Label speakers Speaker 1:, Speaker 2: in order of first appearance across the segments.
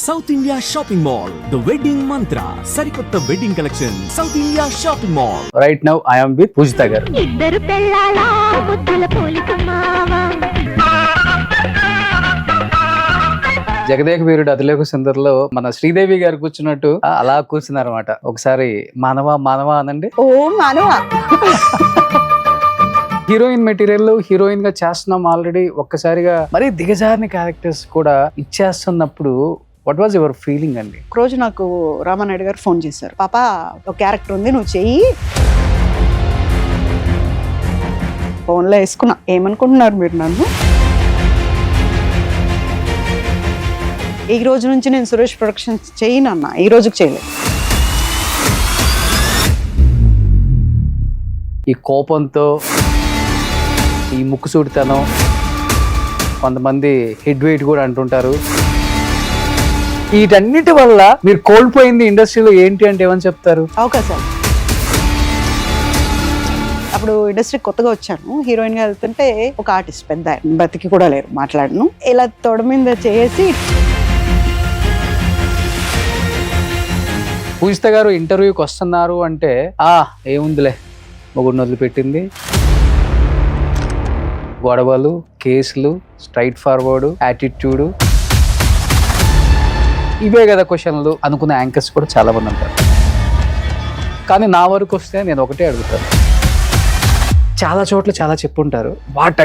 Speaker 1: South India shopping mall, the wedding Mantra, సరికొత్త wedding collection, South India shopping mall.
Speaker 2: Right now I am with Poojitha గారు.
Speaker 3: ఇద్దరు పెళ్ళాల ముద్దల పోలిక మావా.
Speaker 2: జగదేక వీరుడు అతిలోక సుందరిలో మన శ్రీదేవి గారు కూర్చున్నట్టు అలా కూర్చున్నారు అనమాట. ఒకసారి మానవ మానవ అనండి.
Speaker 4: ఓ మానవ.
Speaker 2: హీరోయిన్ మెటీరియల్ హీరోయిన్ గా చేస్తున్నాం ఆల్రెడీ. ఒక్కసారిగా మరీ దిగజారిన క్యారెక్టర్స్ కూడా ఇచ్చేస్తున్నప్పుడు వాట్ వాజ్ యువర్ ఫీలింగ్ అండి?
Speaker 4: ఒక రోజు నాకు రామానాయుడు గారు ఫోన్ చేశారు, పాప ఒక క్యారెక్టర్ ఉంది నువ్వు చెయ్యి. ఫోన్లో వేసుకున్నా, ఏమనుకుంటున్నారు మీరు నన్ను? ఈ రోజు నుంచి నేను సురేష్ ప్రొడక్షన్స్ చేయనన్నా, ఈ రోజుకి చేయలేదు.
Speaker 2: ఈ కోపంతో, ఈ ముక్కుసూడితనం, కొంతమంది హెడ్ వెయిట్ కూడా అంటుంటారు. వీటన్నిటి వల్ల మీరు కోల్పోయింది ఇండస్ట్రీలో ఏంటి అంటే ఏమని చెప్తారు?
Speaker 4: అవకాశాలు. అప్పుడు ఇండస్ట్రీ కొత్తగా వచ్చాను, హీరోయిన్ గా వెళ్తుంటే ఒక ఆర్టిస్ట్ పెద్ద ఆయన, బతికి కూడా లేరు, మాట్లాడను, ఇలా తొడ మీద చేసి.
Speaker 2: పూజిత గారు ఇంటర్వ్యూకి వస్తున్నారు అంటే ఏముందిలే, మొగుడిని వదిలిపెట్టింది, గొడవలు, కేసులు, స్ట్రైట్ ఫార్వర్డ్ యాటిట్యూడ్, ఇవే కదా క్వశ్చన్లు అనుకునే యాంకర్స్ కూడా చాలా మంది ఉంటారు. కానీ నా వరకు వస్తే నేను ఒకటే అడుగుతాను. చాలా చోట్ల చాలా చెప్పుంటారు, వాట్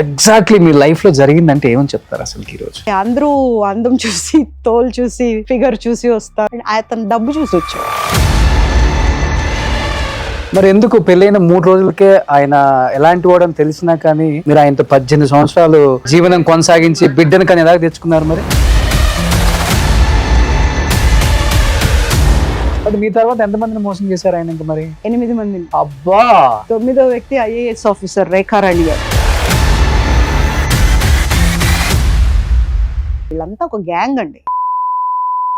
Speaker 2: ఎగ్జాక్ట్లీ మీ లైఫ్ లో జరిగిందంటే ఏమని చెప్తారు అసలు ఈరోజు?
Speaker 4: అందరూ అందం చూసి, తోలు చూసి, ఫిగర్ చూసి వస్తారు, అతను డబ్బు చూసి వచ్చాడు.
Speaker 2: మరి ఎందుకు పెళ్ళైన 3 రోజులకే ఆయన ఎలాంటి వాడని తెలిసినా కానీ మీరు ఆయనతో 18 సంవత్సరాలు జీవనం కొనసాగించి బిడ్డను కానీ ఎలా తెచ్చుకున్నారు? మరి బట్ మీ తర్వాత ఎంతమందిని మోసం చేశారు ఆయన? ఇంకా మరి
Speaker 4: 8 మందిని.
Speaker 2: అబ్బా.
Speaker 4: 9వ వ్యక్తి ఐఏఎస్ ఆఫీసర్ రేఖారాణి గారు. వీళ్ళంతా ఒక గ్యాంగ్ అండి.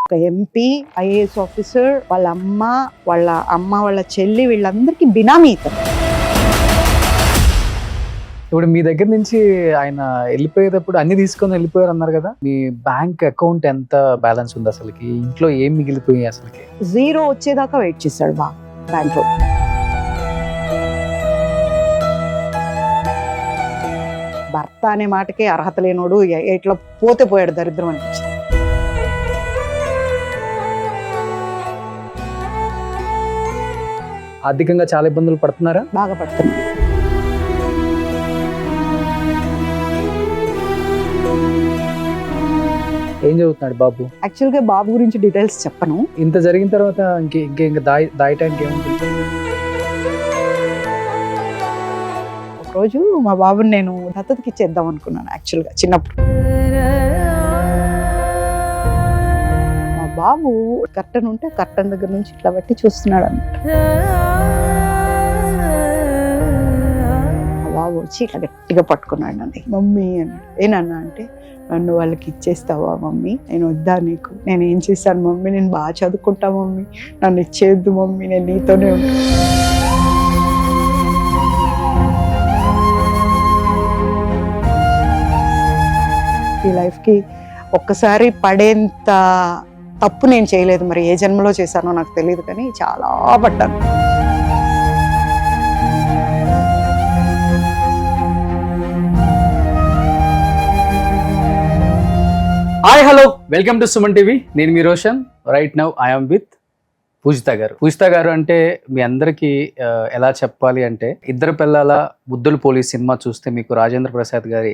Speaker 4: ఒక ఎంపీ, ఐఏఎస్ ఆఫీసర్, వాళ్ళ అమ్మ, వాళ్ళ చెల్లి, వీళ్ళందరికీ బినామీ ఇతను.
Speaker 2: ఇప్పుడు మీ దగ్గర నుంచి ఆయన వెళ్ళిపోయేటప్పుడు అన్ని తీసుకొని వెళ్ళిపోయారు అన్నారు కదా, మీ బ్యాంక్ అకౌంట్ ఎంత బ్యాలెన్స్ ఉంది అసలుకి? ఇంట్లో ఏం మిగిలిపోయాయి అసలుకి?
Speaker 4: 0 వచ్చేదాకా వెయిట్ చేశాడు బ్యాంక్ లో. భర్త అనే మాటకే అర్హత లేనోడు ఇట్లా పోతే పోయాడు, దరిద్రం అనిపించింది.
Speaker 2: ఆర్థికంగా చాలా ఇబ్బందులు పడుతున్నారా?
Speaker 4: బాగా పడుతున్నాడు.
Speaker 2: ఏం చదువుతున్నాడు బాబు?
Speaker 4: యాక్చువల్ గా బాబు గురించి డీటెయిల్స్ చెప్పను.
Speaker 2: ఇంత జరిగిన తర్వాత ఇంకా దాయటానికి ఏముంటుంది?
Speaker 4: ఒక రోజు మా బాబుని నేను దత్తతకి ఇచ్చేద్దాం అనుకున్నాను. యాక్చువల్ గా చిన్నప్పుడు మా బాబు కర్టన్ ఉంటే కర్టన్ దగ్గర నుంచి ఇట్లా బట్టి చూస్తున్నాడు అన్నమాట. మా బాబు వచ్చి ఇట్లా గట్టిగా పట్టుకున్నాడు నన్ను. మమ్మీ అన్నాడు. ఏనన్నా అంటే, నన్ను వాళ్ళకి ఇచ్చేస్తావా మమ్మీ? నేను వద్దా నీకు? నేను ఏం చేశాను మమ్మీ? నేను బాగా చదువుకుంటా మమ్మీ, నన్ను ఇచ్చేద్దు మమ్మీ, నేను నీతోనే ఉంటాను. ఈ లైఫ్కి ఒక్కసారి పడేంత తప్పు నేను చేయలేదు. మరి ఏ జన్మలో చేశానో నాకు తెలియదు, కానీ చాలా పడ్డాను.
Speaker 2: Hi hello, welcome to Suman TV. నేను మీ Roshan. Right now I am with Poojitha గారు. పూజిత గారు అంటే మీ అందరికీ ఎలా చెప్పాలి అంటే, ఇద్దరు పిల్లల ముద్దుల పోలీస్ సినిమా చూస్తే మీకు రాజేంద్ర ప్రసాద్ గారి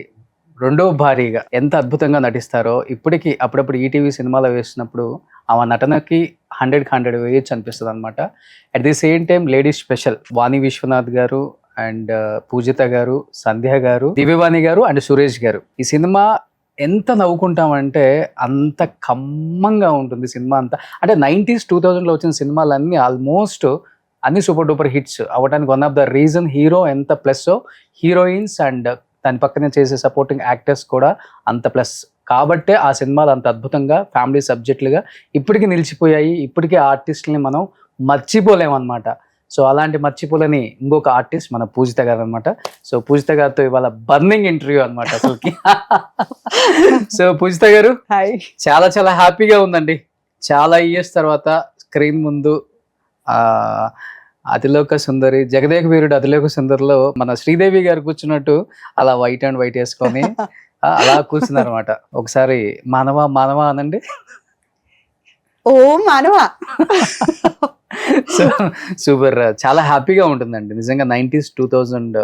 Speaker 2: 2వ భార్యగా ఎంత అద్భుతంగా నటిస్తారో ఇప్పటికీ అప్పుడప్పుడు ఈటీవీ సినిమాలో వేసినప్పుడు ఆమె నటనకి 100 వేయచ్చు అనిపిస్తుంది అనమాట. At the same time ladies special Vani Vishwanath గారు అండ్ పూజిత గారు, సంధ్య గారు, దివ్యవాణి గారు అండ్ సురేష్ గారు. ఈ సినిమా ఎంత నవ్వుకుంటామంటే అంత కమ్మంగా ఉంటుంది సినిమా అంతా. అంటే 90s 2000లో వచ్చిన సినిమాలన్నీ ఆల్మోస్ట్ అన్ని సూపర్ డూపర్ హిట్స్ అవ్వడానికి one of the reason hero ఎంత ప్లస్, హీరోయిన్స్ అండ్ దాని పక్కనే చేసే సపోర్టింగ్ యాక్టర్స్ కూడా అంత ప్లస్. కాబట్టే ఆ సినిమాలు అంత అద్భుతంగా ఫ్యామిలీ సబ్జెక్టులుగా ఇప్పటికీ నిలిచిపోయాయి. ఇప్పటికీ ఆర్టిస్టులని మనం మర్చిపోలేమన్నమాట. సో అలాంటి మర్చిపోలేని ఇంకొక ఆర్టిస్ట్ మన పూజిత గారు అనమాట. సో పూజిత గారితో ఇవాళ బర్నింగ్ ఇంటర్వ్యూ అనమాట అసలుకి. సో పూజిత గారు
Speaker 4: హాయ్.
Speaker 2: చాలా చాలా హ్యాపీగా ఉందండి. చాలా ఇయర్స్ తర్వాత స్క్రీన్ ముందు అతిలోక సుందరి, జగదేక వీరుడు అతిలోక సుందరిలో మన శ్రీదేవి గారు కూర్చున్నట్టు అలా వైట్ అండ్ వైట్ వేసుకొని అలా కూర్చున్నారు అనమాట. ఒకసారి మానవ మానవ అనండి.
Speaker 4: ఓ మానవా.
Speaker 2: సో సూపర్, చాలా హ్యాపీగా ఉంటుందండి నిజంగా. 90s 2000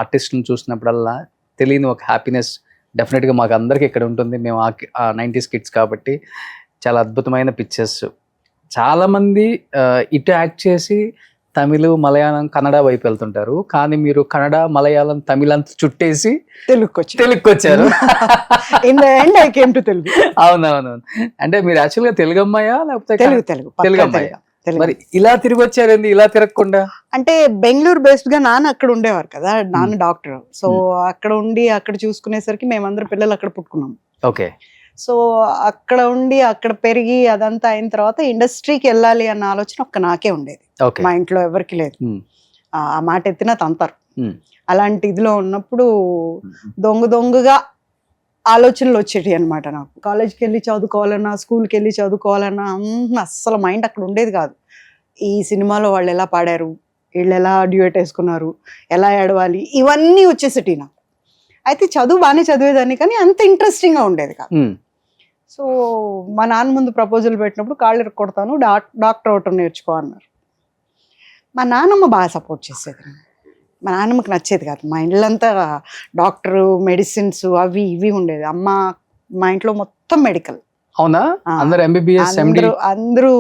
Speaker 2: ఆర్టిస్ట్ని చూసినప్పుడల్లా తెలియని ఒక హ్యాపీనెస్ డెఫినెట్గా మాకు అందరికీ ఇక్కడ ఉంటుంది. మేము ఆ 90s కిడ్స్ కాబట్టి చాలా అద్భుతమైన పిక్చర్స్. చాలామంది ఇటు యాక్ట్ చేసి తమిళ, మలయాళం, కన్నడ వైపు వెళ్తుంటారు. కానీ మీరు కన్నడ, మలయాళం, తమిళ అంతా చుట్టేసి తెలుగుకి వచ్చారు.
Speaker 4: In the end I came to Telugu.
Speaker 2: అవునవునవును. అంటే మీరు యాక్చువల్గా తెలుగు అమ్మాయా లేకపోతే తెలుగు అమ్మాయా? మరి ఇలా తిరిగి వచ్చారండి, ఇలా తిరగకుండా?
Speaker 4: అంటే బెంగళూరు బేస్డ్ గా నాన్న అక్కడ ఉండేవారు కదా, నాన్న డాక్టర్. సో అక్కడ ఉండి అక్కడ చూసుకునేసరికి మేమందరం పిల్లలు అక్కడ పుట్టుకున్నాం.
Speaker 2: ఓకే.
Speaker 4: సో అక్కడ ఉండి అక్కడ పెరిగి అదంతా అయిన తర్వాత ఇండస్ట్రీకి వెళ్ళాలి అన్న ఆలోచన ఒక్క నాకే ఉండేది. మా ఇంట్లో ఎవరికి లేదు. ఆ మాట ఎత్తినా తంతారు. అలాంటి ఇదిలో ఉన్నప్పుడు దొంగగా ఆలోచనలు వచ్చేటి అనమాట నాకు. కాలేజ్కి వెళ్ళి చదువుకోవాలన్నా, స్కూల్కి వెళ్ళి చదువుకోవాలన్నా అస్సలు మైండ్ అక్కడ ఉండేది కాదు. ఈ సినిమాలో వాళ్ళు ఎలా పాడారు, వీళ్ళు ఎలా డ్యూయట్ వేసుకున్నారు, ఎలా ఏడవాలి, ఇవన్నీ వచ్చేసేటి నాకు. అయితే చదువు బాగానే చదివేదాన్ని కానీ అంత ఇంట్రెస్టింగ్గా ఉండేది కాదు. సో మా నాన్న ముందు ప్రపోజల్ పెట్టినప్పుడు కాళ్ళు కొడతాను, డాక్టర్ అవటం నేర్చుకో అన్నారు. మా నాన్నమ్మ బాగా సపోర్ట్ చేసేది. మా నాన్నమ్మకి నచ్చేది కాదు. మా ఇళ్ళంతా డాక్టరు, మెడిసిన్స్ అవి ఇవి ఉండేది. అమ్మ మా ఇంట్లో మొత్తం మెడికల్.
Speaker 2: అవునా?
Speaker 4: అందరూ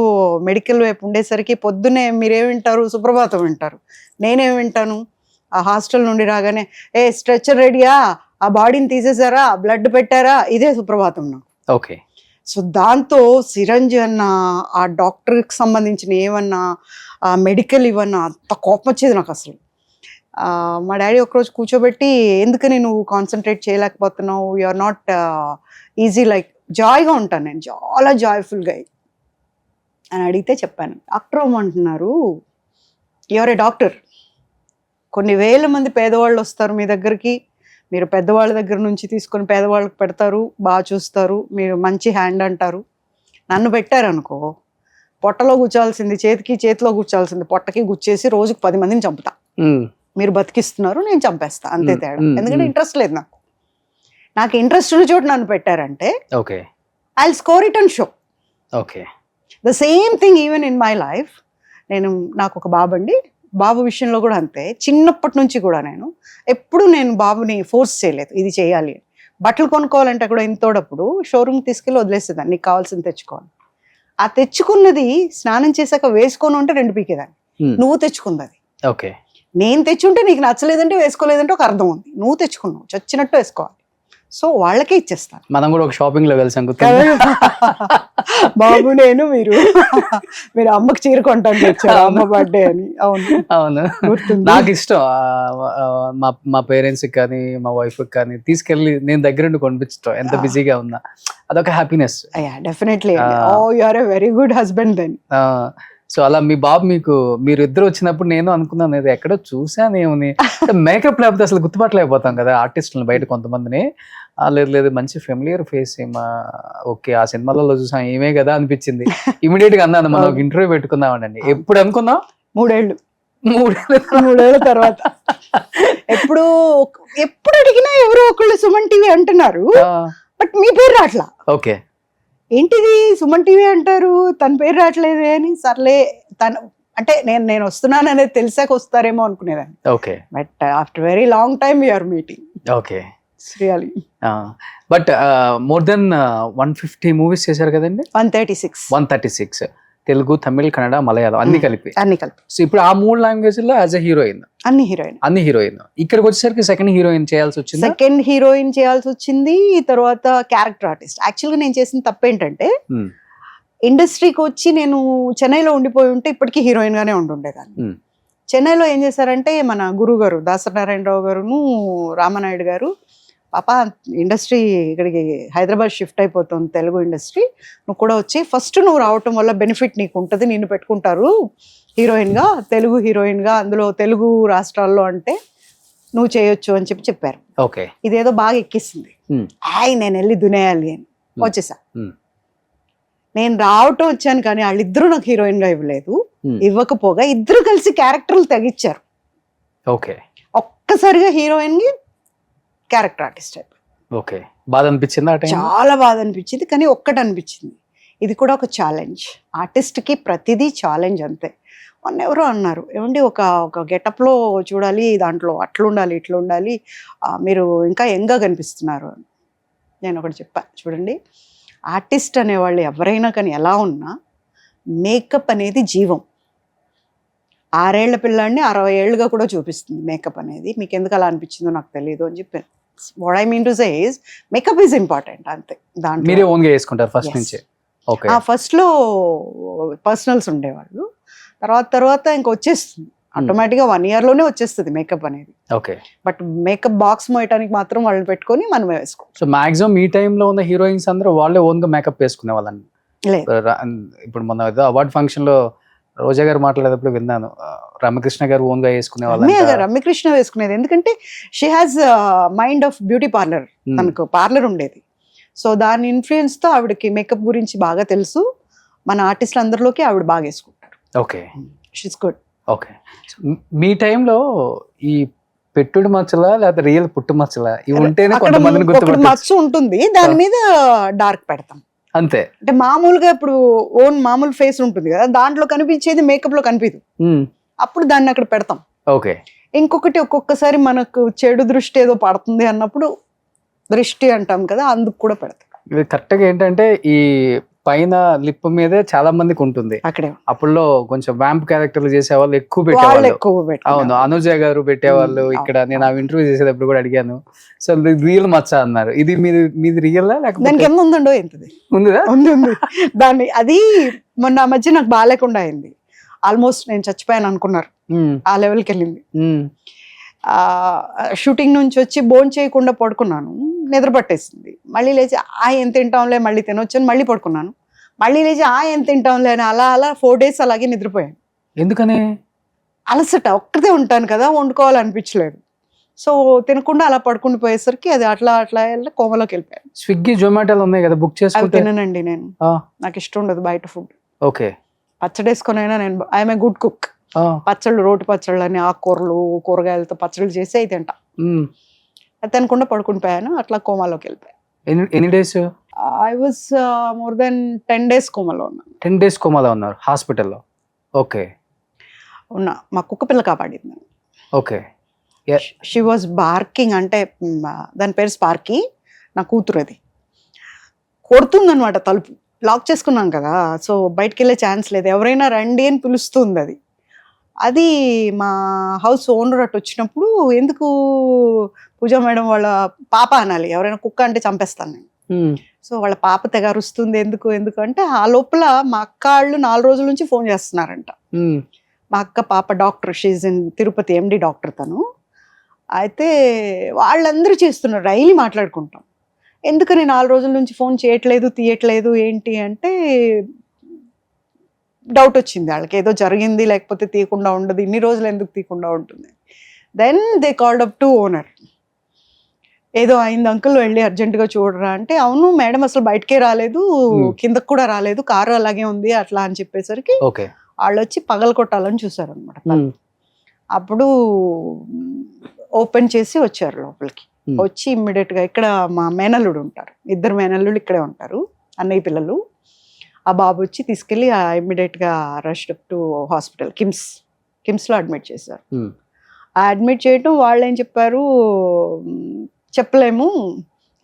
Speaker 4: మెడికల్ వైపు ఉండేసరికి పొద్దునే మీరేం వింటారు, సుప్రభాతం వింటారు. నేనేం వింటాను, ఆ హాస్టల్ నుండి రాగానే స్ట్రెచర్ రెడీయా, ఆ బాడీని తీసేసారా, బ్లడ్ పెట్టారా, ఇదే సుప్రభాతం నాకు.
Speaker 2: ఓకే.
Speaker 4: సో దాంతో సిరంజి అన్నా, ఆ డాక్టర్కి సంబంధించిన ఏమన్నా, ఆ మెడికల్ ఇవన్నా అంత కోపం వచ్చేది నాకు అసలు. మా డాడీ ఒకరోజు కూర్చోబెట్టి, ఎందుకని నువ్వు కాన్సన్ట్రేట్ చేయలేకపోతున్నావు, you are not easy like, జాయ్గా ఉంటాను నేను, చాలా జాయ్ఫుల్గా అని అడిగితే చెప్పాను. డాక్టర్ అమ్మంటున్నారు, యువర్ ఏ డాక్టర్, కొన్ని వేల మంది పేదవాళ్ళు వస్తారు మీ దగ్గరికి, మీరు పెద్దవాళ్ళ దగ్గర నుంచి తీసుకొని పేదవాళ్ళకి పెడతారు, బాగా చూస్తారు, మీరు మంచి హ్యాండ్ అంటారు. నన్ను పెట్టారనుకో, పొట్టలో గుచ్చాల్సింది చేతిలో గుచ్చాల్సింది పొట్టకి గుచ్చేసి రోజుకి 10 మందిని చంపుతా. మీరు బతికిస్తున్నారు, నేను చంపేస్తా, అంతే తేడా. ఎందుకంటే ఇంట్రెస్ట్ లేదు నాకు ఇంట్రెస్ట్ ఉన్న చోటు నన్ను పెట్టారంటే I will score it and show. The same thing even in my life. నాకు ఒక బాబండి, బాబు విషయంలో కూడా అంతే. చిన్నప్పటి నుంచి కూడా నేను బాబుని ఫోర్స్ చేయలేదు ఇది చేయాలి. బట్టలు కొనుక్కోవాలంటే కూడా ఇంతోడప్పుడు షోరూమ్ తీసుకెళ్ళి వదిలేసేదాన్ని, నీకు కావాల్సింది తెచ్చుకోవాలి. ఆ తెచ్చుకున్నది స్నానం చేశాక వేసుకొని ఉంటే 2 పీకేదాన్ని. నువ్వు తెచ్చుకుంది అది. నేను తెచ్చుంటే నీకు నచ్చలేదంటే వేసుకోలేదంటే ఒక అర్థం ఉంది. నువ్వు తెచ్చుకున్నావు, చచ్చినట్టు వేసుకోవాలి. సో వాళ్ళకే ఇచ్చేస్తాను.
Speaker 2: మనం కూడా ఒక షాపింగ్ లో కలిసాం
Speaker 4: బాబు నేను, మీరు అమ్మకి చీర కొంటాను తెచ్చారు, అమ్మ బర్త్డే అని.
Speaker 2: అవును, నాకు ఇష్టం. మా పేరెంట్స్ కానీ మా వైఫ్ కానీ తీసుకెళ్ళి నేను దగ్గరుండి కొనిపించడం, ఎంత బిజీగా ఉన్నా అదొక happiness.
Speaker 4: Definitely. You are a very good husband then.
Speaker 2: So అలా మీ బాబు మీరు ఇద్దరు వచ్చినప్పుడు నేను అనుకున్నాను, ఇది ఎక్కడో చూసానేమని. మేకప్ లేకపోతే అసలు గుర్తుపట్టలేకపోతాం కదా ఆర్టిస్టులను బయట కొంతమందిని. లేదు మంచి ఫెమిలియర్ ఫేస్ ఏమా, ఓకే ఆ సినిమాలలో చూసాం ఏమే కదా అనిపించింది. ఇమీడియట్ గా అన్నాను, మనం ఒక ఇంటర్వ్యూ పెట్టుకుందామండి. ఎప్పుడు అనుకున్నాం?
Speaker 4: 3 ఏళ్ళ తర్వాత. ఎప్పుడు అడిగినా ఎవరో ఒకళ్ళు సుమన్ టీవీ అంటున్నారు, బట్ మీ పేరు రాట్లా.
Speaker 2: ఓకే,
Speaker 4: ఏంటిది సుమన్ టీవీ అంటారు, తన పేరు రావట్లేదే అని. సర్లే, తను అంటే నేను వస్తున్నాను అనేది తెలిసాక వస్తారేమో అనుకునేదాన్ని.
Speaker 2: Okay,
Speaker 4: but after very long time your meeting.
Speaker 2: Okay,
Speaker 4: really.
Speaker 2: But more than 150 movies చేశారు కదండి? 136. తెలుగు, తమిళ్, కన్నడ, మలయాళం అన్ని కలిపి. సో ఇప్పుడు ఆ 3 లాంగ్వేజ్లో యాజ్ ఎ హీరోయిన్, అన్ని హీరోయిన్. ఇక్కడికి వచ్చేసరికి సెకండ్ హీరోయిన్ చేయాల్సి
Speaker 4: వచ్చింది. తర్వాత క్యారెక్టర్ ఆర్టిస్ట్. యాక్చువల్గా నేను చేసిన తప్పేంటంటే, ఇండస్ట్రీకి వచ్చి నేను చెన్నైలో ఉండిపోయి ఉంటే ఇప్పటికీ హీరోయిన్ గానే ఉండుండేదాన్ని. చెన్నైలో ఏం చేశారంటే, మన గురువు గారు దాసరి నారాయణరావు గారును రామనాయుడు గారు, పాప ఇండస్ట్రీ ఇక్కడికి హైదరాబాద్ షిఫ్ట్ అయిపోతుంది, తెలుగు ఇండస్ట్రీ, నువ్వు కూడా వచ్చి ఫస్ట్ నువ్వు రావటం వల్ల బెనిఫిట్ నీకు ఉంటుంది, నిన్ను పెట్టుకుంటారు, హీరోయిన్గా, తెలుగు హీరోయిన్గా, అందులో తెలుగు రాష్ట్రాల్లో అంటే నువ్వు చేయొచ్చు అని చెప్పారు.
Speaker 2: ఓకే.
Speaker 4: ఇదేదో బాగా ఎక్కిస్తుంది. నేను వెళ్ళి దునేయాలి అని వచ్చేసా. నేను రావటం వచ్చాను కానీ వాళ్ళిద్దరూ నాకు హీరోయిన్గా ఇవ్వలేదు. ఇవ్వకపోగా ఇద్దరు కలిసి క్యారెక్టర్లు తెగిచ్చారు.
Speaker 2: ఓకే.
Speaker 4: ఒక్కసారిగా హీరోయిన్కి క్యారెక్టర్ ఆర్టిస్ట్ అయిపోయింది.
Speaker 2: ఓకే. బాధ అనిపించింది ఆ టైం?
Speaker 4: చాలా బాధ అనిపించింది. కానీ ఒక్కటి అనిపించింది, ఇది కూడా ఒక ఛాలెంజ్. ఆర్టిస్ట్కి ప్రతిదీ ఛాలెంజ్ అంతే. మొన్న ఎవరో అన్నారు, ఏమండి ఒక గెటప్లో చూడాలి, దాంట్లో అట్లుండాలి ఇట్లుండాలి, మీరు ఇంకా యంగ్గా కనిపిస్తున్నారు అని. నేను ఒకటి చెప్పా, చూడండి ఆర్టిస్ట్ అనేవాళ్ళు ఎవరైనా కానీ ఎలా ఉన్నా మేకప్ అనేది జీవం. 6 ఏళ్ల పిల్లాడిని 60 ఏళ్ళుగా కూడా చూపిస్తుంది మేకప్ అనేది. మీకు ఎందుకు అలా అనిపించిందో నాకు తెలియదు అని చెప్పాను. What I mean to say is makeup is important అంతే. దాంట్లో
Speaker 2: మీరే ఓన్గా వేసుకుంటారు ఫస్ట్ నుంచి? ఓకే.
Speaker 4: ఫస్ట్లో పర్సనల్స్ ఉండేవాళ్ళు, తర్వాత ఇంక వచ్చేస్తుంది ఆటోమేటిక్గా. 1 yearలోనే వచ్చేస్తుంది మేకప్ అనేది.
Speaker 2: ఓకే.
Speaker 4: బట్ మేకప్ బాక్స్ మోయటానికి మాత్రం వాళ్ళని పెట్టుకొని మనమే వేసుకో.
Speaker 2: సో మాక్సిమం ఈ టైంలో ఉన్న హీరోయిన్స్ అందరూ వాళ్ళే ఓన్గా మేకప్ వేసుకునే వాళ్ళని.
Speaker 4: లేదు,
Speaker 2: ఇప్పుడు మన అవార్డ్ ఫంక్షన్లో రోజా గారు మాట్లాడేటప్పుడు విన్నాను, రమ్యకృష్ణ గారు ఓన్గా వేసుకునే వాళ్ళు.
Speaker 4: రమ్యకృష్ణ వేసుకునేది ఎందుకంటే she has mind of beauty parlour. తనకు పార్లర్ ఉండేది. సో దాని ఇన్ఫ్లుయెన్స్తో ఆవిడకి మేకప్ గురించి బాగా తెలుసు. మన ఆర్టిస్టులు అందరిలోకి ఆవిడ బాగా వేసుకుంటారు.
Speaker 2: ఓకే.
Speaker 4: She's good.
Speaker 2: ఓకే. మీ టైంలో ఈ పెట్టుడు మచ్చలా లేకపోతే రియల్ పుట్టు మచ్చలా ఇవి ఉంటేనే కొంతమందిని గుర్తుపట్టొచ్చు.
Speaker 4: మచ్చ ఉంటుంది, దాని మీద డార్క్ పెడతాం
Speaker 2: అంతే.
Speaker 4: అంటే మామూలుగా ఇప్పుడు మామూలు ఫేస్ ఉంటుంది కదా, దాంట్లో కనిపించేది మేకప్ లో కనిపించదు, అప్పుడు దాన్ని అక్కడ పెడతాం.
Speaker 2: ఓకే.
Speaker 4: ఇంకొకటి ఒక్కొక్కసారి మనకు చెడు దృష్టి ఏదో పడుతుంది అన్నప్పుడు దృష్టి అంటాం కదా, అందుకు కూడా పెడతాం.
Speaker 2: ఇది కరెక్ట్గా ఏంటంటే ఈ పైన లిప్ మీదే చాలా మందికి ఉంటుంది.
Speaker 4: అక్కడే
Speaker 2: అప్పుడులో కొంచెం వ్యాంప్ క్యారెక్టర్లు చేసేవాళ్ళు ఎక్కువ పెట్టేవాళ్ళు. అవును, అనుజ గారు పెట్టేవాళ్ళు. ఇక్కడ నేను ఆ ఇంటర్వ్యూ చేసేటప్పుడు కూడా అడిగాను, సో రియల్ మచ్చ అన్నారు. ఇది మీది రియల్ లేకపోతే
Speaker 4: దానికి ఎంత ఉందండో? ఎంతది
Speaker 2: ఉందిదా?
Speaker 4: ఉంది. దాన్ని అది మొన్న మధ్య నాకు బాగాలేకుండా అయింది. ఆల్మోస్ట్ నేను చచ్చిపోయాను అనుకున్నారు, ఆ లెవెల్కి వెళ్ళింది. షూటింగ్ నుంచి వచ్చి భోజనం చేయకుండా పడుకున్నాను, నిద్ర పట్టేసింది. మళ్ళీ లేచి ఎంత తింటాంలే, మళ్ళీ తినొచ్చు అని మళ్ళీ పడుకున్నాను. మళ్ళీ లేచి ఎంత తింటాంలే అని అలా 4 days అలాగే నిద్రపోయాను.
Speaker 2: ఎందుకని?
Speaker 4: అలసట, ఒక్కటే ఉంటాను కదా, వండుకోవాలనిపించలేదు. సో తినకుండా అలా పడుకుని పోయేసరికి అది అట్లా కోమలోకి వెళ్ళిపోయాను.
Speaker 2: స్విగ్గీ జొమాటోలు ఉన్నాయి కదా, బుక్ చేసుకుంటే
Speaker 4: తిననండి నేను. నాకు ఇష్టం ఉండదు బయట ఫుడ్.
Speaker 2: ఓకే.
Speaker 4: పచ్చడి వేసుకొని అయినా నేను ఐఎమ్ ఏ గుడ్ కుక్. పచ్చళ్ళు, రోటి పచ్చళ్ళు అని, ఆకుకూరలు కూరగాయలతో పచ్చళ్ళు చేసి అయితే తింటా. అది తినకుండా పడుకుని పోయాను, అట్లా కోమాలోకి వెళ్ళిపోయాను.
Speaker 2: ఎన్ని days?
Speaker 4: I was more than 10 days కోమాలో ఉన్నాను.
Speaker 2: 10 days కోమాలో ఉన్నారు హాస్పిటల్లో? ఓకే.
Speaker 4: ఉన్నా, మా కుక్క పిల్ల కాపాడింది.
Speaker 2: ఓకే.
Speaker 4: షీ వాజ్ బార్కింగ్, అంటే దాని పేరు స్పార్కీ, నా కూతురు. అది కొడుతుందనమాట, తలుపు లాక్ చేసుకున్నాం కదా, సో బయటకు వెళ్ళే ఛాన్స్ లేదు. ఎవరైనా రండి అని పిలుస్తుంది. అది మా హౌస్ ఓనర్ అటు వచ్చినప్పుడు, ఎందుకు పూజా మేడం వాళ్ళ పాప అనాలి, ఎవరైనా కుక్క అంటే చంపేస్తాను నేను. సో వాళ్ళ పాప తెగారుస్తుంది, ఎందుకు అంటే ఆ లోపల మా అక్క వాళ్ళు 4 రోజుల నుంచి ఫోన్ చేస్తున్నారంట. మా అక్క పాప doctor, she's in Tirupati, MD doctor తను. అయితే వాళ్ళందరూ చేస్తున్నారు, డైలీ మాట్లాడుకుంటాం. ఎందుకని 4 రోజుల నుంచి ఫోన్ చేయట్లేదు, తీయట్లేదు ఏంటి అంటే డౌట్ వచ్చింది వాళ్ళకి, ఏదో జరిగింది, లేకపోతే తీయకుండా ఉండదు, ఇన్ని రోజులు ఎందుకు తీయకుండా ఉంటుంది. Then they called up to owner, ఏదో అయింది అంకుల్, వెళ్ళి అర్జెంటుగా చూడరా అంటే, అవును మేడం అసలు బయటకే రాలేదు, కిందకు కూడా రాలేదు, కారు అలాగే ఉంది అట్లా అని చెప్పేసరికి వాళ్ళు వచ్చి పగల కొట్టాలని చూసారు అనమాట. అప్పుడు ఓపెన్ చేసి వచ్చారు లోపలికి. వచ్చి ఇమ్మీడియట్గా, ఇక్కడ మా మేనల్లుడు ఉంటారు, 2 మేనల్లుడు ఇక్కడే ఉంటారు, అన్నయ్య పిల్లలు. ఆ బాబు వచ్చి తీసుకెళ్ళి ఇమ్మీడియట్గా రష్ టు హాస్పిటల్, కిమ్స్లో అడ్మిట్ చేశారు. అడ్మిట్ చేయటం వాళ్ళు ఏం చెప్పారు, చెప్పలేము,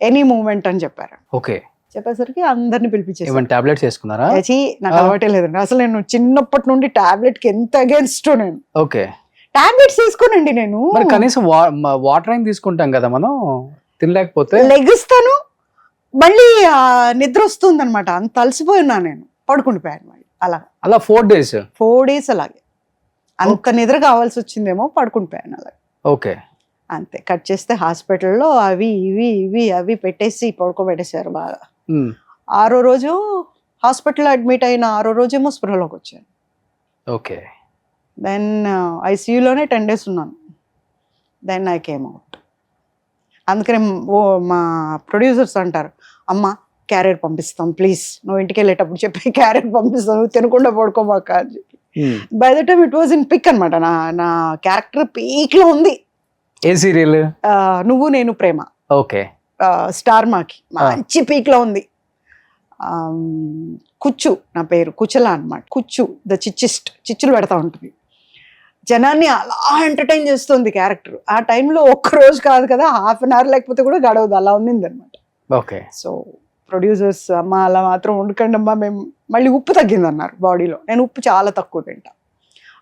Speaker 4: ఎనీ మూమెంట్ అని చెప్పారు.
Speaker 2: ఓకే.
Speaker 4: చెప్పేసరికి అందరిని పిలిపించేసారు.
Speaker 2: టాబ్లెట్స్ వేసుకున్నారా?
Speaker 4: నాకు అలవాటే లేదండి అసలు, నేను చిన్నప్పటి నుండి టాబ్లెట్కి ఎంత అగేన్స్ట్ నేను.
Speaker 2: ఓకే.
Speaker 4: టాబ్లెట్స్ తీసుకోనండి నేను.
Speaker 2: కనీసం వాటర్ అయినా తీసుకుంటాం కదా మనం, తినలేకపోతే
Speaker 4: లెగిస్తాను, మళ్ళీ నిద్ర వస్తుంది అనమాట, అంత అలసిపోయినా నేను, పడుకుండిపోయాను మళ్ళీ అలా
Speaker 2: 4 days
Speaker 4: అలాగే. అంత నిద్ర కావాల్సి వచ్చిందేమో, పడుకుండిపోయాను అలాగే.
Speaker 2: ఓకే.
Speaker 4: అంతే. కట్ చేస్తే హాస్పిటల్లో అవి పెట్టేసి పడుకోబెట్టేశారు బాగా.
Speaker 2: 6వ
Speaker 4: రోజు హాస్పిటల్లో అడ్మిట్ అయిన 6వ రోజేమో స్పృహలోకి వచ్చాను.
Speaker 2: ఓకే.
Speaker 4: దెన్ ఐసీయూలోనే 10 days ఉన్నాను. Then I came out. అందుకనే మా ప్రొడ్యూసర్స్ అంటారు, అమ్మ క్యారియర్ పంపిస్తాం ప్లీజ్, నువ్వు ఇంటికి వెళ్ళేటప్పుడు చెప్పి క్యారియర్ పంపిస్తాం, నువ్వు తినకుండా పడుకోమాక అని చెప్పి. By the time it was in peak అనమాట. నా క్యారెక్టర్ పీక్లో ఉంది.
Speaker 2: ఏ సీరియల్?
Speaker 4: నువ్వు నేను ప్రేమ.
Speaker 2: ఓకే.
Speaker 4: స్టార్ మాకి మంచి పీక్లో ఉంది. కుచ్చు నా పేరు, కుచల అనమాట. కుచ్చు ద చిచ్చులు పెడతా ఉంటుంది. జనాన్ని అలా ఎంటర్టైన్ చేస్తుంది క్యారెక్టర్. ఆ టైంలో ఒక్క రోజు కాదు కదా, 1/2 hour లేకపోతే కూడా గడవదు, అలా ఉన్నింది అనమాట.
Speaker 2: ఓకే.
Speaker 4: సో ప్రొడ్యూసర్స్, అమ్మ అలా మాత్రం వండుకండి అమ్మా, మేము మళ్ళీ ఉప్పు తగ్గింది అన్నారు బాడీలో. నేను ఉప్పు చాలా తక్కువ తింటా.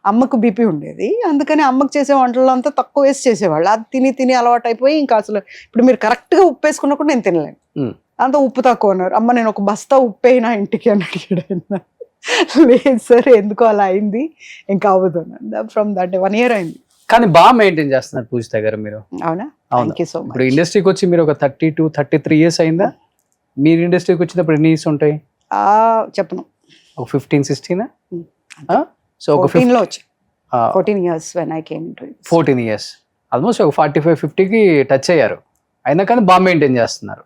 Speaker 4: అమ్మకు బీపీ ఉండేది, అందుకని అమ్మకు చేసే వంటల్లో అంతా తక్కువ వేసి చేసేవాళ్ళు. అది తిని తిని అలవాటు అయిపోయి ఇంకా అసలు ఇప్పుడు మీరు కరెక్ట్గా ఉప్పు వేసుకున్నా కూడా నేను తినలేను, అంత ఉప్పు తక్కువ అన్నారు. అమ్మ నేను ఒక బస్తా ఉప్పు అయినా ఇంటికి అని అడిగాడు ఆయన. లేదు సార్ ఎందుకో అలా అయింది, ఇంకా అవ్వదు. ఫ్రమ్ దట్ 1 year అయింది.
Speaker 2: కానీ బాగా మెయింటైన్ చేస్తున్నారు పూజిత గారు మీరు.
Speaker 4: అవునా?
Speaker 2: అవును.
Speaker 4: Thank you so much.
Speaker 2: ఇప్పుడు ఇండస్ట్రీకి వచ్చి మీరు ఒక 32-33 years అయిందా? మీరు ఇండస్ట్రీకి వచ్చినప్పుడు ఎన్ని ఇయర్స్ ఉంటాయి?
Speaker 4: చెప్పను,
Speaker 2: ఒక 15-16. సో ఒక
Speaker 4: 14లో వచ్చి 14 years when I came into it.
Speaker 2: 14 years, almost ఒక 45-50కి టచ్ అయ్యారు. అయినా కానీ బాగా మెయింటైన్ చేస్తున్నారు.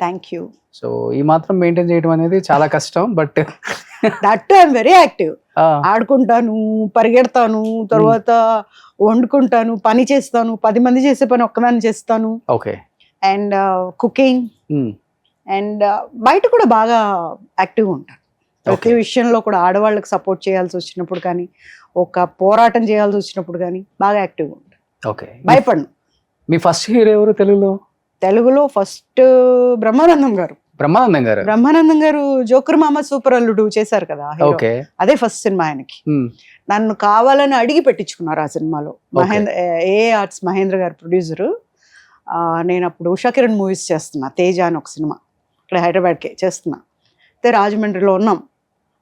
Speaker 4: Thank you.
Speaker 2: సో ఈ మాత్రం మెయింటైన్ చేయడం అనేది చాలా కష్టం. But
Speaker 4: that I'm very active. ఆడుకుంటాను, పరిగెడతాను, తర్వాత వండుకుంటాను, పని చేస్తాను, 10 మంది చేసే పని ఒక్కదాన్ని చేస్తాను.
Speaker 2: ఓకే.
Speaker 4: అండ్ కుకింగ్ అండ్ బయట కూడా బాగా యాక్టివ్గా ఉంటాను. ప్రతి విషయంలో కూడా ఆడవాళ్ళకి సపోర్ట్ చేయాల్సి వచ్చినప్పుడు కానీ, ఒక పోరాటం చేయాల్సి వచ్చినప్పుడు కానీ బాగా యాక్టివ్గా ఉంటాను.
Speaker 2: ఓకే.
Speaker 4: భయపడను.
Speaker 2: మీ ఫస్ట్ హీరో ఎవరు
Speaker 4: తెలుగులో? ఫస్ట్ బ్రహ్మానందం గారు. బ్రహ్మానందం గారు జోకర్ మామ సూపర్ అల్లుడు చేశారు కదా,
Speaker 2: ఓకే.
Speaker 4: అదే ఫస్ట్ సినిమా ఆయనకి. నన్ను కావాలని అడిగి పెట్టించుకున్నారు ఆ సినిమాలో. ఆర్ట్స్ మహేంద్ర గారు ప్రొడ్యూసరు. నేను అప్పుడు ఉషా కిరణ్ మూవీస్ చేస్తున్నా, తేజ అని ఒక సినిమా ఇక్కడ హైదరాబాద్కే చేస్తున్నా. అయితే రాజమండ్రిలో ఉన్నాం,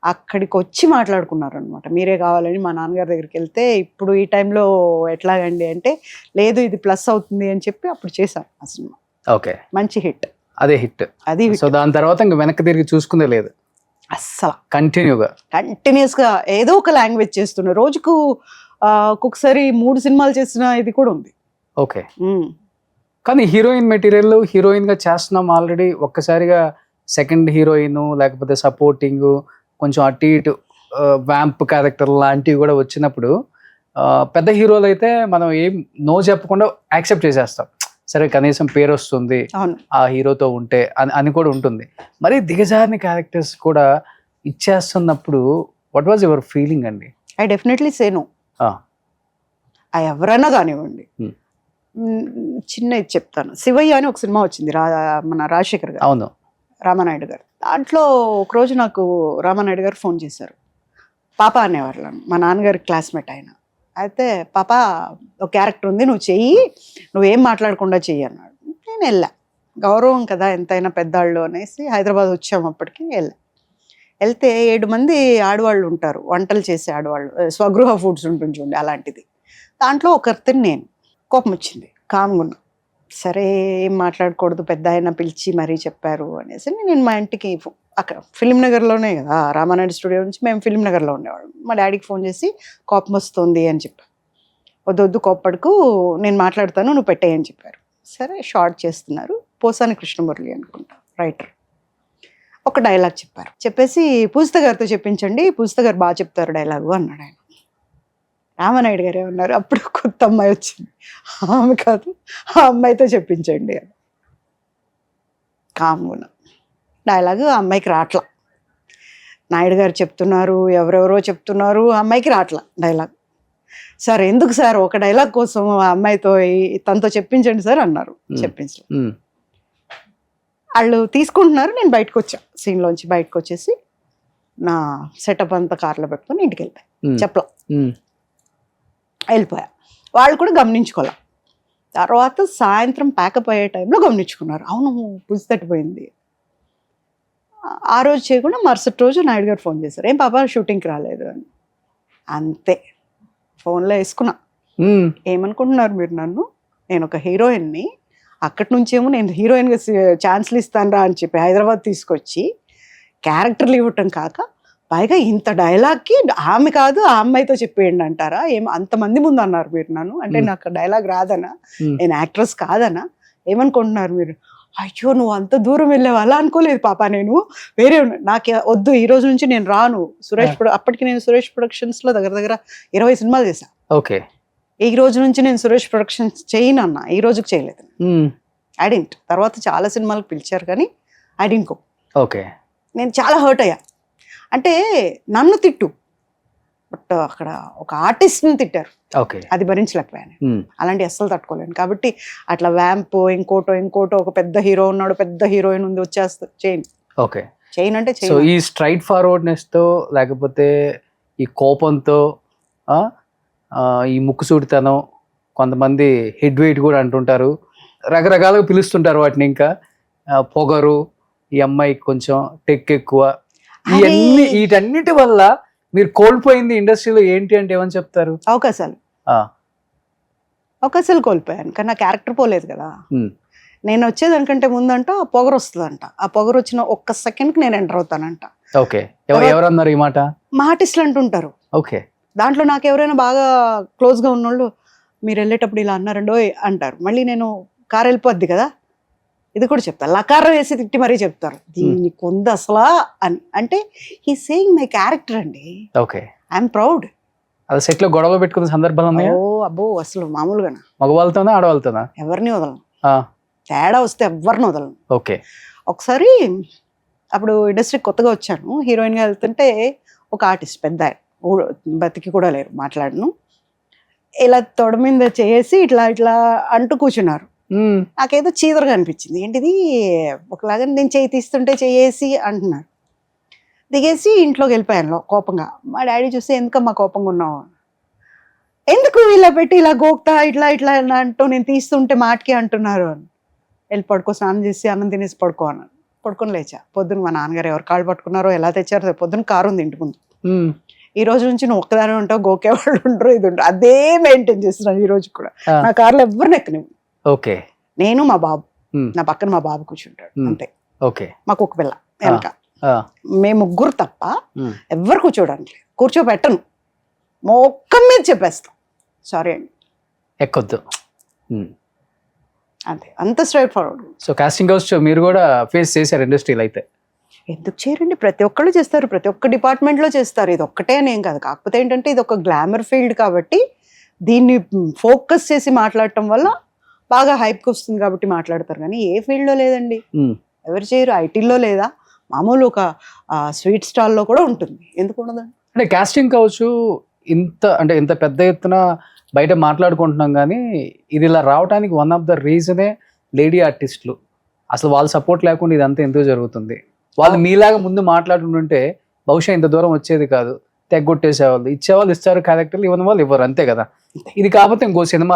Speaker 4: అక్కడికి వచ్చి మాట్లాడుకున్నారు అనమాట. మీరే కావాలని మా నాన్నగారి దగ్గరికి వెళ్తే, ఇప్పుడు ఈ టైంలో ఎట్లాగండి అంటే, లేదు ఇది ప్లస్ అవుతుంది అని చెప్పి అప్పుడు చేశాను ఆ సినిమా.
Speaker 2: ఓకే.
Speaker 4: మంచి హిట్.
Speaker 2: అదే హిట్.
Speaker 4: అది
Speaker 2: సో దాని తర్వాత ఇంకా వెనక్కి తిరిగి చూసుకుందే లేదు
Speaker 4: అస్సలు. కంటిన్యూస్గా ఏదో ఒక లాంగ్వేజ్ చేస్తున్నా. రోజుకు ఒక్కొక్కసారి 3 సినిమాలు చేసిన ఇది కూడా ఉంది.
Speaker 2: ఓకే. కానీ హీరోయిన్ మెటీరియల్, హీరోయిన్ గా చేస్తున్నాం ఆల్రెడీ. ఒక్కసారిగా సెకండ్ హీరోయిన్ లేకపోతే సపోర్టింగ్, కొంచెం అటు ఇటు వ్యాంప్ క్యారెక్టర్ లాంటివి కూడా వచ్చినప్పుడు, పెద్ద హీరోలు అయితే మనం ఏం నో చెప్పకుండా యాక్సెప్ట్ చేసేస్తాం. సరే కనీసం పేరు వస్తుంది ఆ హీరోతో ఉంటే అని కూడా ఉంటుంది. మరి దిగజారిన క్యారెక్టర్స్ కూడా ఇచ్చేస్తున్నప్పుడు వాట్ వాజ్ యువర్ ఫీలింగ్ అండి?
Speaker 4: I definitely say no. ఎవరైనా కానివ్వండి. చిన్న ఇది చెప్తాను. శివయ్య అని ఒక సినిమా వచ్చింది, మన రాజశేఖర్ గారు.
Speaker 2: అవును.
Speaker 4: రామానాయుడు గారు. దాంట్లో ఒకరోజు నాకు రామానాయుడు గారు ఫోన్ చేశారు. పాప అనేవారు, మా నాన్నగారి క్లాస్మేట్ ఆయన. అయితే పాప ఒక క్యారెక్టర్ ఉంది, నువ్వు చెయ్యి, నువ్వేం మాట్లాడకుండా చెయ్యి అన్నాడు. నేను వెళ్ళా, గౌరవం కదా ఎంతైనా పెద్దాళ్ళు అనేసి. హైదరాబాద్ వచ్చాము అప్పటికి. వెళ్తే 7 మంది ఆడవాళ్ళు ఉంటారు, వంటలు చేసే ఆడవాళ్ళు, స్వగృహ ఫుడ్స్ ఉంటుంది చూడండి అలాంటిది. దాంట్లో ఒకరిని నేను. కోపం వచ్చింది, కామ్గా ఉన్నా. సరే ఏం మాట్లాడకూడదు, పెద్ద ఆయన పిలిచి మరీ చెప్పారు అనేసి నేను మా ఇంటికి, అక్కడ ఫిలిం నగర్లోనే కదా రామానాయుడు స్టూడియో నుంచి మేము ఫిలిం నగర్లో ఉండేవాళ్ళం. మా డాడీకి ఫోన్ చేసి కోపం వస్తుంది అని చెప్పాను. వద్దు కోప్పడుకు, నేను మాట్లాడతాను, నువ్వు పెట్టేయని చెప్పారు. సరే షార్ట్ చేస్తున్నారు. పోసాని కృష్ణమురళి అనుకుంటా రైటర్. ఒక డైలాగ్ చెప్పారు. చెప్పేసి పూజిత గారితో చెప్పించండి, పూజిత గారు బాగా చెప్తారు డైలాగు అన్నాడు ఆయన. రామానాయుడు గారు ఏమన్నారు, అప్పుడు కొత్త అమ్మాయి వచ్చింది, ఆమె కాదు ఆ అమ్మాయితో చెప్పించండి అని. కామ్గా డైలాగు ఆ అమ్మాయికి రాట్లా. నాయుడు గారు చెప్తున్నారు, ఎవరెవరో చెప్తున్నారు, ఆ అమ్మాయికి రాట్లా డైలాగ్. సార్ ఎందుకు సార్, ఒక డైలాగ్ కోసం ఆ అమ్మాయితో తనతో చెప్పించండి సార్ అన్నారు. చెప్పించలేదు. వాళ్ళు తీసుకుంటున్నారు. నేను బయటకు వచ్చా, సీన్లోంచి బయటకు వచ్చేసి నా సెటప్ అంతా కార్లో పెట్టుకొని ఇంటికి వెళ్ళిపోయా. చెప్పలా వెళ్ళిపోయా. వాళ్ళు కూడా గమనించుకోలే. తర్వాత సాయంత్రం ప్యాకప్ అయ్యే టైంలో గమనించుకున్నారు, అవును పుసి తట్టిపోయింది. ఆ రోజు చేయకుండా మరుసటి రోజు నాయుడు గారు ఫోన్ చేశారు, ఏం పాప షూటింగ్కి రాలేదు అని. అంతే, ఫోన్లో వేసుకున్నా. ఏమనుకుంటున్నారు మీరు నన్ను, నేను ఒక హీరోయిన్ని, అక్కడి నుంచేమో నేను హీరోయిన్గా ఛాన్స్లు ఇస్తాను రా అని చెప్పి హైదరాబాద్ తీసుకొచ్చి క్యారెక్టర్లు ఇవ్వటం కాక పైగా ఇంత డైలాగ్కి ఆమె కాదు ఆ అమ్మాయితో చెప్పేయండి అంటారా? ఏం అంతమంది ముందు అన్నారు మీరు నన్ను? అంటే నాకు డైలాగ్ రాదనా? నేను యాక్ట్రెస్ కాదనా? ఏమనుకుంటున్నారు మీరు? అయ్యో నువ్వు అంత దూరం వెళ్ళావు, అలా అనుకోలేదు పాప. నేను వేరే నాకు వద్దు, ఈ రోజు నుంచి నేను రాను. అప్పటికి నేను సురేష్ ప్రొడక్షన్స్ లో దగ్గర దగ్గర 20 సినిమాలు చేశా.
Speaker 2: ఓకే.
Speaker 4: ఈ రోజు నుంచి నేను సురేష్ ప్రొడక్షన్స్ చేయను అన్న. ఈ రోజుకి చేయలేదు. ఐడెంట్ తర్వాత చాలా సినిమాలకు పిలిచారు కానీ ఐడెంట్ కో.
Speaker 2: ఓకే.
Speaker 4: నేను చాలా హర్ట్ అయ్యా. అంటే నన్ను తిట్టు, బట్ అక్కడ ఒక ఆర్టిస్ట్ని తిట్టారు.
Speaker 2: ఓకే.
Speaker 4: అది భరించలేకపోయాను. అలాంటి అస్సలు తట్టుకోలేను. కాబట్టి అట్లా వ్యాంప్ ఇంకోటో ఒక పెద్ద హీరో ఉన్నాడు, పెద్ద హీరోయిన్ ఉంది, వచ్చేస్తా చేయను.
Speaker 2: ఓకే.
Speaker 4: చేయను అంటే
Speaker 2: సో ఈ స్ట్రైట్ ఫార్వర్డ్నెస్ తో లేకపోతే ఈ కోపంతో ఈ ముక్కుసూటితనం, కొంతమంది హెడ్ వెయిట్ కూడా అంటుంటారు, రకరకాలుగా పిలుస్తుంటారు వాటిని. ఇంకా పొగరు, ఈ అమ్మాయికి కొంచెం టెక్ ఎక్కువ, ఇవన్నీ వీటన్నిటి వల్ల మీరు కోల్పోయింది ఇండస్ట్రీలో ఏంటి అంటే ఏమని చెప్తారు?
Speaker 4: అవకాశాలు కోల్పోయాను, కానీ నా క్యారెక్టర్ పోలేదు కదా. నేను వచ్చేదానికంటే ముందంట ఆ పొగరు వస్తుందంట. ఆ పొగరు వచ్చిన ఒక్క సెకండ్కి నేను ఎంటర్ అవుతానంట.
Speaker 2: ఓకే. ఎవరన్నారు ఈ మాట?
Speaker 4: మా ఆర్టిస్టులు అంటుంటారు.
Speaker 2: ఓకే.
Speaker 4: దాంట్లో నాకు ఎవరైనా బాగా క్లోజ్గా ఉన్నోళ్ళు మీరు వెళ్ళేటప్పుడు ఇలా అన్నారండో అంటారు. మళ్ళీ నేను కారు వెళ్ళిపోద్ది కదా, ఇది కూడా చెప్తాను. లకారం వేసి తిట్టి మరీ చెప్తారు, దీన్ని కొంద అసలా అని. అంటే హీ సేయింగ్ మై క్యారెక్టర్ అండి.
Speaker 2: ఓకే.
Speaker 4: I'm proud.
Speaker 2: అది సెట్ లో గొడవ పెట్టుకున్న సందర్భాలు ఉన్నాయా?
Speaker 4: అబ్బో అసలు మామూలుగానా?
Speaker 2: మగవాళ్ళతోనా ఆడవాళ్ళతోనా?
Speaker 4: ఎవరిని వదలను. తేడా వస్తే ఎవరిని వదలను.
Speaker 2: ఓకే.
Speaker 4: ఒకసారి అప్పుడు ఇండస్ట్రీకి కొత్తగా వచ్చాను, హీరోయిన్గా వెళ్తుంటే ఒక ఆర్టిస్ట్ పెద్ద బతికి కూడా లేరు, మాట్లాడను, ఇలా తొడ మీద చేసి ఇట్లా ఇట్లా అంటూ కూర్చున్నారు. నాకేదో చీదరగా అనిపించింది. ఏంటిది ఒకలాగా నేను చేయి తీస్తుంటే చేసి అంటున్నారు. దిగేసి ఇంట్లోకి వెళ్ళిపోయాను కోపంగా. మా డాడీ చూస్తే ఎందుకమ్మా కోపంగా ఉన్నావు, ఎందుకు ఇలా పెట్టి ఇలా గోక్తా ఇట్లా ఇట్లా అంటూ నేను తీస్తుంటే మాటకి అంటున్నారు అని. వెళ్ళి పడుకో, స్నానం చేసి అన్నం తినేసి పడుకో అన్నాను. పడుకొని లేచా. పొద్దున్న మా నాన్నగారు ఎవరు కాళ్ళు పట్టుకున్నారో ఎలా తెచ్చారో, పొద్దున్న కారు ఉంది ఇంటి ముందు. ఈ రోజు నుంచి నువ్వు ఒక్కదాని ఉంటావు, గోకేవాళ్ళు ఉండరు, ఇది ఉండరు, అదే మెయింటైన్ చేస్తున్నాను ఈ రోజు కూడా. నా కార్లో ఎవరిని ఎక్కనివ్వు.
Speaker 2: ఓకే.
Speaker 4: నేను మా బాబు, నా పక్కన మా బాబు కూర్చుంటాడు అంతే.
Speaker 2: ఓకే.
Speaker 4: మాకు ఒక పిల్ల వెనక, మేము ముగ్గురు తప్ప ఎవరు కూర్చోడానికి లేదు. కూర్చోబెట్టను, మొక్కం మీద చెప్పేస్తాం సారీ అండి,
Speaker 2: ఎక్కొద్దు,
Speaker 4: అంతే. అంత straightforward.
Speaker 2: So casting house మీరు కూడా ఫేస్ చేశారు ఇండస్ట్రీలో అయితే?
Speaker 4: ఎందుకు చేయరండి, ప్రతి ఒక్కళ్ళు చేస్తారు, ప్రతి ఒక్క డిపార్ట్మెంట్లో చేస్తారు. ఇది ఒక్కటే అనేం కాదు. కాకపోతే ఏంటంటే ఇది ఒక గ్లామర్ ఫీల్డ్ కాబట్టి దీన్ని ఫోకస్ చేసి మాట్లాడటం వల్ల బాగా హైప్కి వస్తుంది కాబట్టి మాట్లాడతారు. కానీ ఏ ఫీల్డ్లో లేదండి, ఎవరు చేయరు. ఐటీలో లేదా, మామూలు ఒక స్వీట్ స్టాల్లో కూడా ఉంటుంది, ఎందుకు ఉండదండి?
Speaker 2: అంటే కాస్టింగ్ కావచ్చు ఇంత పెద్ద ఎత్తున బయట మాట్లాడుకుంటున్నాం, కానీ ఇది ఇలా రావడానికి వన్ ఆఫ్ ద రీజనే లేడీ ఆర్టిస్టులు. అసలు వాళ్ళ సపోర్ట్ లేకుండా ఇదంతా ఎందుకు జరుగుతుంది? వాళ్ళు మీలాగా ముందు మాట్లాడుతుంటే బహుశా ఇంత దూరం వచ్చేది కాదు. తెగ్గొట్టేసేవాళ్ళు, ఇచ్చేవాళ్ళు ఇస్తారు క్యారెక్టర్లు, ఇవ్వని వాళ్ళు ఇవ్వరు, అంతే కదా. ఇది కాకపోతే ఇంకో సినిమా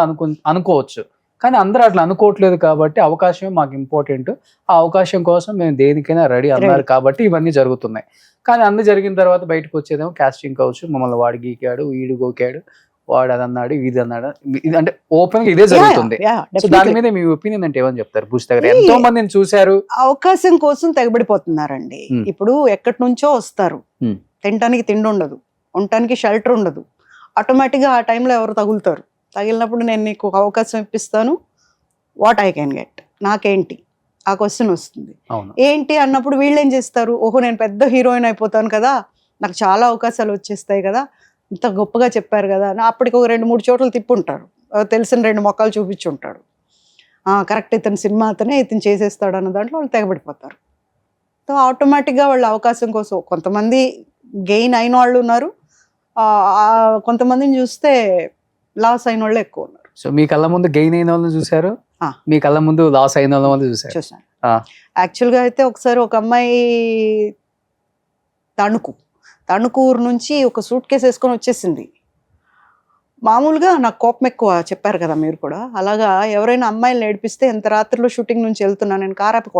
Speaker 2: అనుకోవచ్చు, కానీ అందరూ అట్లా అనుకోవట్లేదు. కాబట్టి అవకాశమే మాకు ఇంపార్టెంట్, ఆ అవకాశం కోసం మేము దేనికైనా రెడీ అన్నారు కాబట్టి ఇవన్నీ జరుగుతున్నాయి. కానీ అన్ని జరిగిన తర్వాత బయటకు వచ్చేదేమో కాస్టింగ్ కావచ్చు, మమ్మల్ని వాడు గీకాడు, వీడు గోకాడు, వాడు అది అన్నాడు, ఇది అన్నాడు, అంటే ఓపెన్ గా ఇదే జరుగుతుంది. సో దాని మీద మీ ఒపీనియన్ అంటే ఏమని చెప్తారు పూజిత గారు? ఎంతో మందిని చూశారు,
Speaker 4: అవకాశం కోసం తెగబడిపోతున్నారండి. ఇప్పుడు ఎక్కడి నుంచో వస్తారు, తినడానికి తిండి ఉండదు, ఉండటానికి షెల్టర్ ఉండదు, ఆటోమేటిక్గా ఆ టైంలో ఎవరు తగులుతారు. తగిలినప్పుడు నేను నీకు ఒక అవకాశం ఇప్పిస్తాను, వాట్ ఐ కెన్ గెట్, నాకేంటి ఆ క్వశ్చన్ వస్తుంది. ఏంటి అన్నప్పుడు వీళ్ళు ఏం చేస్తారు, ఓహో నేను పెద్ద హీరోయిన్ అయిపోతాను కదా, నాకు చాలా అవకాశాలు వచ్చేస్తాయి కదా, ఇంత గొప్పగా చెప్పారు కదా, అప్పటికి ఒక 2-3 చోట్ల తిప్పుంటారు, తెలిసిన 2 మొక్కలు చూపించుంటాడు, కరెక్ట్ ఇతని సినిమా అతనే ఇతను చేసేస్తాడు అన్న దాంట్లో వాళ్ళు తెగబడిపోతారు. సో ఆటోమేటిక్గా వాళ్ళు అవకాశం కోసం కొంతమంది గెయిన్ అయిన వాళ్ళు ఉన్నారు, కొంతమందిని చూస్తే లాస్ అయిన వాళ్ళు ఎక్కువ ఉన్నారు.
Speaker 2: సో మీ కళ్ళ ముందు గెయిన్ అయిన వాళ్ళని చూసారు, మీ కళ్ళ ముందు లాస్ అయిన వాళ్ళని చూసాను.
Speaker 4: యాక్చువల్గా అయితే ఒకసారి ఒక అమ్మాయి తణుకూరు నుంచి ఒక సూట్ కేసు వేసుకొని వచ్చేసింది. మామూలుగా నాకు కోపం ఎక్కువ, చెప్పారు కదా మీరు కూడా, అలాగా ఎవరైనా అమ్మాయిలు ఏడిపిస్తే ఎంత రాత్రిలో షూటింగ్ నుంచి వెళ్తున్నా నేను కారాపి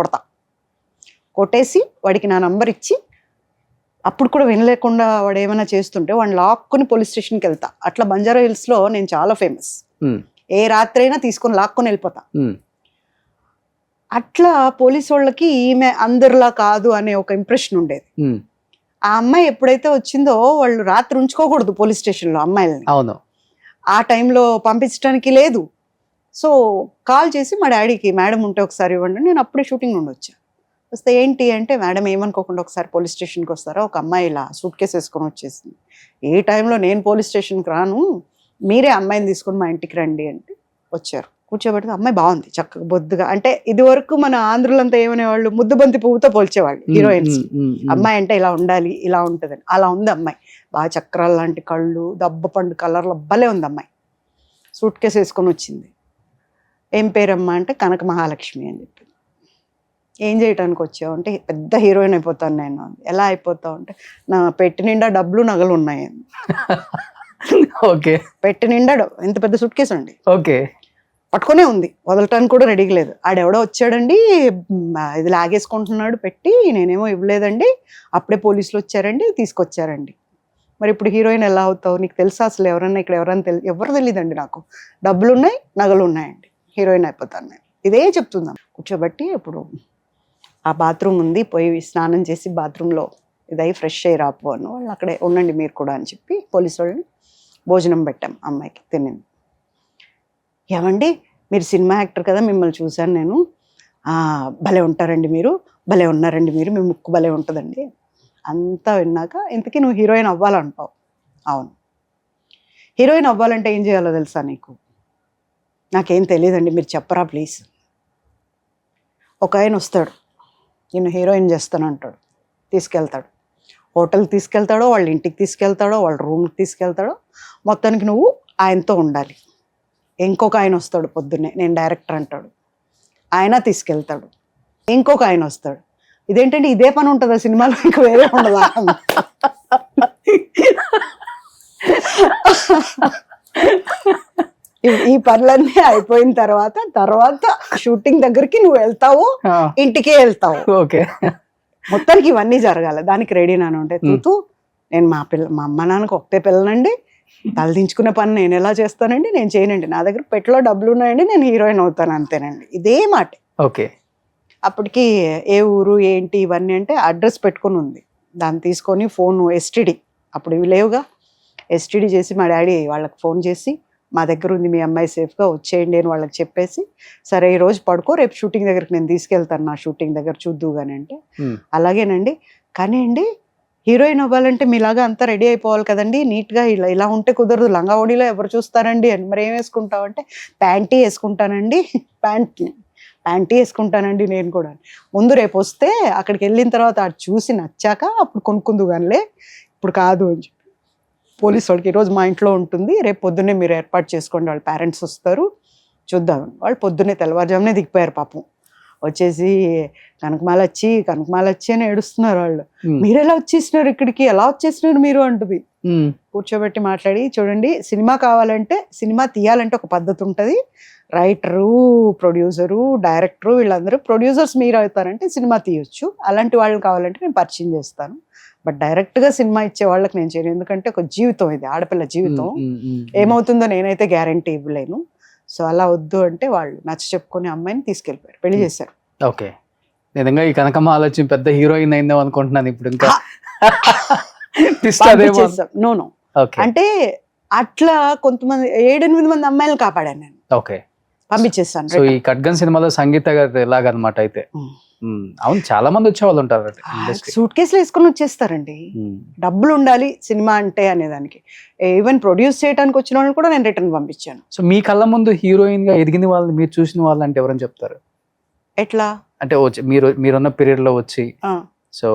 Speaker 4: కొట్టేసి వాడికి నా నంబర్ ఇచ్చి, అప్పుడు కూడా వినలేకుండా వాడు ఏమైనా చేస్తుంటే వాడిని లాక్కుని పోలీస్ స్టేషన్కి వెళ్తా. అట్లా బంజారా హిల్స్లో నేను చాలా ఫేమస్, ఏ రాత్రి అయినా తీసుకొని లాక్కొని వెళ్ళిపోతా. అట్లా పోలీస్ వాళ్ళకి ఈమె అందరిలా కాదు అనే ఒక ఇంప్రెషన్ ఉండేది. ఆ అమ్మాయి ఎప్పుడైతే వచ్చిందో వాళ్ళు రాత్రి ఉంచుకోకూడదు పోలీస్ స్టేషన్లో అమ్మాయిలని.
Speaker 2: అవును.
Speaker 4: ఆ టైంలో పంపించడానికి లేదు. సో కాల్ చేసి మా డాడీకి మేడం ఉంటే ఒకసారి ఇవ్వండి. నేను అప్పుడే షూటింగ్ నుండి వచ్చా. వస్తే ఏంటి అంటే, మేడం ఏమనుకోకుండా ఒకసారి పోలీస్ స్టేషన్కి వస్తారా, ఒక అమ్మాయి ఇలా సూట్ కేసు వేసుకొని వచ్చేసింది. ఏ టైంలో నేను పోలీస్ స్టేషన్కి రాను, మీరే అమ్మాయిని తీసుకొని మా ఇంటికి రండి అంటే వచ్చారు. కూర్చోబెడితే అమ్మాయి బాగుంది, చక్కగా బొద్దుగా. అంటే ఇది వరకు మన ఆంధ్రులంతా ఏమనేవాళ్ళు, ముద్దుబంతి పువ్వుతో పోల్చేవాళ్ళు హీరోయిన్స్. అమ్మాయి అంటే ఇలా ఉండాలి, ఇలా ఉంటుందని. అలా ఉంది అమ్మాయి. బాగా చక్రాలు లాంటి కళ్ళు, దబ్బ పండు కలర్లో భలే ఉంది అమ్మాయి. సూట్ కేసు వేసుకొని వచ్చింది. ఏం పేరమ్మా అంటే కనక మహాలక్ష్మి అని చెప్పి. ఏం చేయడానికి వచ్చావు అంటే, పెద్ద హీరోయిన్ అయిపోతాను నేను. ఎలా అయిపోతావు అంటే, నా పెట్టి నిండా డబ్బులు నగలు ఉన్నాయి.
Speaker 2: ఓకే.
Speaker 4: పెట్టి నిండా ఇంత పెద్ద సూట్ కేసు అండి,
Speaker 2: ఓకే,
Speaker 4: పట్టుకునే ఉంది, వదలటానికి కూడా రెడీగా లేదు. ఆడెవడో వచ్చాడండి, ఇది లాగేసుకుంటున్నాడు పెట్టి, నేనేమో ఇవ్వలేదండి, అప్పుడే పోలీసులు వచ్చారండి, తీసుకొచ్చారండి. మరి ఇప్పుడు హీరోయిన్ ఎలా అవుతావు, నీకు తెలుసా అసలు ఎవరన్నా ఇక్కడ ఎవరన్నా ఎవరు తెలియదండి, నాకు డబ్బులు ఉన్నాయి నగలు ఉన్నాయండి, హీరోయిన్ అయిపోతాను నేను, ఇదే చెప్తుందాం. కూర్చోబెట్టి ఇప్పుడు ఆ బాత్రూమ్ ఉంది, పోయి స్నానం చేసి బాత్రూంలో ఇదై ఫ్రెష్ అయ్యి రాపోను, వాళ్ళు అక్కడే ఉండండి మీరు కూడా అని చెప్పి పోలీసు వాళ్ళని భోజనం పెట్టాం. అమ్మాయికి తినింది. ఏమండి మీరు సినిమా యాక్టర్ కదా, మిమ్మల్ని చూశాను నేను, భలే ఉంటారండి మీరు, భలే ఉన్నారండి మీరు, మీ ముక్కు భలే ఉంటుందండి అంతా విన్నాక, ఇంతకీ నువ్వు హీరోయిన్ అవ్వాలంటావు. అవును. హీరోయిన్ అవ్వాలంటే ఏం చేయాలో తెలుసా నీకు? నాకేం తెలియదండి, మీరు చెప్పరా ప్లీజ్. ఒక ఆయన వస్తాడు, నేను హీరోయిన్ చేస్తాను అంటాడు, తీసుకెళ్తాడు, హోటల్కి తీసుకెళ్తాడో, వాళ్ళ ఇంటికి తీసుకెళ్తాడో, వాళ్ళ రూమ్కి తీసుకెళ్తాడో, మొత్తానికి నువ్వు ఆయనతో ఉండాలి. ఇంకొక ఆయన వస్తాడు పొద్దున్నే, నేను డైరెక్టర్ అంటాడు, ఆయన తీసుకెళ్తాడు. ఇంకొక ఆయన వస్తాడు, ఇదేంటంటే ఇదే పని ఉంటుందా సినిమాలో, ఇంకా వేరే ఉండదా? ఈ పనులన్నీ అయిపోయిన తర్వాత షూటింగ్ దగ్గరికి నువ్వు వెళ్తావు, ఇంటికే వెళ్తావు.
Speaker 2: ఓకే.
Speaker 4: మొత్తానికి ఇవన్నీ జరగాలి. దానికి రెడీ నాను అంటే, తూతూ నేను మా అమ్మ నాన్నకు ఒకటే పిల్లనండి, తలదించుకునే పని నేను ఎలా చేస్తానండి, నేను చేయనండి, నా దగ్గర పెట్టులో డబ్బులు ఉన్నాయండి, నేను హీరోయిన్ అవుతాను అంతేనండి, ఇదే మాట.
Speaker 2: ఓకే.
Speaker 4: అప్పటికి ఏ ఊరు ఏంటి ఇవన్నీ అంటే అడ్రస్ పెట్టుకుని ఉంది. దాన్ని తీసుకొని ఫోను ఎస్టీడీ, అప్పుడు ఇవి లేవుగా, ఎస్టీడీ చేసి మా డాడీ వాళ్ళకి ఫోన్ చేసి, మా దగ్గర ఉంది మీ అమ్మాయి సేఫ్గా వచ్చేయండి అని వాళ్ళకి చెప్పేసి, సరే ఈ రోజు పడుకో, రేపు షూటింగ్ దగ్గరికి నేను తీసుకెళ్తాను, నా షూటింగ్ దగ్గర చూద్దు కానీ అంటే, అలాగేనండి, కానీ అండి హీరోయిన్ అవ్వాలంటే మీలాగా అంతా రెడీ అయిపోవాలి కదండి, నీట్గా ఇలా ఉంటే కుదరదు, లంగా ఓడిలో ఎవరు చూస్తారండి అని. మరి ఏం వేసుకుంటావు అంటే, ప్యాంటీ వేసుకుంటానండి, ప్యాంటీ వేసుకుంటానండి నేను కూడా. ముందు రేపు వస్తే అక్కడికి వెళ్ళిన తర్వాత అది చూసి నచ్చాక అప్పుడు కొనుక్కుందు కానిలే, ఇప్పుడు కాదు అని చెప్పి పోలీసు వాడికి, ఈరోజు మా ఇంట్లో ఉంటుంది, రేపు పొద్దున్నే మీరు ఏర్పాటు చేసుకోండి, వాళ్ళ పేరెంట్స్ వస్తారు చూద్దామని. వాళ్ళు పొద్దున్నే తెల్లవారుజామునే దిగిపోయారు పాపం. వచ్చేసి కనకమాల వచ్చి అని ఏడుస్తున్నారు వాళ్ళు. మీరు ఎలా వచ్చేసినారు ఇక్కడికి, ఎలా వచ్చేసినారు మీరు అంటుంది. కూర్చోబెట్టి మాట్లాడి, చూడండి సినిమా కావాలంటే, సినిమా తీయాలంటే ఒక పద్ధతి ఉంటుంది, రైటరు, ప్రొడ్యూసరు, డైరెక్టరు, వీళ్ళందరూ ప్రొడ్యూసర్స్ మీరు అవుతారంటే సినిమా తీయొచ్చు, అలాంటి వాళ్ళని కావాలంటే నేను పరిచయం చేస్తాను, బట్ డైరెక్ట్గా సినిమా ఇచ్చే వాళ్ళకి నేను చేయను, ఎందుకంటే ఒక జీవితం ఇది, ఆడపిల్ల జీవితం, ఏమవుతుందో నేనైతే గ్యారంటీ ఇవ్వలేను. సో అలా వద్దు అంటే వాళ్ళు నచ్చ చెప్పుకొని అమ్మాయిని తీసుకెళ్ళిపోయారు, పెళ్లి చేశారు.
Speaker 2: ఓకే. నిజంగా ఈ కనకమ్మ ఆలోచన పెద్ద హీరోయిన్ అయిందో అనుకుంటున్నాను ఇప్పుడు. ఇంకా
Speaker 4: నో అంటే అట్లా కొంతమంది 7-8 మంది అమ్మాయిలు కాపాడాను నేను.
Speaker 2: ఓకే,
Speaker 4: పంపించేస్తాను.
Speaker 2: సో ఈ ఖడ్గన్ సినిమాలో సంగీత గారు ఎలాగనమాట అయితే? అవును, చాలా మంది వచ్చేవాళ్ళు ఉంటారు,
Speaker 4: సూట్ కేసులు వేసుకొని వచ్చేస్తారండి. డబ్బులు ఉండాలి సినిమా అంటే అనేదానికి. ఈవెన్ ప్రొడ్యూస్ చేయడానికి వచ్చిన వాళ్ళని కూడా నేను రిటర్న్ పంపించాను.
Speaker 2: సో మీ కళ్ళ ముందు హీరోయిన్ గా ఎదిగిన వాళ్ళు, మీరు చూసిన వాళ్ళు అంటే ఎవరని చెప్తారు?
Speaker 4: ఎట్లా
Speaker 2: అంటే మీరున్న పీరియడ్ లో వచ్చి సో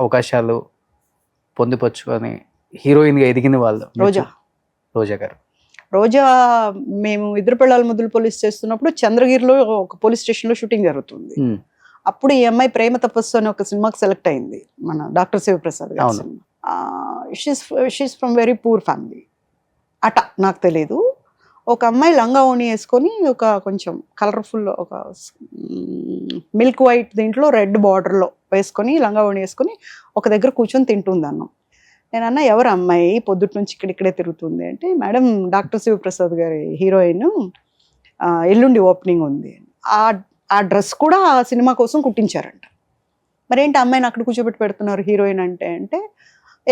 Speaker 2: అవకాశాలు పొందుపరుచుకొని హీరోయిన్ గా ఎదిగిన వాళ్ళు? రోజా గారు.
Speaker 4: రోజా మేము ఇద్దరు పిల్లల ముద్దులు పోలీస్ చేస్తున్నప్పుడు చంద్రగిరిలో ఒక పోలీస్ స్టేషన్లో షూటింగ్ జరుగుతుంది. అప్పుడు ఈ అమ్మాయి ప్రేమ తపస్సు అని ఒక సినిమాకి సెలెక్ట్ అయింది, మన డాక్టర్ శివప్రసాద్ గారి cinema. She's from very poor family అట, నాకు తెలియదు. ఒక అమ్మాయి లంగా ఓణి వేసుకొని, ఒక కొంచెం కలర్ఫుల్, ఒక మిల్క్ వైట్ దీంట్లో రెడ్ బార్డర్లో వేసుకొని, లంగా ఓణి వేసుకొని ఒక దగ్గర కూర్చొని తింటుంది అన్నం. నేను అన్న, ఎవరు అమ్మాయి పొద్దుటి నుంచి ఇక్కడే తిరుగుతుంది అంటే, మేడం డాక్టర్ శివప్రసాద్ గారి హీరోయిన్, ఎల్లుండి ఓపెనింగ్ ఉంది. ఆ డ్రెస్ కూడా ఆ సినిమా కోసం కుట్టించారంట. మరేంటి అమ్మాయిని అక్కడ కూర్చోబెట్టి పెడుతున్నారు హీరోయిన్ అంటే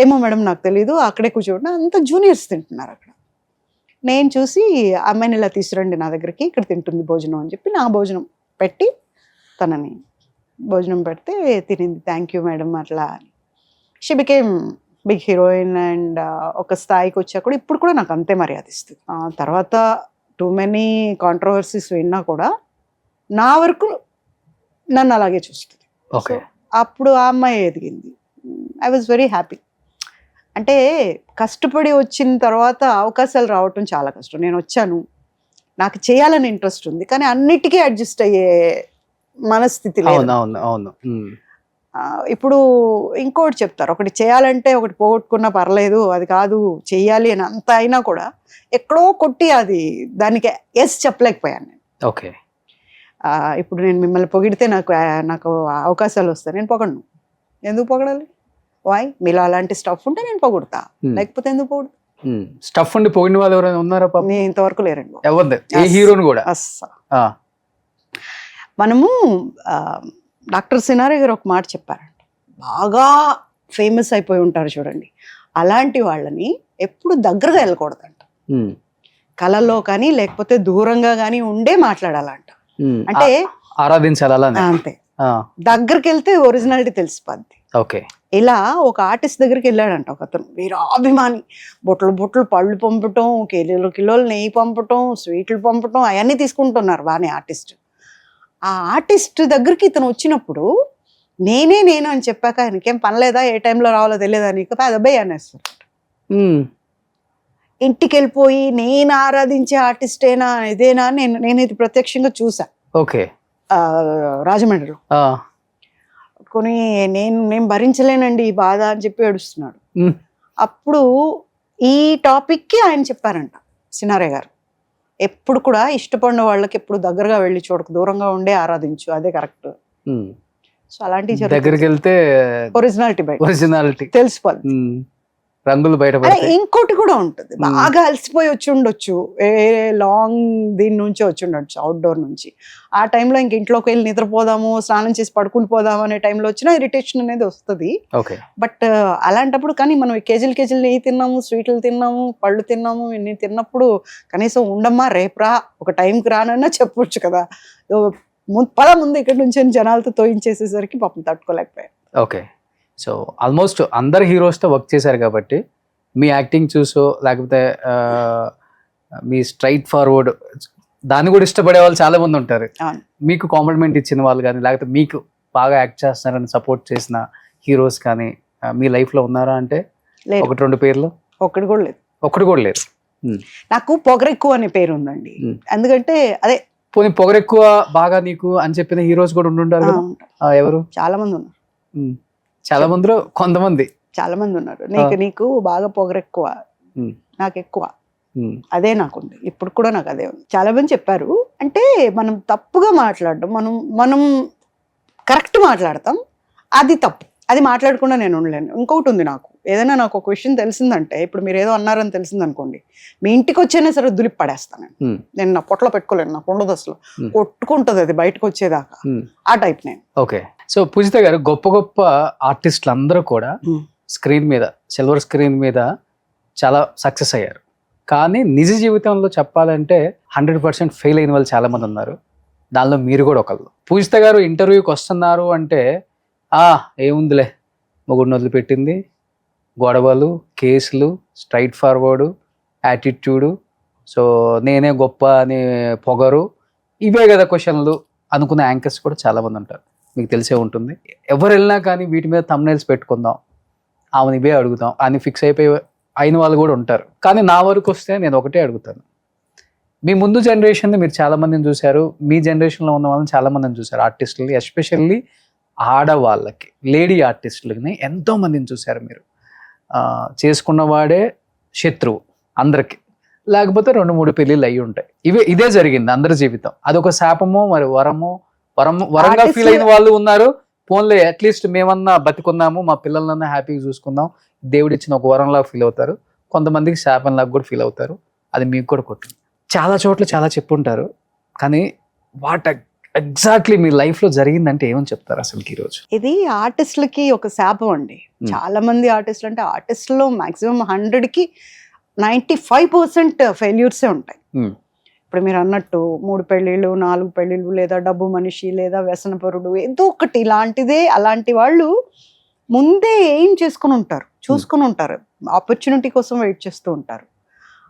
Speaker 4: ఏమో మేడం నాకు తెలీదు, అక్కడే కూర్చోబెట్టిన అంత జూనియర్స్ తింటున్నారు అక్కడ. నేను చూసి అమ్మాయిని ఇలా తీసుకురండి నా దగ్గరికి, ఇక్కడ తింటుంది భోజనం అని చెప్పి నా భోజనం పెట్టి తనని భోజనం పెడితే తినింది. థ్యాంక్ యూ మేడం అట్లా అని. She became big heroine and ఒక స్థాయికి వచ్చా కూడా ఇప్పుడు కూడా నాకు అంతే మర్యాద ఇస్తుంది. తర్వాత టూ మెనీ కాంట్రవర్సీస్ విన్నా కూడా నా వరకు నన్ను అలాగే చూస్తుంది.
Speaker 2: ఓకే.
Speaker 4: అప్పుడు ఆ అమ్మాయి ఎదిగింది. I was very happy. అంటే కష్టపడి వచ్చిన తర్వాత అవకాశాలు రావటం చాలా కష్టం. నేను వచ్చాను, నాకు చేయాలని ఇంట్రెస్ట్ ఉంది, కానీ అన్నిటికీ అడ్జస్ట్ అయ్యే మనస్థితి లేదు.
Speaker 2: అవును.
Speaker 4: ఇప్పుడు ఇంకోటి చెప్తారు, ఒకటి చేయాలంటే ఒకటి పోగొట్టుకున్నా పర్లేదు, అది కాదు చెయ్యాలి అని అంత అయినా కూడా ఎక్కడో కొట్టి అది దానికి ఎస్ చెప్పలేకపోయాను నేను.
Speaker 2: ఓకే.
Speaker 4: ఇప్పుడు నేను మిమ్మల్ని పొగిడితే నాకు అవకాశాలు వస్తాయి, నేను పొగడను. ఎందుకు పొగడాలి? వాయ్ మీలో అలాంటి స్టఫ్ ఉంటే నేను పొగుడతా, లేకపోతే ఎందుకు పొగుడతా?
Speaker 2: స్టఫ్ ఉండి పోయిన వాళ్ళు ఎవరైనా ఉన్నారా?
Speaker 4: నేను ఇంతవరకు లేరండి.
Speaker 2: ఎవరు? ఏ హీరోని కూడా
Speaker 4: అస్సలు. మనము డాక్టర్ సినారే గారు ఒక మాట చెప్పారంట, బాగా ఫేమస్ అయిపోయి ఉంటారు చూడండి, అలాంటి వాళ్ళని ఎప్పుడు దగ్గరగా వెళ్ళకూడదంట. కళల్లో కానీ లేకపోతే దూరంగా కానీ ఉండే మాట్లాడాలంట. అంటే
Speaker 2: ఆరాధించాలి అలానే.
Speaker 4: అంతే, దగ్గరికి వెళ్తే ఒరిజినాలిటీ తెలిసిపోద్ది.
Speaker 2: ఓకే.
Speaker 4: ఇలా ఒక ఆర్టిస్ట్ దగ్గరికి వెళ్ళాడంట ఒక అతను, వీరాభిమాని, బొట్లు పళ్ళు పంపటం, కిలోలు నెయ్యి పంపటం, స్వీట్లు పంపటం, అవన్నీ తీసుకుంటున్నారు బాగానే ఆర్టిస్ట్. ఆ ఆర్టిస్ట్ దగ్గరికి ఇతను వచ్చినప్పుడు నేను అని చెప్పాక ఆయనకేం పనిలేదా, ఏ టైంలో రావాలో తెలియదా నీకు, పెద్దబ్బాయి అనేస్తారు. ఇంటికి వెళ్ళిపోయి నేను ఆరాధించే ఆర్టిస్టేనా ఇదేనా, నేను ఇది ప్రత్యక్షంగా చూసా.
Speaker 2: ఓకే.
Speaker 4: రాజమండ్రిలో కొని నేను భరించలేనండి ఈ బాధ అని చెప్పి ఏడుస్తున్నాడు. అప్పుడు ఈ టాపిక్కి ఆయన చెప్పారంట సినారే గారు, ఎప్పుడు కూడా ఇష్టపడిన వాళ్ళకి ఎప్పుడు దగ్గరగా వెళ్ళి చూడకు, దూరంగా ఉండే ఆరాధించు, అదే కరెక్ట్. సో అలాంటి
Speaker 2: దగ్గరికి వెళ్తే ఒరిజినాలిటీ
Speaker 4: తెలిసిపోద్ది,
Speaker 2: రంగులు బయట.
Speaker 4: ఇంకోటి కూడా ఉంటుంది, బాగా అలసిపోయి వచ్చి ఉండొచ్చు, లాంగ్ దీని నుంచి వచ్చి ఉండొచ్చు అవుట్డోర్ నుంచి, ఆ టైంలో ఇంక ఇంట్లోకి వెళ్ళి నిద్రపోదాము, స్నానం చేసి పడుకుని పోదాము అనే టైంలో వచ్చినా ఇరిటేషన్ అనేది వస్తుంది. బట్ అలాంటప్పుడు కానీ మనం కేజీలు నెయ్యి తిన్నాము, స్వీట్లు తిన్నాము, పళ్ళు తిన్నాము, ఇన్ని తిన్నప్పుడు కనీసం ఉండమ్మా రేపురా ఒక టైంకి రానన్నా చెప్పొచ్చు కదా. ముందు ఇక్కడ నుంచి జనాలతో తోయించేసేసరికి పాపం తట్టుకోలేకపోయారు.
Speaker 2: ఓకే. సో ఆల్మోస్ట్ అందరు హీరోస్తో వర్క్ చేశారు కాబట్టి మీ యాక్టింగ్ చూసో లేకపోతే మీ స్ట్రైట్ ఫార్వర్డ్ దాన్ని కూడా ఇష్టపడే వాళ్ళు చాలా మంది ఉంటారు. మీకు కాంప్లిమెంట్ ఇచ్చిన వాళ్ళు కానీ లేకపోతే మీకు బాగా యాక్ట్ చేస్తున్నారని సపోర్ట్ చేసిన హీరోస్ కానీ మీ లైఫ్లో ఉన్నారా అంటే ఒకటి రెండు పేర్లు?
Speaker 4: ఒకటి కూడా లేదు. నాకు పొగరెక్కువ అనే పేరు ఉందండి. ఎందుకంటే అదే
Speaker 2: పోనీ పొగరెక్కువ బాగా నీకు అని చెప్పిన హీరోస్ కూడా ఉండుంటారు కదా. ఎవరు?
Speaker 4: చాలా మంది ఉన్నారు.
Speaker 2: చాలా మందిలో కొంతమంది
Speaker 4: చాలా మంది ఉన్నారు. నీకు బాగా పొగరెక్కువ, నాకు ఎక్కువ, అదే నాకుంది. ఇప్పుడు కూడా నాకు అదే ఉంది. చాలా మంది చెప్పారు, అంటే మనం తప్పుగా మాట్లాడడం, మనం కరెక్ట్ మాట్లాడతాం, అది తప్పు, అది మాట్లాడకుండా నేను ఉండలేను. ఇంకొకటి ఉంది, నాకు ఏదైనా నాకు ఒక విషయం తెలిసిందంటే, ఇప్పుడు మీరు ఏదో అన్నారని తెలిసింది అనుకోండి, మీ ఇంటికి వచ్చేనా సరే దులిపి పడేస్తాను నేను నా పొట్టలో పెట్టుకోలేను, నాకు ఉండదు అసలు, కొట్టుకుంటుంది అది బయటకు వచ్చేదాకా, ఆ టైప్ నేను.
Speaker 2: ఓకే. సో పూజిత గారు, గొప్ప గొప్ప ఆర్టిస్టులు అందరూ కూడా స్క్రీన్ మీద, సిల్వర్ స్క్రీన్ మీద చాలా సక్సెస్ అయ్యారు. కానీ నిజ జీవితంలో చెప్పాలంటే 100% ఫెయిల్ అయిన వాళ్ళు చాలా మంది ఉన్నారు. దానిలో మీరు కూడా ఒకళ్ళు. పూజిత గారు ఇంటర్వ్యూకి వస్తున్నారు అంటే ఏముందిలే, మొగుడిని వదిలిపెట్టింది, గొడవలు, కేసులు, స్ట్రైట్ ఫార్వర్డు, యాటిట్యూడు, సో నేనే గొప్ప అని పొగరు, ఇవే కదా క్వశ్చన్లు అనుకునే యాంకర్స్ కూడా చాలామంది ఉంటారు. మీకు తెలిసే ఉంటుంది. ఎవరు వెళ్ళినా కానీ వీటి మీద థంబ్నెయిల్స్ పెట్టుకుందాం, ఆమెను ఇవే అడుగుతాం అని ఫిక్స్ అయిన వాళ్ళు కూడా ఉంటారు. కానీ నా వరకు వస్తే నేను ఒకటే అడుగుతాను, మీ ముందు జనరేషన్ని మీరు చాలామందిని చూశారు, మీ జనరేషన్లో ఉన్న వాళ్ళని చాలామందిని చూశారు, ఆర్టిస్టులు, ఎస్పెషల్లీ ఆడవాళ్ళకి, లేడీ ఆర్టిస్టులని ఎంతోమందిని చూశారు మీరు. చేసుకున్నవాడే శత్రువు అందరికి, లేకపోతే 2-3 పెళ్ళిళ్ళు అయ్యి ఉంటాయి. ఇదే జరిగింది అందరి జీవితం. అదొక శాపమో మరి వరంగా ఫీల్ అయిన వాళ్ళు ఉన్నారు. పోన్లే, అట్లీస్ట్ మేమన్నా బతికున్నాము, మా పిల్లలన్నా హ్యాపీగా చూసుకుందాం, దేవుడు ఇచ్చిన ఒక వరంలా ఫీల్ అవుతారు. కొంతమందికి శాపంలాగా కూడా ఫీల్ అవుతారు. అది మీకు కూడా కొట్టింది. చాలా చోట్ల చాలా చెప్పుంటారు, కానీ వాట్ ఎగ్జాక్ట్లీ మీ లైఫ్ లో జరిగిందంటే ఏమని చెప్తారు అసలు ఈ రోజు?
Speaker 4: ఇది ఆర్టిస్టులకి ఒక శాపం అండి. చాలా మంది ఆర్టిస్టులు అంటే ఆర్టిస్టులో మాక్సిమం 100కి 95% ఫెయిల్యూర్సే ఉంటాయి. ఇప్పుడు మీరు అన్నట్టు 3 పెళ్ళిళ్ళు 4 పెళ్ళిళ్ళు, లేదా డబ్బు మనిషి, లేదా వ్యసనపరుడు, ఏదో ఒకటి ఇలాంటిదే. అలాంటి వాళ్ళు ముందే ఏం చేసుకుని ఉంటారు, చూసుకుని ఉంటారు, ఆపర్చునిటీ కోసం వెయిట్ చేస్తూ ఉంటారు.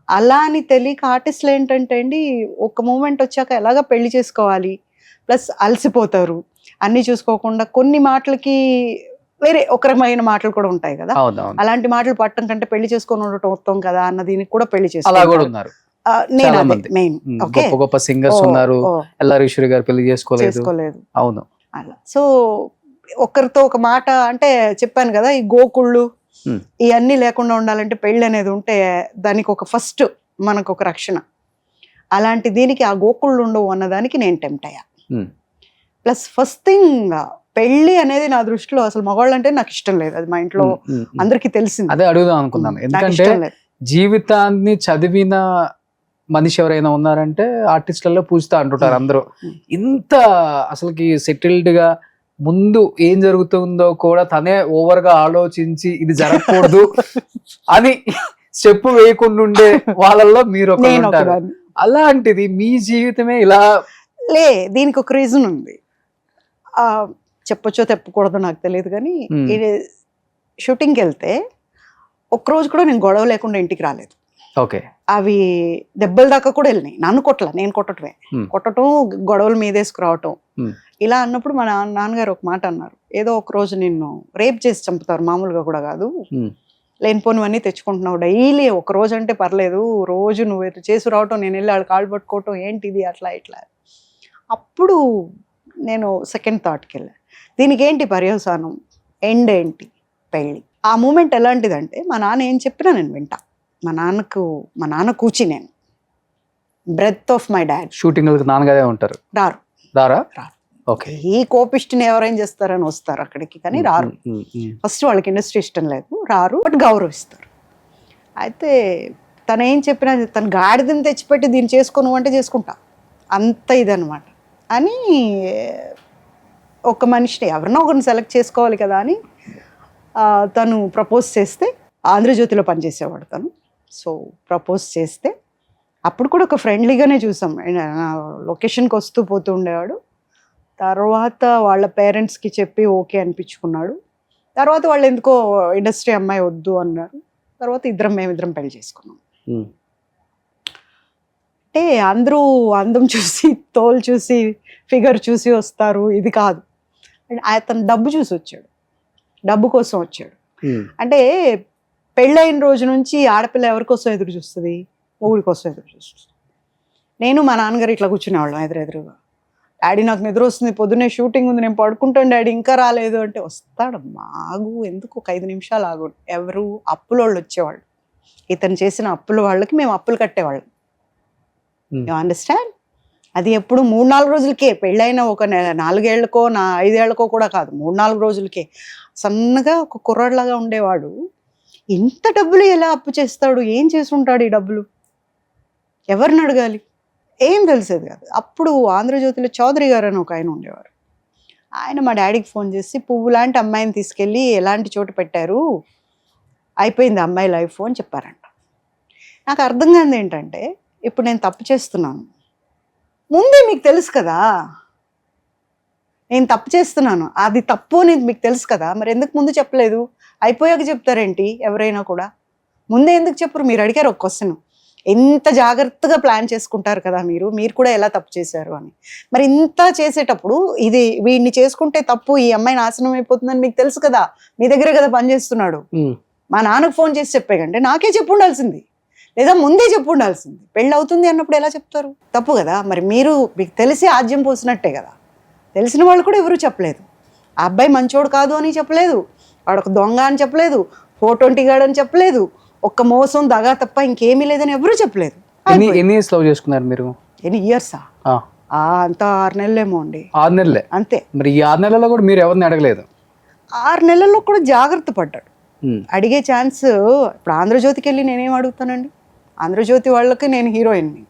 Speaker 4: అలా అని తెలియక ఆర్టిస్టులు ఏంటంటే అండి, ఒక మూమెంట్ వచ్చాక ఎలాగ పెళ్లి చేసుకోవాలి, ప్లస్ అలసిపోతారు. అన్ని చూసుకోకుండా కొన్ని మాటలకి వేరే ఒక రకమైన మాటలు కూడా ఉంటాయి కదా. అలాంటి మాటలు పట్టడం కంటే పెళ్లి చేసుకొని ఉండటం ఉత్తమం కదా అన్న దీనికి కూడా పెళ్లి
Speaker 2: చేసుకున్నారు.
Speaker 4: నేను మెయిన్
Speaker 2: గొప్ప గొప్ప సింగర్స్ ఉన్నారు. ఎల్లారీశ్వరి గారు పెళ్లి చేసుకోలేదు. అవును.
Speaker 4: అలా సో ఒకరితో ఒక మాట అంటే చెప్పాను కదా, ఈ గోకుళ్ళు ఇవన్నీ లేకుండా ఉండాలంటే పెళ్ళి అనేది ఉంటే దానికి ఒక ఫస్ట్ మనకు ఒక రక్షణ. అలాంటి దీనికి ఆ గోకుళ్ళు ఉండవు అన్నదానికి నేను టెంప్ట్ అయ్యా. ప్లస్ ఫస్ట్ థింగ్, పెళ్లి అనేది నా దృష్టిలో అసలు మగవాళ్ళు అంటే నాకు ఇష్టం లేదు. అది మా ఇంట్లో అందరికి తెలిసింది.
Speaker 2: అదే అడుగుదాం అనుకున్నాను. ఎందుకంటే జీవితాన్ని చదివిన మనిషి ఎవరైనా ఉన్నారంటే ఆర్టిస్టులలో పూజితా అంటుంటారు అందరూ. ఇంత అసలుకి సెటిల్డ్ గా ముందు ఏం జరుగుతుందో కూడా తనే ఓవర్ గా ఆలోచించి ఇది జరగకూడదు అని స్టెప్ వేయకుండా ఉండే వాళ్ళల్లో మీరు ఒకరు. అలాంటిది మీ జీవితమే ఇలా
Speaker 4: దీనికి ఒక రీజన్ ఉంది. చెప్పొచ్చో తెప్పకూడదో నాకు తెలియదు కానీ, షూటింగ్కి వెళ్తే ఒక్కరోజు కూడా నేను గొడవ లేకుండా ఇంటికి రాలేదు.
Speaker 2: ఓకే.
Speaker 4: అవి దెబ్బల దాకా కూడా వెళ్ళినాయి. నన్ను కొట్టలా, నేను కొట్టటమే. కొట్టడం, గొడవలు మీదేసుకురావటం. ఇలా అన్నప్పుడు మా నాన్నగారు ఒక మాట అన్నారు, ఏదో ఒక రోజు నిన్ను రేప్ చేసి చంపుతారు, మామూలుగా కూడా కాదు, లేనిపోనివన్నీ తెచ్చుకుంటున్నావు, డైలీ ఒక రోజు అంటే పర్లేదు, రోజు నువ్వు చేసి రావటం, నేను వెళ్ళి వాళ్ళ కాళ్ళు పట్టుకోవటం ఏంటిది అట్లా ఇట్లా. అప్పుడు నేను సెకండ్ థాట్కి వెళ్ళా, దీనికి ఏంటి పర్యవసానం, ఎండ్ ఏంటి, పెళ్ళి. ఆ మూమెంట్ ఎలాంటిదంటే, మా నాన్న ఏం చెప్పినా నేను వింటా. మా నాన్న కూచి, నేను breath of my dad.
Speaker 2: Shooting నాన్నగారే ఉంటారు? రారా? ఓకే.
Speaker 4: ఈ కోపిష్టిని ఎవరైనా చేస్తారని వస్తారు అక్కడికి, కానీ రారు. ఫస్ట్ వాళ్ళకి ఇండస్ట్రీ ఇష్టం లేదు, రారు, బట్ గౌరవిస్తారు. అయితే తను ఏం చెప్పినా, తను గాడిదని తెచ్చిపెట్టి దీన్ని చేసుకోను అంటే చేసుకుంటా, అంత ఇదనమాట. అని ఒక మనిషిని ఎవరినో ఒకరిని సెలెక్ట్ చేసుకోవాలి కదా అని తను ప్రపోజ్ చేస్తే, ఆంధ్రజ్యోతిలో పనిచేసేవాడు తను. సో ప్రపోజ్ చేస్తే అప్పుడు కూడా ఒక ఫ్రెండ్లీగానే చూసాం, లొకేషన్కి వస్తూ పోతూ ఉండేవాడు. తర్వాత వాళ్ళ పేరెంట్స్కి చెప్పి ఓకే అనిపించుకున్నాడు. తర్వాత వాళ్ళు ఎందుకో ఇండస్ట్రీ అమ్మాయి వద్దు అన్నారు. తర్వాత మేమిద్దరం పెళ్లి చేసుకున్నాం. అంటే అందరూ అందం చూసి, తోలు చూసి, ఫిగర్ చూసి వస్తారు, ఇది కాదు. అతను డబ్బు చూసి వచ్చాడు, డబ్బు కోసం వచ్చాడు. అంటే పెళ్ళైన రోజు నుంచి ఆడపిల్ల ఎవరి కోసం ఎదురు చూస్తుంది, మొగుడి కోసం ఎదురు చూస్తుంది. నేను మా నాన్నగారు ఇట్లా కూర్చునేవాళ్ళం ఎదురుగా. డాడీ నాకు నిద్ర వస్తుంది, పొద్దున్నే షూటింగ్ ఉంది, నేను పడుకుంటాను డాడీ, ఇంకా రాలేదు అంటే, వస్తాడమ్మా ఆగు, ఎందుకు ఒక 5 నిమిషాలు ఆగు. ఎవరు అప్పులోళ్ళు వచ్చేవాళ్ళు, ఇతను చేసిన అప్పుల వాళ్ళకి మేము అప్పులు కట్టేవాళ్ళం. You understand? అది ఎప్పుడు 3-4 రోజులకే, పెళ్ళైన ఒక 4 ఏళ్లకో 5 ఏళ్లకో కూడా కాదు, 3-4 రోజులకే. సన్నగా ఒక కుర్రాడిలాగా ఉండేవాడు. ఇంత డబ్బులు ఎలా అప్పు చేస్తాడు, ఏం చేసి ఉంటాడు ఈ డబ్బులు, ఎవరిని అడగాలి, ఏం తెలిసేది కాదు. అప్పుడు ఆంధ్రజ్యోతిలో చౌదరి గారు అని ఒక ఆయన ఉండేవారు. ఆయన మా డాడీకి ఫోన్ చేసి, పువ్వు లాంటి అమ్మాయిని తీసుకెళ్ళి ఎలాంటి చోటు పెట్టారు, అయిపోయింది అమ్మాయి లైఫ్ అని చెప్పారంట. నాకు అర్థం కాదు ఏంటంటే, ఇప్పుడు నేను తప్పు చేస్తున్నాను, ముందే మీకు తెలుసు కదా నేను తప్పు చేస్తున్నాను, అది తప్పు అనేది మీకు తెలుసు కదా, మరి ఎందుకు ముందు చెప్పలేదు? అయిపోయాక చెప్తారేంటి ఎవరైనా కూడా, ముందే ఎందుకు చెప్పరు? మీరు అడిగారు ఒక క్వశ్చన్, ఎంత జాగ్రత్తగా ప్లాన్ చేసుకుంటారు కదా మీరు కూడా ఎలా తప్పు చేశారు అని. మరి ఇంత చేసేటప్పుడు ఇది వీడిని చేసుకుంటే తప్పు, ఈ అమ్మాయి నాశనం అయిపోతుందని మీకు తెలుసు కదా, మీ దగ్గరే కదా పనిచేస్తున్నాడు. మా నాన్నకు ఫోన్ చేసి చెప్పేకంటే నాకే చెప్పు ఉండాల్సింది, లేదా ముందే చెప్పు ఉండాల్సింది. పెళ్ళి అవుతుంది అన్నప్పుడు ఎలా చెప్తారు? తప్పు కదా. మరి మీకు తెలిసి ఆజ్యం పోసినట్టే కదా. తెలిసిన వాళ్ళు కూడా ఎవరు చెప్పలేదు, ఆ అబ్బాయి మంచోడు కాదు అని చెప్పలేదు, వాడొక దొంగ అని చెప్పలేదు, 420 గాడు అని చెప్పలేదు, ఒక్క మోసం దగా తప్ప ఇంకేమీ లేదని ఎవరు చెప్పలేదు.
Speaker 2: ఎన్ని ఇయర్స్ లవ్ చేసుకున్నారు మీరు?
Speaker 4: ఎన్ని ఇయర్సా? అంత 6 నెలలేమో అండి.
Speaker 2: 6 నెలలే అంతే. మరి ఈ 6 నెలల్లో కూడా మీరు ఎవరిని అడగలేదు?
Speaker 4: 6 నెలల్లో కూడా జాగ్రత్త పడ్డాడు. అడిగే ఛాన్స్, ఇప్పుడు ఆంధ్రజ్యోతికి వెళ్ళి నేనేం అడుగుతానండి? ఆంధ్రజ్యోతి వాళ్ళకి నేను హీరోయిన్ని,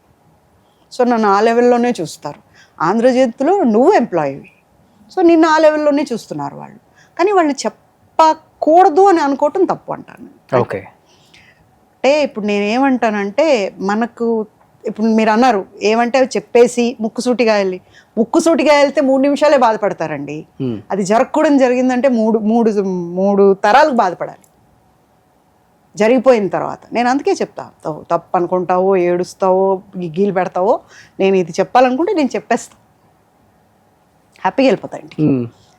Speaker 4: సో నన్ను ఆ లెవెల్లోనే చూస్తారు. ఆంధ్రజ్యోతిలో నువ్వు ఎంప్లాయీవి, సో నిన్ను ఆ లెవెల్లోనే చూస్తున్నారు వాళ్ళు. కానీ వాళ్ళు చెప్పకూడదు అని అనుకోవటం తప్పు అంటాను.
Speaker 2: ఓకే.
Speaker 4: అంటే ఇప్పుడు నేను ఏమంటానంటే, మనకు ఇప్పుడు మీరు అన్నారు ఏమంటే అవి చెప్పేసి ముక్కుసూటిగా వెళ్తే 3 నిమిషాలే బాధపడతారండి. అది జరగకూడదు జరిగిందంటే మూడు తరాలకు బాధపడాలి జరిగిపోయిన తర్వాత. నేను అందుకే చెప్తా, తప్పు అనుకుంటావో, ఏడుస్తావో, గీలు పెడతావో, నేను ఇది చెప్పాలనుకుంటే నేను చెప్పేస్తా, హ్యాపీగా వెళ్ళిపోతా ఇంటికి.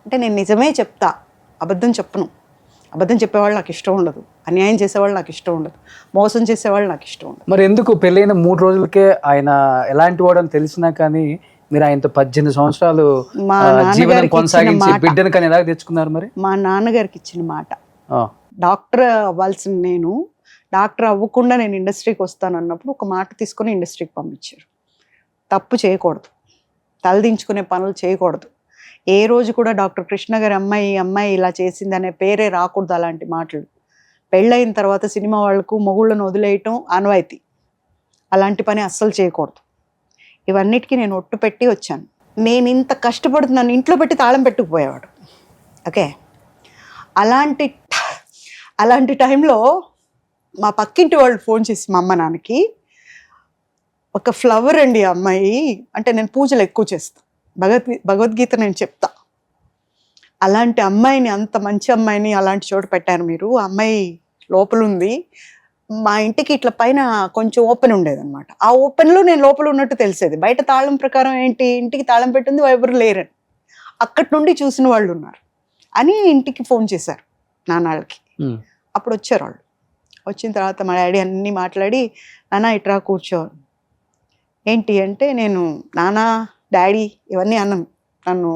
Speaker 4: అంటే నేను నిజమే చెప్తా, అబద్ధం చెప్పను. అబద్ధం చెప్పేవాళ్ళు నాకు ఇష్టం ఉండదు, అన్యాయం చేసేవాళ్ళు నాకు ఇష్టం ఉండదు, మోసం చేసేవాళ్ళు నాకు ఇష్టం ఉండదు.
Speaker 2: మరి ఎందుకు పెళ్ళైన 3 రోజులకే ఆయన ఎలాంటి వాడు అని తెలిసినా కానీ మీరు ఆయనతో 18 సంవత్సరాలు జీవనం కొనసాగించి బిడ్డను కానీ ఎలా తెచ్చుకున్నారు? మరి
Speaker 4: మా నాన్నగారికి ఇచ్చిన మాట, డాక్టర్ అవ్వాల్సిన నేను డాక్టర్ అవ్వకుండా నేను ఇండస్ట్రీకి వస్తాను అన్నప్పుడు ఒక మాట తీసుకొని ఇండస్ట్రీకి పంపించారు. తప్పు చేయకూడదు, తలదించుకునే పనులు చేయకూడదు. ఏ రోజు కూడా డాక్టర్ కృష్ణ గారి అమ్మాయి ఇలా చేసింది అనే పేరే రాకూడదు. అలాంటి మాటలు పెళ్ళయిన తర్వాత సినిమా వాళ్ళకు మొగుళ్ళను వదిలేయటం ఆనవాయితీ, అలాంటి పని అస్సలు చేయకూడదు. ఇవన్నిటికీ నేను ఒట్టు పెట్టి వచ్చాను. నేను ఇంత కష్టపడుతున్నాను, ఇంట్లో పెట్టి తాళం పెట్టుకుపోయేవాడు. ఓకే, అలాంటి టైంలో మా పక్కింటి వాళ్ళు ఫోన్ చేసి మా అమ్మ నాన్నకి, ఒక ఫ్లవర్ అండి అమ్మాయి, అంటే నేను పూజలు ఎక్కువ చేస్తాను, భగవద్గీత నేను చెప్తా, అలాంటి అమ్మాయిని, అంత మంచి అమ్మాయిని అలాంటి చోట పెట్టారు మీరు, ఆ అమ్మాయి లోపల ఉంది. మా ఇంటికి ఇట్లా పైన కొంచెం ఓపెన్ ఉండేదన్నమాట, ఆ ఓపెన్లో నేను లోపల ఉన్నట్టు తెలిసేది. బయట తాళం ప్రకారం ఏంటి, ఇంటికి తాళం పెట్టింది, ఎవరు లేరని, అక్కడి నుండి చూసిన వాళ్ళు ఉన్నారు అని ఇంటికి ఫోన్ చేశారు నాన్నకి. అప్పుడు వచ్చారు వాళ్ళు. వచ్చిన తర్వాత మా డాడీ అన్నీ మాట్లాడి, నాన్న ఇట్రా కూర్చో, ఏంటి అంటే, నేను నాన్న డాడీ ఇవన్నీ అన్నాను. నన్ను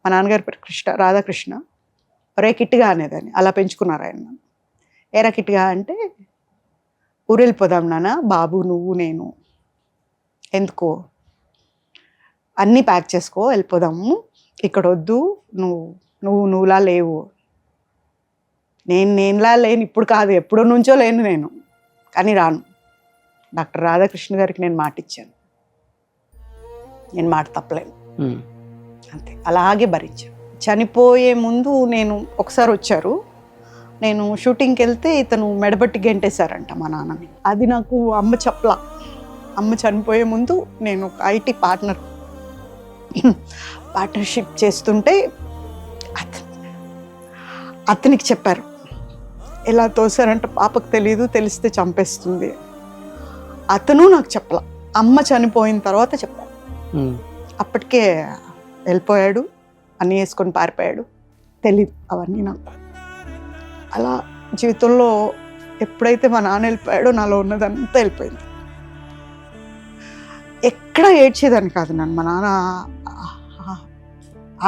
Speaker 4: మా నాన్నగారి పేరు రాధాకృష్ణ, ఒరే కిట్టిగా అనేదాన్ని, అలా పెంచుకున్నారు ఆయన నన్ను. ఏరా కిట్టిగా అంటే, ఊరెళ్ళిపోదాం నాన్న, బాబు నువ్వు నేను, ఎందుకో అన్నీ ప్యాక్ చేసుకో వెళ్ళిపోదాము, ఇక్కడ వద్దు, నువ్వులా లేవు. నేనులా లేను, ఇప్పుడు కాదు, ఎప్పుడో నుంచో లేను నేను, కానీ రాను. డాక్టర్ రాధాకృష్ణ గారికి నేను మాట ఇచ్చాను, నేను మాట తప్పలేను, అంతే, అలాగే భరించాను. చనిపోయే ముందు నేను ఒకసారి వచ్చారు, నేను షూటింగ్కి వెళ్తే ఇతను మెడబట్టి గెంటేశారంట మా నాన్నని. అది నాకు అమ్మ చెప్పలా. అమ్మ చనిపోయే ముందు నేను ఒక ఐటీ పార్ట్నర్షిప్ చేస్తుంటే అతనికి చెప్పారు, ఎలా తోసారంట, పాపకు తెలియదు, తెలిస్తే చంపేస్తుంది. అతను నాకు చెప్పలా, అమ్మ చనిపోయిన తర్వాత చెప్పారు. అప్పటికే వెళ్ళిపోయాడు, అన్నీ వేసుకొని పారిపోయాడు, తెలీదు అవన్నీ నాకు. అలా జీవితంలో ఎప్పుడైతే మా నాన్న వెళ్ళిపోయాడో నాలో ఉన్నదంతా వెళ్ళిపోయింది. ఎక్కడ ఏడ్చేదాన్ని కాదు నన్ను. మా నాన్న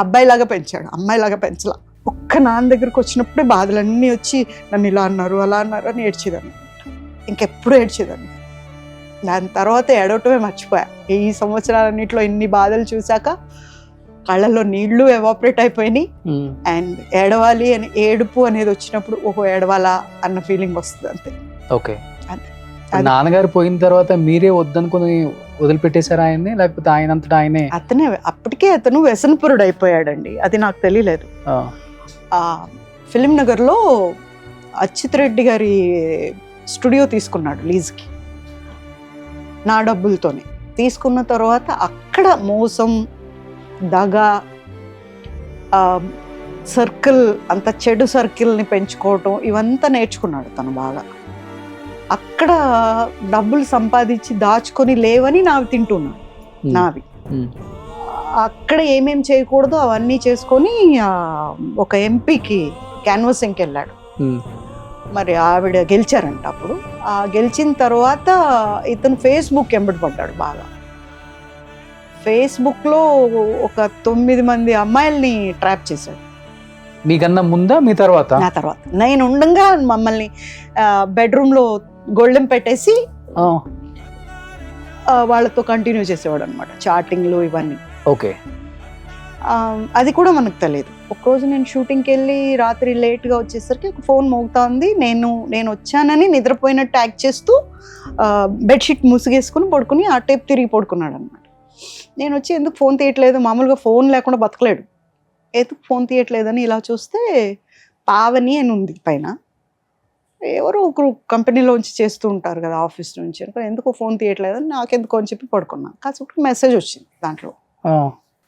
Speaker 4: అబ్బాయిలాగా పెంచాడు, అమ్మాయిలాగా పెంచలా. ఒక్క నాన్న దగ్గరికి వచ్చినప్పుడే బాధలన్నీ వచ్చి నన్ను ఇలా అన్నారు, అలా అన్నారు అని ఏడ్చేదాన్ని. ఇంకెప్పుడు ఏడ్చేదాన్ని. దాని తర్వాత ఏడవటమే మర్చిపోయా. ఈ సంవత్సరాలన్నింటిలో ఇన్ని బాధలు చూశాక కళ్ళల్లో నీళ్లు ఎవాపరేట్ అయిపోయినాయి. అండ్ ఏడవాలి అని, ఏడుపు అనేది వచ్చినప్పుడు ఓహో ఏడవాలా అన్న ఫీలింగ్ వస్తుంది, అంతే.
Speaker 2: ఓకే. నాన్నగారు పోయిన తర్వాత మీరే వద్దనుకుని వదిలిపెట్టేశారు ఆయన్ని, లేకపోతే ఆయనంతటా ఆయనే?
Speaker 4: అప్పటికే అతను వ్యసనపురుడు అయిపోయాడండి, అది నాకు తెలియలేదు. ఫిలిం నగర్లో అచ్యుత్ రెడ్డి గారి స్టూడియో తీసుకున్నాడు లీజ్కి, నా డబ్బులతోనే. తీసుకున్న తర్వాత అక్కడ మోసం, దగ, సర్కిల్, అంత చెడు సర్కిల్ని పెంచుకోవటం, ఇవంతా నేర్చుకున్నాడు తను బాగా. అక్కడ డబ్బులు సంపాదించి దాచుకొని లేవని నావి తింటున్నాడు, నావి. అక్కడ ఏమేం చేయకూడదో అవన్నీ చేసుకొని ఒక ఎంపీకి క్యాన్వాసింగ్కి వెళ్ళాడు. మరి ఆవిడ గెలిచారంట. అప్పుడు గెలిచిన తర్వాత ఇతను ఫేస్బుక్ ఎంబడి పడ్డాడు బాగా. ఫేస్బుక్లో ఒక 9 మంది అమ్మాయిల్ని ట్రాప్ చేశాడు.
Speaker 2: మీకన్నా ముందా మీ తర్వాత?
Speaker 4: నా తర్వాత. నేను ఉండగా మమ్మల్ని బెడ్రూమ్లో గొళ్ళెం పెట్టేసి వాళ్ళతో కంటిన్యూ చేసేవాడు అనమాట, చాటింగ్లు ఇవన్నీ.
Speaker 2: ఓకే.
Speaker 4: అది కూడా మనకు తెలియదు. ఒకరోజు నేను షూటింగ్కి వెళ్ళి రాత్రి లేట్గా వచ్చేసరికి ఒక ఫోన్ మోగుతా ఉంది. నేను వచ్చానని నిద్రపోయినట్టు యాక్ట్ చేస్తూ బెడ్షీట్ ముసుగేసుకుని పడుకుని ఆ టైప్ తిరిగి పడుకున్నాడు అనమాట. నేను వచ్చి ఎందుకు ఫోన్ తీయట్లేదు, మామూలుగా ఫోన్ లేకుండా బతకలేడు, ఎందుకు ఫోన్ తీయట్లేదని ఇలా చూస్తే పావని అని ఉంది పైన. ఎవరో ఒకరు కంపెనీలోంచి చేస్తూ ఉంటారు కదా ఆఫీస్ నుంచి, ఎందుకు ఫోన్ తీయట్లేదని నాకెందుకు అని చెప్పి పడుకున్నాను. కాసేపు మెసేజ్ వచ్చింది దాంట్లో,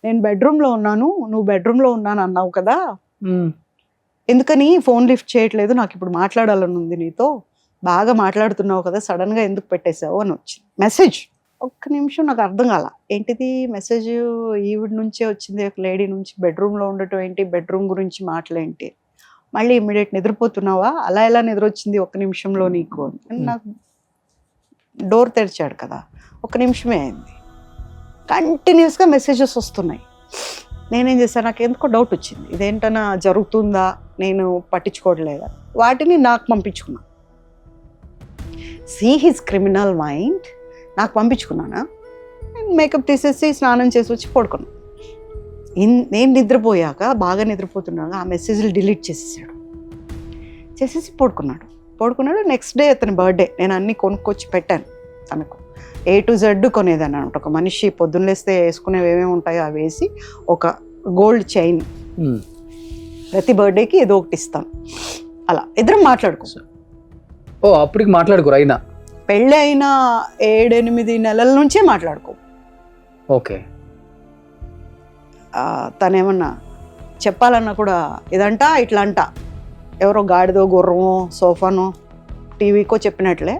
Speaker 4: నేను బెడ్రూమ్లో ఉన్నాను, నువ్వు బెడ్రూమ్లో ఉన్నాను అన్నావు కదా, ఎందుకని ఫోన్ లిఫ్ట్ చేయట్లేదు, నాకు ఇప్పుడు మాట్లాడాలని ఉంది నీతో, బాగా మాట్లాడుతున్నావు కదా, సడన్గా ఎందుకు పెట్టేశావు అని వచ్చింది మెసేజ్. ఒక్క నిమిషం నాకు అర్థం కాల, ఏంటిది మెసేజ్ ఈవిడ నుంచే వచ్చింది, ఒక లేడీ నుంచి, బెడ్రూమ్లో ఉండటం ఏంటి, బెడ్రూమ్ గురించి మాటలేంటి, మళ్ళీ ఇమ్మీడియట్ నిద్రపోతున్నావా, అలా ఎలా నిద్ర వచ్చింది ఒక్క నిమిషంలో నీకు అని. నాకు డోర్ తెరిచాడు కదా, ఒక్క నిమిషమే అయింది, కంటిన్యూస్గా మెసేజెస్ వస్తున్నాయి. నేనేం చేశాను, నాకు ఎందుకో డౌట్ వచ్చింది, ఇదేంటన్నా జరుగుతుందా, నేను పట్టించుకోవట్లేదా, వాటిని నాకు పంపించుకున్నా. సీ హిజ్ క్రిమినల్ మైండ్, నాకు పంపించుకున్నానా, నేను మేకప్ తీసేసి స్నానం చేసి వచ్చి పడుకున్నాను. నేను నిద్రపోయాక, బాగా నిద్రపోతున్నాక ఆ మెసేజ్లు డిలీట్ చేసేసాడు, చేసేసి పడుకున్నాడు. నెక్స్ట్ డే అతని బర్త్డే, నేను అన్నీ కొనుక్కొచ్చి పెట్టాను తనకు, A to Z కొనేదాన్ని అనమాట. ఒక మనిషి పొద్దున్న లేస్తే వేసుకునేవి ఏమేమి ఉంటాయో అవి వేసి, ఒక గోల్డ్ చైన్ ప్రతి బర్త్డేకి ఏదో ఒకటి ఇస్తాను. అలా ఇద్దరం మాట్లాడుకో.
Speaker 2: అప్పటికి మాట్లాడుకోరు అయినా?
Speaker 4: పెళ్ళి అయిన 7-8 నెలల నుంచే మాట్లాడుకో.
Speaker 2: ఓకే.
Speaker 4: తనేమన్నా చెప్పాలన్నా కూడా ఇదంట ఇట్లా అంట, ఎవరో గాడిదో గుర్రమో సోఫానో టీవీకో చెప్పినట్లే,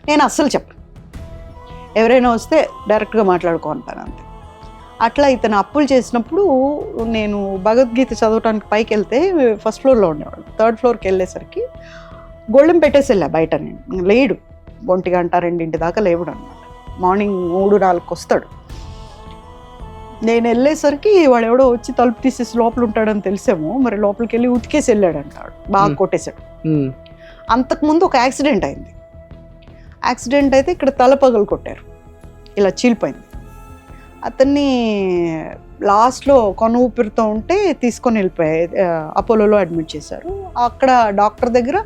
Speaker 4: నేను అస్సలు చెప్పను. ఎవరైనా వస్తే డైరెక్ట్గా మాట్లాడుకో అంటాను అంతే. అట్లా ఇతను అప్పులు చేసినప్పుడు నేను భగవద్గీత చదవటానికి పైకి వెళ్తే ఫస్ట్ ఫ్లోర్లో ఉండేవాడు. 3rd ఫ్లోర్కి వెళ్ళేసరికి గొళ్ళెం పెట్టేసి వెళ్ళా బయట, నేను లేడు, 1 గంట 2 దాకా లేవుడు అనమాట. మార్నింగ్ 3-4కి వస్తాడు. నేను వెళ్ళేసరికి వాడు ఎవడో వచ్చి తలుపు తీసేసి లోపల ఉంటాడని తెలిసాము, మరి లోపలికి వెళ్ళి ఉతికేసి వెళ్ళాడు అంటాడు, బాగా కొట్టేశాడు. అంతకుముందు ఒక యాక్సిడెంట్ అయింది. యాక్సిడెంట్ అయితే ఇక్కడ తల పగలు కొట్టారు, ఇలా చీలిపోయింది. అతన్ని లాస్ట్లో కొన ఊపిరితో ఉంటే తీసుకొని వెళ్ళిపోయాయి, అపోలోలో అడ్మిట్ చేశారు. అక్కడ డాక్టర్ దగ్గర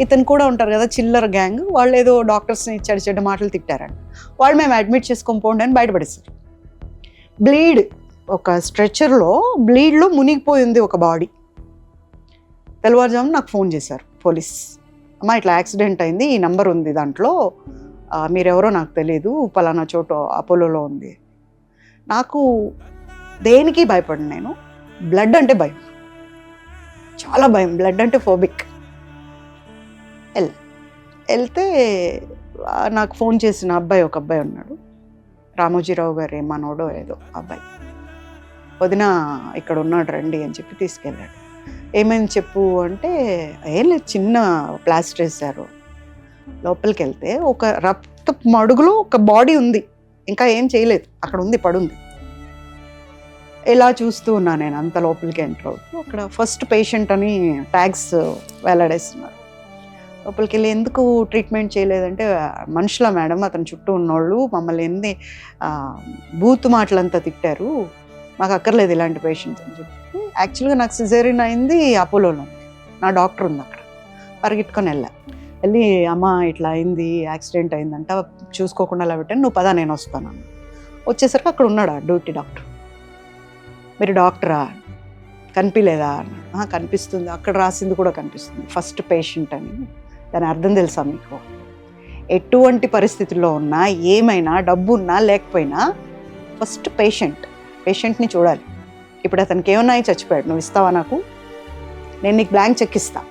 Speaker 4: ఇతను కూడా ఉంటారు కదా చిల్లర గ్యాంగ్, వాళ్ళు ఏదో డాక్టర్స్ని చెడ్డ మాటలు తిట్టారంట. వాళ్ళు మేము అడ్మిట్ చేసుకొని పోండి అని బయటపడేశారు. బ్లీడ్, ఒక స్ట్రెచర్లో బ్లీడ్లో మునిగిపోయింది ఒక బాడీ. తెల్లవారుజామున నాకు ఫోన్ చేశారు పోలీస్, అమ్మ ఇట్లా యాక్సిడెంట్ అయింది, ఈ నంబర్ ఉంది దాంట్లో, మీరెవరో నాకు తెలియదు, పలానా చోటు అపోలోలో ఉంది. నాకు దేనికి భయపడను, నేను బ్లడ్ అంటే భయం, చాలా భయం, బ్లడ్ అంటే ఫోబిక్. వెళ్తే నాకు ఫోన్ చేసిన అబ్బాయి, ఒక అబ్బాయి ఉన్నాడు, రామోజీరావు గారు మనోడో ఏదో అబ్బాయి, వదిన ఇక్కడ ఉన్నాడు రండి అని చెప్పి తీసుకెళ్ళాడు. ఏమైంది చెప్పు అంటే, ఏం లేదు చిన్న ప్లాస్టర్ వేశారు. లోపలికి వెళ్తే ఒక రక్త మడుగులో ఒక బాడీ ఉంది, ఇంకా ఏం చేయలేదు, అక్కడ ఉంది, పడుంది. ఇలా చూస్తూ ఉన్నా నేను, అంత లోపలికి ఎంటర్ అవుతూ అక్కడ ఫస్ట్ పేషెంట్ అని ట్యాగ్స్ వేలాడేస్తున్నారు. లోపలికి వెళ్ళి ఎందుకు ట్రీట్మెంట్ చేయలేదంటే, మనుషుల మేడం, అతని చుట్టూ ఉన్నోళ్ళు మమ్మల్ని ఎన్ని బూతు మాటలంతా తిట్టారు, మాకు అక్కర్లేదు ఇలాంటి పేషెంట్స్ అని చెప్పి. యాక్చువల్గా నాకు సిజేరియన్ అయింది అపోలోలో, నా డాక్టర్ ఉంది అక్కడ. పరిగెట్టుకొని వెళ్ళి అమ్మ ఇట్లా అయింది, యాక్సిడెంట్ అయిందంట, చూసుకోకుండా అలా పెట్టాను, నువ్వు పదా నేను వస్తాను అన్న. వచ్చేసరికి అక్కడ ఉన్నాడా డ్యూటీ డాక్టర్. మీరు డాక్టరా, కనిపించలేదా అన్న. కనిపిస్తుంది, అక్కడ రాసింది కూడా కనిపిస్తుంది, ఫస్ట్ పేషెంట్ అని. దాని అర్థం తెలుసా మీకు? ఎటువంటి పరిస్థితుల్లో ఉన్నా, ఏమైనా డబ్బు ఉన్నా లేకపోయినా ఫస్ట్ పేషెంట్ని చూడాలి. ఇప్పుడు అతనికి ఏమన్నా చచ్చిపోయాడు, నువ్వు ఇస్తావా నాకు? నేను నీకు బ్లాంక్ చెక్ ఇస్తా,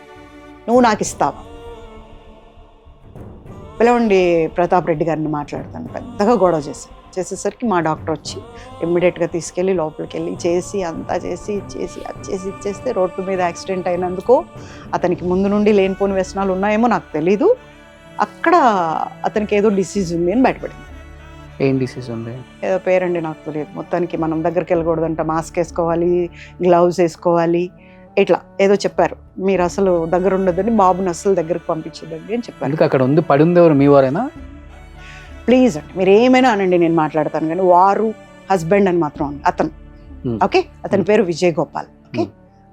Speaker 4: నువ్వు నాకు ఇస్తావా? పిలవండి ప్రతాప్ రెడ్డి గారిని మాట్లాడతాను. పెద్దగా గొడవ చేసేసరికి మా డాక్టర్ వచ్చి ఇమ్మీడియట్గా తీసుకెళ్ళి లోపలికి వెళ్ళి చేసి అంతా చేసి ఇచ్చేస్తే, రోడ్డు మీద యాక్సిడెంట్ అయినందుకు అతనికి ముందు నుండి లేనిపోని వ్యసనాలు ఉన్నాయేమో నాకు తెలీదు, అక్కడ అతనికి ఏదో డిసీజ్ ఉంది అని బయటపడింది.
Speaker 2: ఏం డిసీజ్ ఉంది?
Speaker 4: ఏదో పేరండి నాకు తెలియదు. మొత్తానికి మనం దగ్గరికి వెళ్ళకూడదంట, మాస్క్ వేసుకోవాలి, గ్లౌజ్ వేసుకోవాలి, ఇట్లా ఏదో చెప్పారు. మీరు అసలు దగ్గర ఉండదని, బాబుని అసలు దగ్గరకు పంపించదండి అని చెప్పారు.
Speaker 2: అక్కడ ఉంది పడింది ఎవరు, మీ వారేనా?
Speaker 4: ప్లీజ్ అండి మీరు ఏమైనా అనండి, నేను మాట్లాడతాను, కానీ వారు హస్బెండ్ అని మాత్రం అతను, ఓకే, అతని పేరు విజయ్ గోపాల్, ఓకే,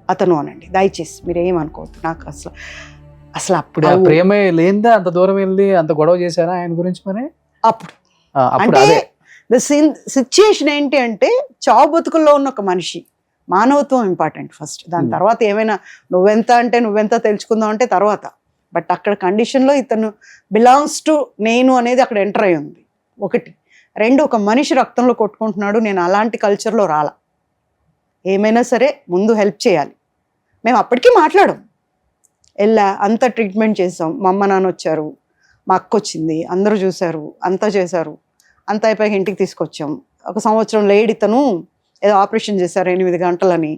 Speaker 4: అతను అనండి దయచేసి, మీరు ఏమనుకోవద్దు. నాకు అసలు అప్పుడు
Speaker 2: ప్రేమే లేదా అంత దూరం వెళ్ళి అంత గొడవ చేశారా ఆయన గురించి? మరి
Speaker 4: అప్పుడు అంటే ద సిచ్యుయేషన్ ఏంటి అంటే చావు బతుకుల్లో ఉన్న ఒక మనిషి, మానవత్వం ఇంపార్టెంట్ ఫస్ట్, దాని తర్వాత ఏమైనా నువ్వెంత అంటే నువ్వెంత తెలుసుకుందాం అంటే తర్వాత. బట్ అక్కడ కండిషన్లో ఇతను బిలాంగ్స్ టు నేను అనేది అక్కడ ఎంటర్ అయి ఉంది ఒకటి. రెండు, ఒక మనిషి రక్తంలో కొట్టుకుంటున్నాడు. నేను అలాంటి కల్చర్లో రాలా. ఏమైనా సరే ముందు హెల్ప్ చేయాలి. మేము అప్పటికీ మాట్లాడాం, వెళ్ళా, అంతా ట్రీట్మెంట్ చేసాం. మా అమ్మ నాన్న వచ్చారు, మా అక్క వచ్చింది, అందరూ చూశారు, అంతా చేశారు. అంతా అయిపోయాక ఇంటికి తీసుకొచ్చాం. 1 సంవత్సరం లేట్ ఇతను ఏదో ఆపరేషన్ చేశారు 8 గంటలని.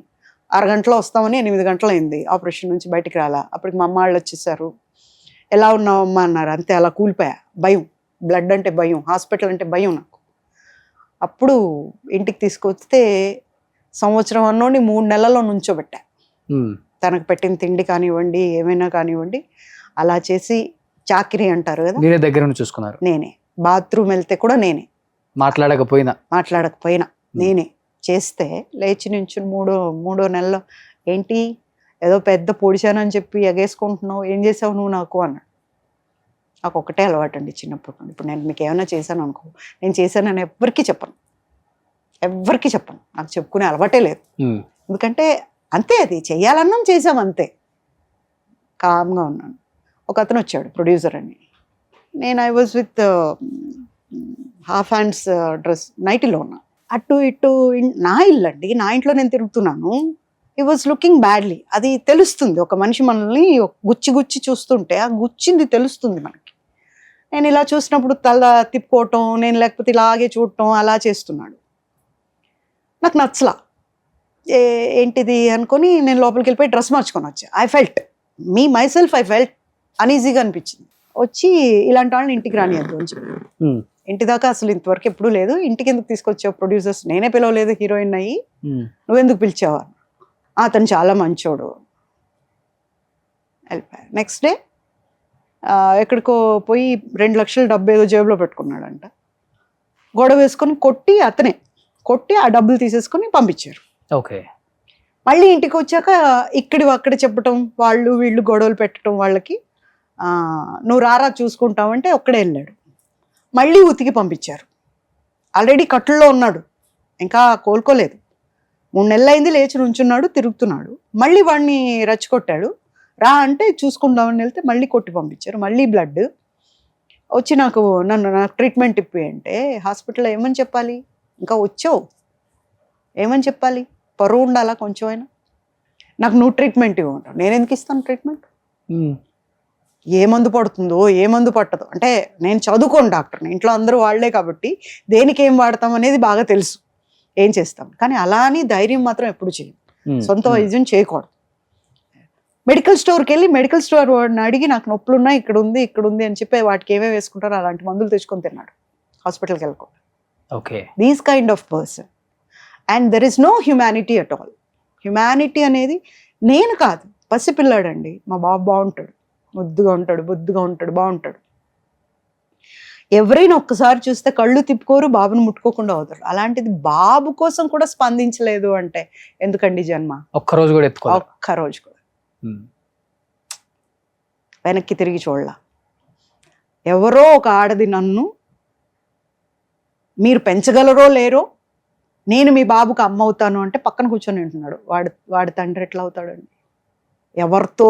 Speaker 4: 6 గంటలో వస్తామని 8 గంటలు అయింది ఆపరేషన్ నుంచి బయటికి రాలా. అప్పటికి మా అమ్మ వాళ్ళు వచ్చేసారు. ఎలా ఉన్నావమ్మా అన్నారు. అంతే, అలా కూలిపోయా. భయం, బ్లడ్ అంటే భయం, హాస్పిటల్ అంటే భయం నాకు. అప్పుడు ఇంటికి తీసుకొస్తే సంవత్సరం అన్నోండి 3 నెలల్లో నుంచోబెట్టా. తనకు పెట్టిన తిండి కానివ్వండి, ఏమైనా కానివ్వండి, అలా చేసి చాకిరీ అంటారు కదా,
Speaker 2: మీరే దగ్గర నుంచి చూసుకున్నారు.
Speaker 4: నేనే. బాత్రూమ్ వెళ్తే కూడా నేనే, మాట్లాడకపోయినా నేనే చేస్తే లేచి నుంచి మూడో నెలలో ఏంటి ఏదో పెద్ద పొడిచానని చెప్పి ఎగేసుకుంటున్నావు, ఏం చేసావు నువ్వు నాకు అన్నాడు. నాకు ఒకటే అలవాటు అండి చిన్నప్పటి నుండి. ఇప్పుడు నేను మీకు ఏమైనా చేశాను అనుకో, నేను చేశానని ఎవ్వరికీ చెప్పను. నాకు చెప్పుకునే అలవాటే లేదు. ఎందుకంటే అంతే, అది చెయ్యాలన్నాం, చేసాం అంతే. కామ్గా ఉన్నాను. ఒక అతను వచ్చాడు, ప్రొడ్యూసర్ అని. నేను I was with half hands dress, నైటీలో ఉన్నా. అటు ఇటు నా ఇల్లు అండి, నా ఇంట్లో నేను తిరుగుతున్నాను. ఈ వాజ్ లుకింగ్ బ్యాడ్లీ. అది తెలుస్తుంది, ఒక మనిషి మనల్ని గుచ్చి చూస్తుంటే ఆ గుచ్చింది తెలుస్తుంది మనకి. నేను ఇలా చూసినప్పుడు తల తిప్పుకోవటం, నేను లేకపోతే ఇలాగే చూడటం, అలా చేస్తున్నాడు. నాకు నచ్చలా. ఏంటిది అనుకొని నేను లోపలికి వెళ్ళిపోయి డ్రెస్ మార్చుకొని వచ్చా. ఐ ఫెల్ట్ అనీజీగా అనిపించింది. వచ్చి ఇలాంటి వాళ్ళని ఇంటికి రానియద్దు అని చెప్పి, ఇంటి దాకా అసలు ఇంతవరకు ఎప్పుడూ లేదు, ఇంటికి ఎందుకు తీసుకొచ్చావు, ప్రొడ్యూసర్స్ నేనే పిలవలేదు, హీరోయిన్ అయ్యి నువ్వెందుకు పిలిచావా, అతను చాలా మంచోడు. వెళ్ళిపోయా. నెక్స్ట్ డే ఎక్కడికో పోయి 2 లక్షల డబ్బు ఏదో జేబులో పెట్టుకున్నాడంట. గొడవ వేసుకొని కొట్టి ఆ డబ్బులు తీసేసుకొని పంపించారు.
Speaker 2: ఓకే.
Speaker 4: మళ్ళీ ఇంటికి వచ్చాక అక్కడ చెప్పటం, వాళ్ళు వీళ్ళు గొడవలు పెట్టడం వాళ్ళకి, నువ్వు రారా చూసుకుంటావంటే ఒక్కడే వెళ్ళాడు. మళ్ళీ ఉతికి పంపించారు. ఆల్రెడీ కట్టుల్లో ఉన్నాడు, ఇంకా కోలుకోలేదు. 3 నెలలు అయింది, లేచి నుంచున్నాడు, తిరుగుతున్నాడు. మళ్ళీ వాడిని రెచ్చగొట్టాడు. రా అంటే చూసుకుందామని వెళ్తే మళ్ళీ కొట్టి పంపించారు. మళ్ళీ బ్లడ్ వచ్చి నాకు ట్రీట్మెంట్ ఇప్పి అంటే హాస్పిటల్లో ఏమని చెప్పాలి, ఇంకా వచ్చావు ఏమని చెప్పాలి, పరువు ఉండాలా కొంచెం అయినా. నాకు నువ్వు ట్రీట్మెంట్ ఇవ్వమంటావు, నేను ఎందుకు ఇస్తాను ట్రీట్మెంట్? ఏ మందు పడుతుందో ఏ మందు పట్టదో అంటే, నేను చదువుకోను డాక్టర్ని, ఇంట్లో అందరూ వాళ్లే కాబట్టి దేనికి ఏం వాడతాం అనేది బాగా తెలుసు, ఏం చేస్తాం. కానీ అలా అని ధైర్యం మాత్రం ఎప్పుడు చేయం, సొంత వైద్యం చేయకూడదు. మెడికల్ స్టోర్కి వెళ్ళి మెడికల్ స్టోర్ వాడిని అడిగి నాకు నొప్పులు ఉన్నాయి, ఇక్కడ ఉంది అని చెప్పి వాటికి ఏమేమి వేసుకుంటారో అలాంటి మందులు తెచ్చుకొని తిన్నాడు, హాస్పిటల్కి వెళ్ళకుండా.
Speaker 2: Okay.
Speaker 4: These kind of person. And there is no humanity at all. Humanity అనేది నేను కాదు, పసిపిల్లాడండి. మా బాబు బాగుంటాడు, ముద్దుగా ఉంటాడు, బొద్దుగా ఉంటాడు, బాగుంటాడు. ఎవరైనా ఒక్కసారి చూస్తే కళ్ళు తిప్పుకోరు, బాబుని ముట్టుకోకుండా అవుతారు. అలాంటిది బాబు కోసం కూడా స్పందించలేదు అంటే ఎందుకండి జన్మ?
Speaker 2: ఒక్కరోజు కూడా
Speaker 4: వెనక్కి తిరిగి చూడలా. ఎవరో ఒక ఆడది నన్ను మీరు పెంచగలరో లేరో, నేను మీ బాబుకి అమ్మ అవుతాను అంటే పక్కన కూర్చొని ఉంటున్నాడు. వాడి తండ్రి ఎట్లా అవుతాడండి? ఎవరితో?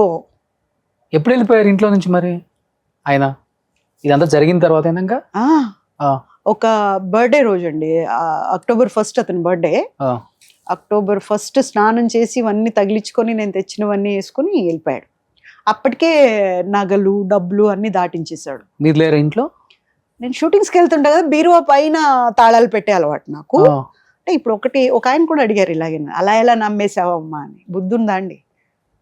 Speaker 2: ఎప్పుడు వెళ్ళిపోయారు ఇంట్లో నుంచి మరి ఆయన? ఇదంతా జరిగిన తర్వాత అయినాక
Speaker 4: ఒక బర్త్డే రోజు అండి, అక్టోబర్ 1 అతని బర్త్డే. అక్టోబర్ 1 స్నానం చేసి ఇవన్నీ తగిలించుకొని నేను తెచ్చినవన్నీ వేసుకొని వెళ్ళిపోయాడు. అప్పటికే నగలు డబ్బులు అన్ని దాటించేశాడు.
Speaker 2: మీరు లేరు ఇంట్లో?
Speaker 4: నేను షూటింగ్స్కి వెళ్తుంటా కదా, బీరువా పైన తాళాలు పెట్టే అలవాటు నాకు. అంటే ఇప్పుడు ఒక ఆయన కూడా అడిగారు ఇలాగే, అలా ఎలా నమ్మేసావమ్మా అని. బుద్ధి ఉందా అండి?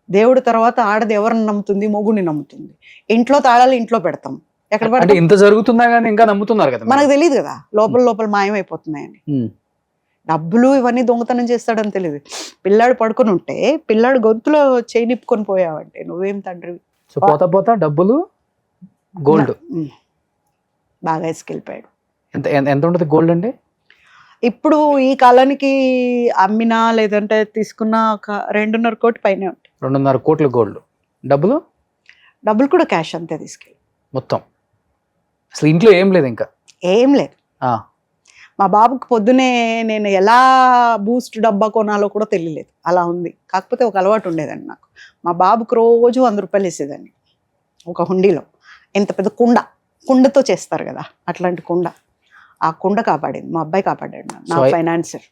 Speaker 4: దేవుడు తర్వాత ఆడది ఎవరిని నమ్ముతుంది? మొగుడిని నమ్ముతుంది. ఇంట్లో తాళాలు ఇంట్లో పెడతాం, ఎక్కడ పడితే.
Speaker 2: ఇంత జరుగుతుందా కానీ ఇంకా నమ్ముతున్నారు కదా, మనకు
Speaker 4: తెలియదు కదా లోపల మాయమైపోతున్నాయని. డబ్బులు ఇవన్నీ దొంగతనం చేస్తాడని తెలియదు. పిల్లాడు పడుకొని ఉంటే పిల్లాడు గొంతులో చేయి నిప్పుకొని పోయావంటే నువ్వేం తండ్రి?
Speaker 2: సో పోతా డబ్బులు గోల్డ్
Speaker 4: బాగా వేసుకెళ్ళిపోయాడు.
Speaker 2: ఎంత ఉంటుంది గోల్డ్ అంటే?
Speaker 4: ఇప్పుడు ఈ కాలానికి అమ్మినా లేదంటే తీసుకున్న ఒక 2.5 కోటి పైన ఉంటాయి.
Speaker 2: 2.5 కోట్ల గోల్డ్. డబ్బులు
Speaker 4: కూడా క్యాష్ అంతే తీసుకెళ్ళి
Speaker 2: మొత్తం. అసలు ఇంట్లో ఏం లేదు, ఇంకా
Speaker 4: ఏం లేదు. మా బాబుకి పొద్దునే నేను ఎలా బూస్ట్ డబ్బా కొనాలో కూడా తెలియలేదు, అలా ఉంది. కాకపోతే ఒక అలవాటు ఉండేదండి నాకు. మా బాబుకి రోజు 100 రూపాయలు వేసేదాన్ని ఒక హుండీలో. ఎంత పెద్ద కుండతో చేస్తారు కదా, అట్లాంటి కుండ. ఆ కుండ కాపాడింది, మా అబ్బాయి కాపాడాడు నన్ను, నా ఫైనాన్సర్.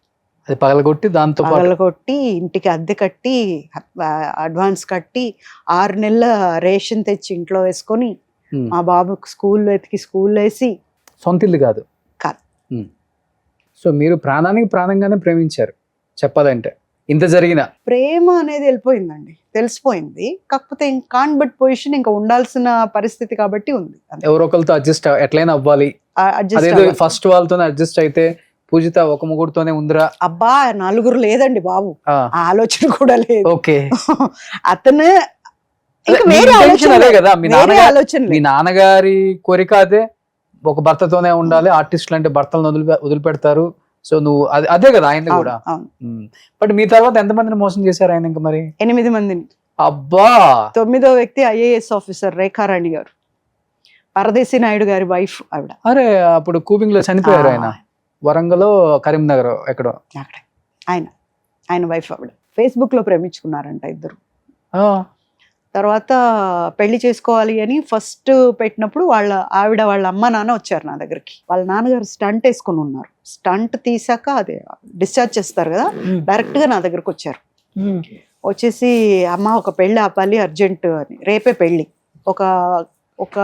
Speaker 2: అది పగలగొట్టి దాంతో
Speaker 4: పగలగొట్టి ఇంటికి అద్దె కట్టి అడ్వాన్స్ కట్టి 6 నెలల రేషన్ తెచ్చి ఇంట్లో వేసుకొని మా బాబుకి స్కూల్లో వేసి.
Speaker 2: సొంత ఇల్లు కాదు.
Speaker 4: కాదు.
Speaker 2: సో మీరు ప్రాణానికి ప్రాణంగానే ప్రేమించారు చెప్పాలంటే. ఇంత జరిగిన
Speaker 4: ప్రేమ అనేది వెళ్ళిపోయిందండి, తెలిసిపోయింది. కాకపోతే కాన్ బట్ పొజిషన్ ఇంకా ఉండాల్సిన పరిస్థితి కాబట్టి ఉంది.
Speaker 2: ఎవరొకరితో అడ్జస్ట్ ఎట్లయినా అవ్వాలి. ఫస్ట్ వాళ్ళతోనే అడ్జస్ట్ అయితే పూజిత ఒక ముగ్గురుతోనే ఉందిరా.
Speaker 4: అబ్బా 4 లేదండి బాబు, ఆలోచన కూడా లేదు.
Speaker 2: ఓకే.
Speaker 4: అతను
Speaker 2: అదే కదా మీ నాన్నగారి కోరిక అదే, ఒక భర్తతోనే ఉండాలి. ఆర్టిస్టులు అంటే భర్తలను వదిలిపెడతారు. సో నువ్వు అదే కదా ఆయన కూడా. బట్ మీ తర్వాత ఎంతమందిని మోసం చేశారు ఆయన? ఇంకా మరి
Speaker 4: 8 మందిని.
Speaker 2: అబ్బా.
Speaker 4: 9వ వ్యక్తి IAS ఆఫీసర్ రేఖారాణి గారు, పరదేశీ నాయుడు గారి వైఫ్ ఆవిడ.
Speaker 2: అరే అప్పుడు కూబింగ్ లో చనిపోయారు ఆయన, వరంగల్ కరీంనగర్ ఎక్కడో.
Speaker 4: అక్కడే ఆయన వైఫ్ ఆవిడ. ఫేస్బుక్ లో ప్రేమించుకున్నారంట ఇద్దరు. తర్వాత పెళ్లి చేసుకోవాలి అని ఫస్ట్ పెట్టినప్పుడు వాళ్ళ అమ్మ నాన్న వచ్చారు నా దగ్గరికి. వాళ్ళ నాన్నగారు స్టంట్ వేసుకుని ఉన్నారు. స్టంట్ తీసాక అదే డిశ్చార్జ్ చేస్తారు కదా, డైరెక్ట్ గా నా దగ్గరకు వచ్చారు. వచ్చేసి అమ్మ ఒక పెళ్లి ఆపాలి అర్జెంట్ అని, రేపే పెళ్లి. ఒక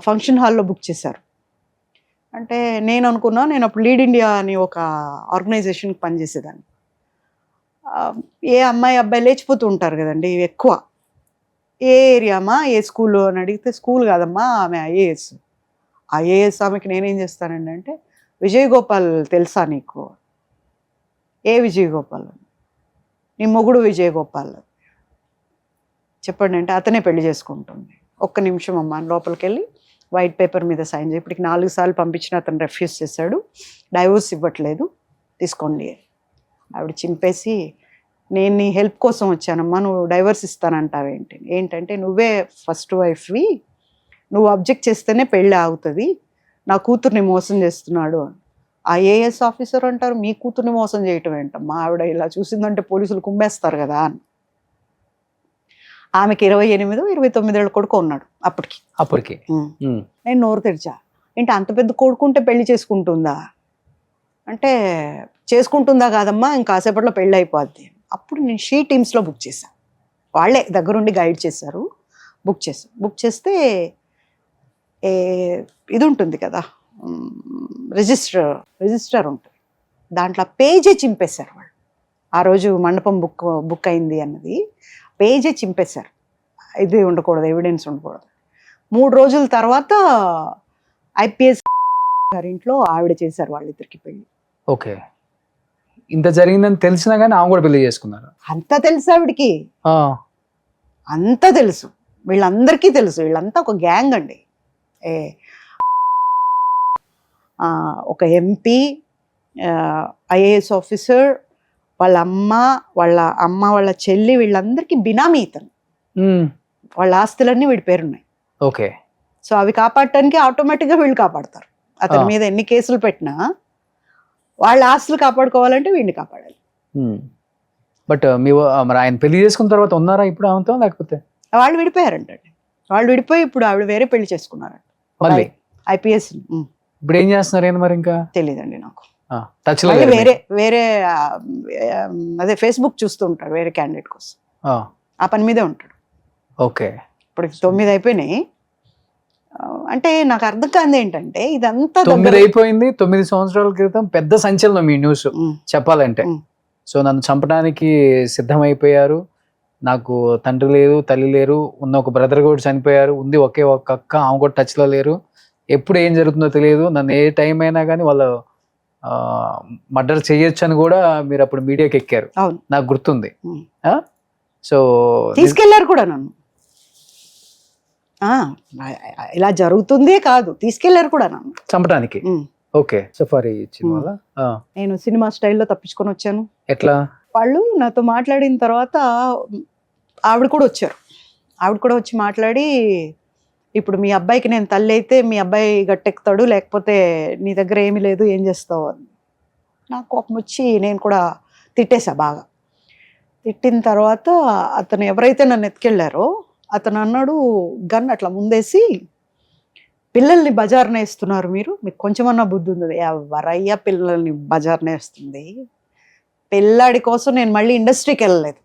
Speaker 4: ఫంక్షన్ హాల్లో బుక్ చేశారు. అంటే నేను అనుకున్నా, నేను అప్పుడు లీడ్ ఇండియా అని ఒక ఆర్గనైజేషన్కి పనిచేసేదాన్ని. ఏ అమ్మాయి అబ్బాయి లేచిపోతూ ఉంటారు కదండి ఎక్కువ. ఏ ఏరియా అమ్మా, ఏ స్కూల్లో అని అడిగితే స్కూల్ కాదమ్మా ఆమె ఐఏఎస్ ఆమెకి నేనేం చేస్తానండి అంటే, విజయ్ గోపాల్ తెలుసా నీకు? ఏ విజయ్ గోపాల్? నీ మొగుడు విజయ్ గోపాల్ చెప్పండి అంటే, అతనే పెళ్లి చేసుకుంటుంది. ఒక్క నిమిషం అమ్మా లోపలికి వెళ్ళి వైట్ పేపర్ మీద సైన్ చేయి. ఇప్పటికి 4 సార్లు పంపించిన అతను రెఫ్యూజ్ చేశాడు, డైవోర్స్ ఇవ్వట్లేదు, తీసుకోండి. ఆవిడ చింపేసి, నేను నీ హెల్ప్ కోసం వచ్చానమ్మా, నువ్వు డైవర్స్ ఇస్తానంటావేంటి? ఏంటంటే, నువ్వే ఫస్ట్ వైఫ్వి, నువ్వు అబ్జెక్ట్ చేస్తేనే పెళ్ళి ఆగుతుంది, నా కూతుర్ని మోసం చేస్తున్నాడు. IAS ఆఫీసర్ అంటారు మీ కూతుర్ని మోసం చేయటం ఏంటమ్మా? ఆవిడ ఇలా చూసిందంటే పోలీసులు కుమ్మేస్తారు కదా అని. ఆమెకి 28, 29 ఏళ్ళ కొడుకు ఉన్నాడు అప్పటికి. నేను నోరు తెరిచా, ఏంటి అంత పెద్ద కొడుకుంటే పెళ్లి చేసుకుంటుందా అంటే, చేసుకుంటుందా కాదమ్మా, ఇంకాసేపట్లో పెళ్ళి అయిపోద్ది. అప్పుడు నేను షీ టీమ్స్లో బుక్ చేశాను. వాళ్ళే దగ్గరుండి గైడ్ చేశారు. బుక్ చేస్తే ఇది ఉంటుంది కదా, రిజిస్టర్ ఉంటుంది, దాంట్లో పేజే చింపేశారు వాళ్ళు. ఆ రోజు మండపం బుక్ అయింది అన్నది పేజే చింపేశారు. ఇది ఉండకూడదు, ఎవిడెన్స్ ఉండకూడదు. 3 రోజుల తర్వాత IPS గారింట్లో ఆవిడ చేశారు వాళ్ళిద్దరికి పెళ్లి.
Speaker 2: ఓకే. ఇంత జరిగిందని తెలిసినా కానీ ఆమె కూడా పెళ్లి చేసుకున్నారు.
Speaker 4: అంతా తెలుసు ఆవిడికి, అంతా తెలుసు, వీళ్ళందరికీ తెలుసు. వీళ్ళంతా ఒక గ్యాంగ్ అండి. ఒక MP, IAS ఆఫీసర్, వాళ్ళ అమ్మ వాళ్ళ చెల్లి, వీళ్ళందరికీ బినామీ ఇతను. వాళ్ళ ఆస్తులన్నీ వీడి పేరున్నాయి.
Speaker 2: ఓకే.
Speaker 4: సో అవి కాపాడటానికి ఆటోమేటిక్గా వీళ్ళు కాపాడతారు. అతని మీద ఎన్ని కేసులు పెట్టినా వాళ్ళ ఆస్తులు కాపాడుకోవాలంటే వీడిని కాపాడాలి.
Speaker 2: బట్ మరి ఆయన పెళ్లి చేసుకున్న తర్వాత ఉన్నారా ఇప్పుడు ఆమెతో, లేకపోతే?
Speaker 4: వాళ్ళు విడిపోయారంటండి. వాళ్ళు విడిపోయి ఇప్పుడు ఆవిడ వేరే పెళ్లి చేసుకున్నారంట మళ్ళీ IPS.
Speaker 2: ఇప్పుడు ఏం చేస్తున్నారు మరి? ఇంకా తెలీదండి నాకు.
Speaker 4: వేరే అదే ఫేస్బుక్ చూస్తూ ఉంటాడు వేరే క్యాండిడేట్ కోసం, ఆ పని మీదే ఉంటాడు.
Speaker 2: ఓకే.
Speaker 4: ఇప్పుడు 9 అయిపోయినాయి. అంటే నాకు అర్థం కాదు ఏంటంటే, ఇదంతా
Speaker 2: 9 అయిపోయింది. 9 సంవత్సరాల క్రితం పెద్ద సంచలనం మీ న్యూస్ చెప్పాలంటే. సో నన్ను చంపడానికి సిద్ధమైపోయారు, నాకు తండ్రి లేరు, తల్లి లేరు, ఉన్న ఒక బ్రదర్ కూడా చనిపోయారు, ఉంది ఒకే ఒక అక్క, ఆమె కూడా టచ్లో లేరు, ఎప్పుడు ఏం జరుగుతుందో తెలియదు, నన్ను ఏ టైం అయినా కానీ వాళ్ళు మర్డర్ చేయొచ్చు అని కూడా మీరు అప్పుడు మీడియాకి ఎక్కారు, నాకు గుర్తుంది. సో
Speaker 4: తీసుకెళ్లారు కూడా నన్ను, ఇలా జరుగుతుందే కాదు, తీసుకెళ్లారు కూడా నన్ను చంపడానికి.
Speaker 2: ఓకే. సఫారీ ఇచ్చిన వల్ల
Speaker 4: నేను సినిమా స్టైల్లో తప్పించుకొని వచ్చాను.
Speaker 2: ఎట్లా?
Speaker 4: వాళ్ళు నాతో మాట్లాడిన తర్వాత ఆవిడ కూడా వచ్చారు. ఆవిడ కూడా వచ్చి మాట్లాడి, ఇప్పుడు మీ అబ్బాయికి నేను తల్లి అయితే మీ అబ్బాయి గట్టెక్కుతాడు, లేకపోతే నీ దగ్గర ఏమీ లేదు, ఏం చేస్తావు అని. నాకు కోపం వచ్చి నేను కూడా తిట్టేశా బాగా. తిట్టిన తర్వాత అతను ఎవరైతే నన్ను ఎత్తుకెళ్ళారో అతను అన్నాడు, గన్ అట్లా ముందేసి, పిల్లల్ని బజార్న వేస్తున్నారు మీరు, మీకు కొంచెమన్నా బుద్ధి ఉంది? ఎవరయ్యా పిల్లల్ని బజార్న వేస్తుంది? పిల్లాడి కోసం నేను మళ్ళీ ఇండస్ట్రీకి వెళ్ళలేదు,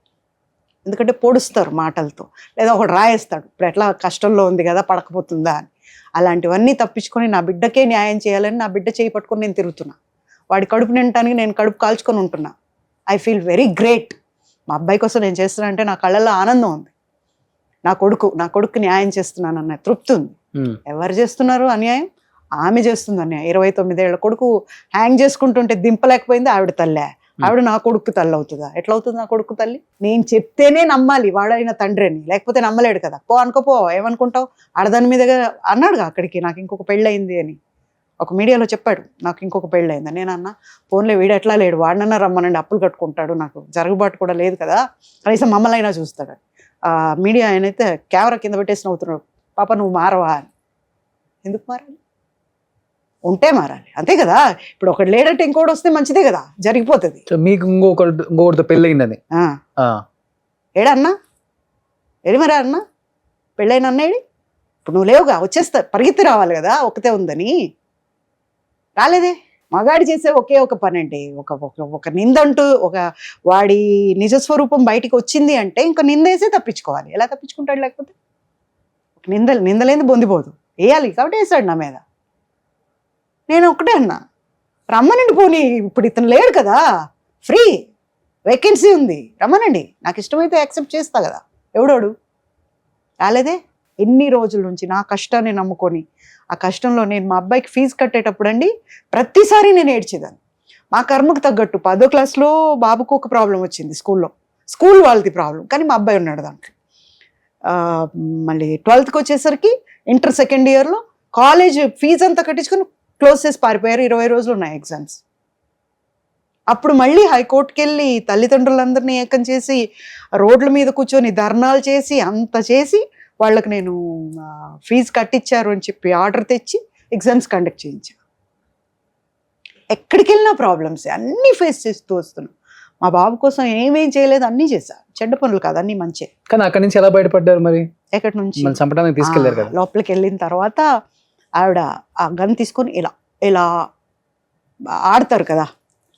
Speaker 4: ఎందుకంటే పొడుస్తారు మాటలతో, లేదా ఒకడు రాయేస్తాడు, ఇప్పుడు ఎట్లా కష్టంలో ఉంది కదా పడకపోతుందా అని. అలాంటివన్నీ తప్పించుకొని నా బిడ్డకే న్యాయం చేయాలని నా బిడ్డ చేయి పట్టుకొని నేను తిరుగుతున్నా. వాడి కడుపు నిండటానికి నేను కడుపు కాల్చుకొని ఉంటున్నా. I feel very great. మా అబ్బాయి కోసం నేను చేస్తున్నా అంటే నా కళ్ళల్లో ఆనందం ఉంది. నా కొడుకు న్యాయం చేస్తున్నాను అన్న తృప్తి ఉంది. ఎవరు చేస్తున్నారు అన్యాయం? ఆమె చేస్తుంది అన్యాయం. 29 ఏళ్ల కొడుకు హ్యాంగ్ చేసుకుంటుంటే దింపలేకపోయింది ఆవిడ తల్లే. ఆవిడ నా కొడుకు తల్లి అవుతుందా? ఎట్లా అవుతుంది నా కొడుకు తల్లి? నేను చెప్తేనే నమ్మాలి వాడైన తండ్రి అని, లేకపోతే నమ్మలేడు కదా. పో అనుకోపో, ఏమనుకుంటావు? ఆడదాని మీదగా అన్నాడుగా అక్కడికి, నాకు ఇంకొక పెళ్ళయింది అని ఒక మీడియాలో చెప్పాడు, నాకు ఇంకొక పెళ్ళయింది. నేను అన్నా, ఫోన్లో వీడు ఎట్లా లేడు, వాడినన్నా రమ్మనండి, అప్పులు కట్టుకుంటాడు, నాకు జరుగుబాటు కూడా లేదు కదా, కనీసం మమ్మల్ని అయినా చూస్తాడు. మీడియా ఆయనైతే కెమెరా కింద పెట్టేసి నవ్వుతున్నాడు, పాప నువ్వు మారవా అని. ఎందుకు మారాలి? ఉంటే మారాలి, అంతే కదా. ఇప్పుడు ఒకటి లేడంటే ఇంకోటి వస్తే మంచిదే కదా, జరిగిపోతుంది.
Speaker 2: మీకు ఇంకొకటితో పెళ్ళయిందని
Speaker 4: ఏడన్నా ఏడి మరి అన్నా పెళ్ళైన అన్నేడి? ఇప్పుడు నువ్వు లేవుగా, వచ్చేస్తా పరిగెత్తి రావాలి కదా, ఒకతే ఉందని. రాలేదే. మగాడి చేసే ఒకే ఒక పని అండి, ఒక నిందంటూ వాడి నిజస్వరూపం బయటికి వచ్చింది అంటే ఇంకా నిందేసే తప్పించుకోవాలి. ఎలా తప్పించుకుంటాడు? లేకపోతే నిందలేంది బొందిపోదు, వేయాలి కాబట్టి వేసాడు నా మీద. నేను ఒకటే అన్నా, రమ్మనండి పోనీ, ఇప్పుడు ఇతను లేడు కదా, ఫ్రీ వేకెన్సీ ఉంది, రమ్మనండి, నాకు ఇష్టమైతే యాక్సెప్ట్ చేస్తా కదా. ఎవడోడు రాలేదే. ఎన్ని రోజుల నుంచి నా కష్టాన్ని నమ్ముకొని, ఆ కష్టంలో నేను మా అబ్బాయికి ఫీజు కట్టేటప్పుడు అండి ప్రతిసారి నేను ఏడ్చేదాన్ని. మా కర్మకు తగ్గట్టు 10వ క్లాస్లో బాబుకు ఒక ప్రాబ్లం వచ్చింది, స్కూల్ వాళ్ళది ప్రాబ్లం, కానీ మా అబ్బాయి ఉన్నాడు దాంట్లో. మళ్ళీ 12th వచ్చేసరికి ఇంటర్ సెకండ్ ఇయర్లో కాలేజ్ ఫీజు అంతా కట్టించుకొని క్లోజ్ చేసి పారిపోయారు. 20 రోజులు ఉన్నాయి ఎగ్జామ్స్. అప్పుడు మళ్ళీ హైకోర్టుకి వెళ్ళి తల్లిదండ్రులందరినీ ఏకం చేసి రోడ్ల మీద కూర్చొని ధర్నాలు చేసి అంత చేసి వాళ్ళకి నేను ఫీజు కట్టించారు అని చెప్పి ఆర్డర్ తెచ్చి ఎగ్జామ్స్ కండక్ట్ చేయించాను. ఎక్కడికి వెళ్ళినా ప్రాబ్లమ్స్ అన్నీ ఫేస్ చేస్తూ వస్తున్నాను. మా బాబు కోసం ఏమేం చేయలేదు, అన్నీ చేశా. చెడ్డ పనులు కాదు, అన్నీ మంచి.
Speaker 2: కానీ అక్కడి నుంచి ఎలా బయటపడ్డారు మరి?
Speaker 4: ఎక్కడి నుంచి?
Speaker 2: చంపడానికి తీసుకెళ్లారు కదా.
Speaker 4: లోపలికి వెళ్ళిన తర్వాత ఆవిడ ఆ గన్ తీసుకొని ఇలా ఆడతారు కదా,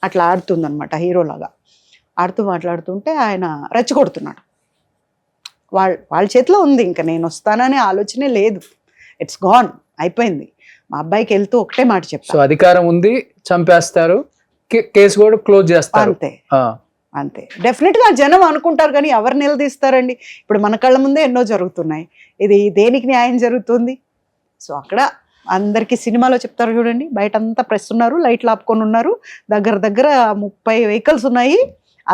Speaker 4: అట్లా ఆడుతుందన్నమాట, హీరోలాగా ఆడుతూ మాట్లాడుతుంటే ఆయన రెచ్చగొడుతున్నాడు. వాళ్ళ చేతిలో ఉంది, ఇంకా నేను వస్తాననే ఆలోచనే లేదు. ఇట్స్ గాన్, అయిపోయింది. మా అబ్బాయికి వెళ్తూ ఒకటే మాట చెప్పాను,
Speaker 2: సో అధికారం ఉంది, చంపేస్తారు, కేసు కూడా క్లోజ్ చేస్తారు,
Speaker 4: అంతే. డెఫినెట్గా జనం అనుకుంటారు, కానీ ఎవరు నిలదీస్తారండి? ఇప్పుడు మన కళ్ళ ముందే ఎన్నో జరుగుతున్నాయి, ఇది దేనికి న్యాయం జరుగుతుంది? సో అక్కడ అందరికీ సినిమాలో చెప్తారు చూడండి, బయట అంతా ప్రెస్ ఉన్నారు, లైట్లు ఆపుకొని ఉన్నారు, దగ్గర 30 వెహికల్స్ ఉన్నాయి,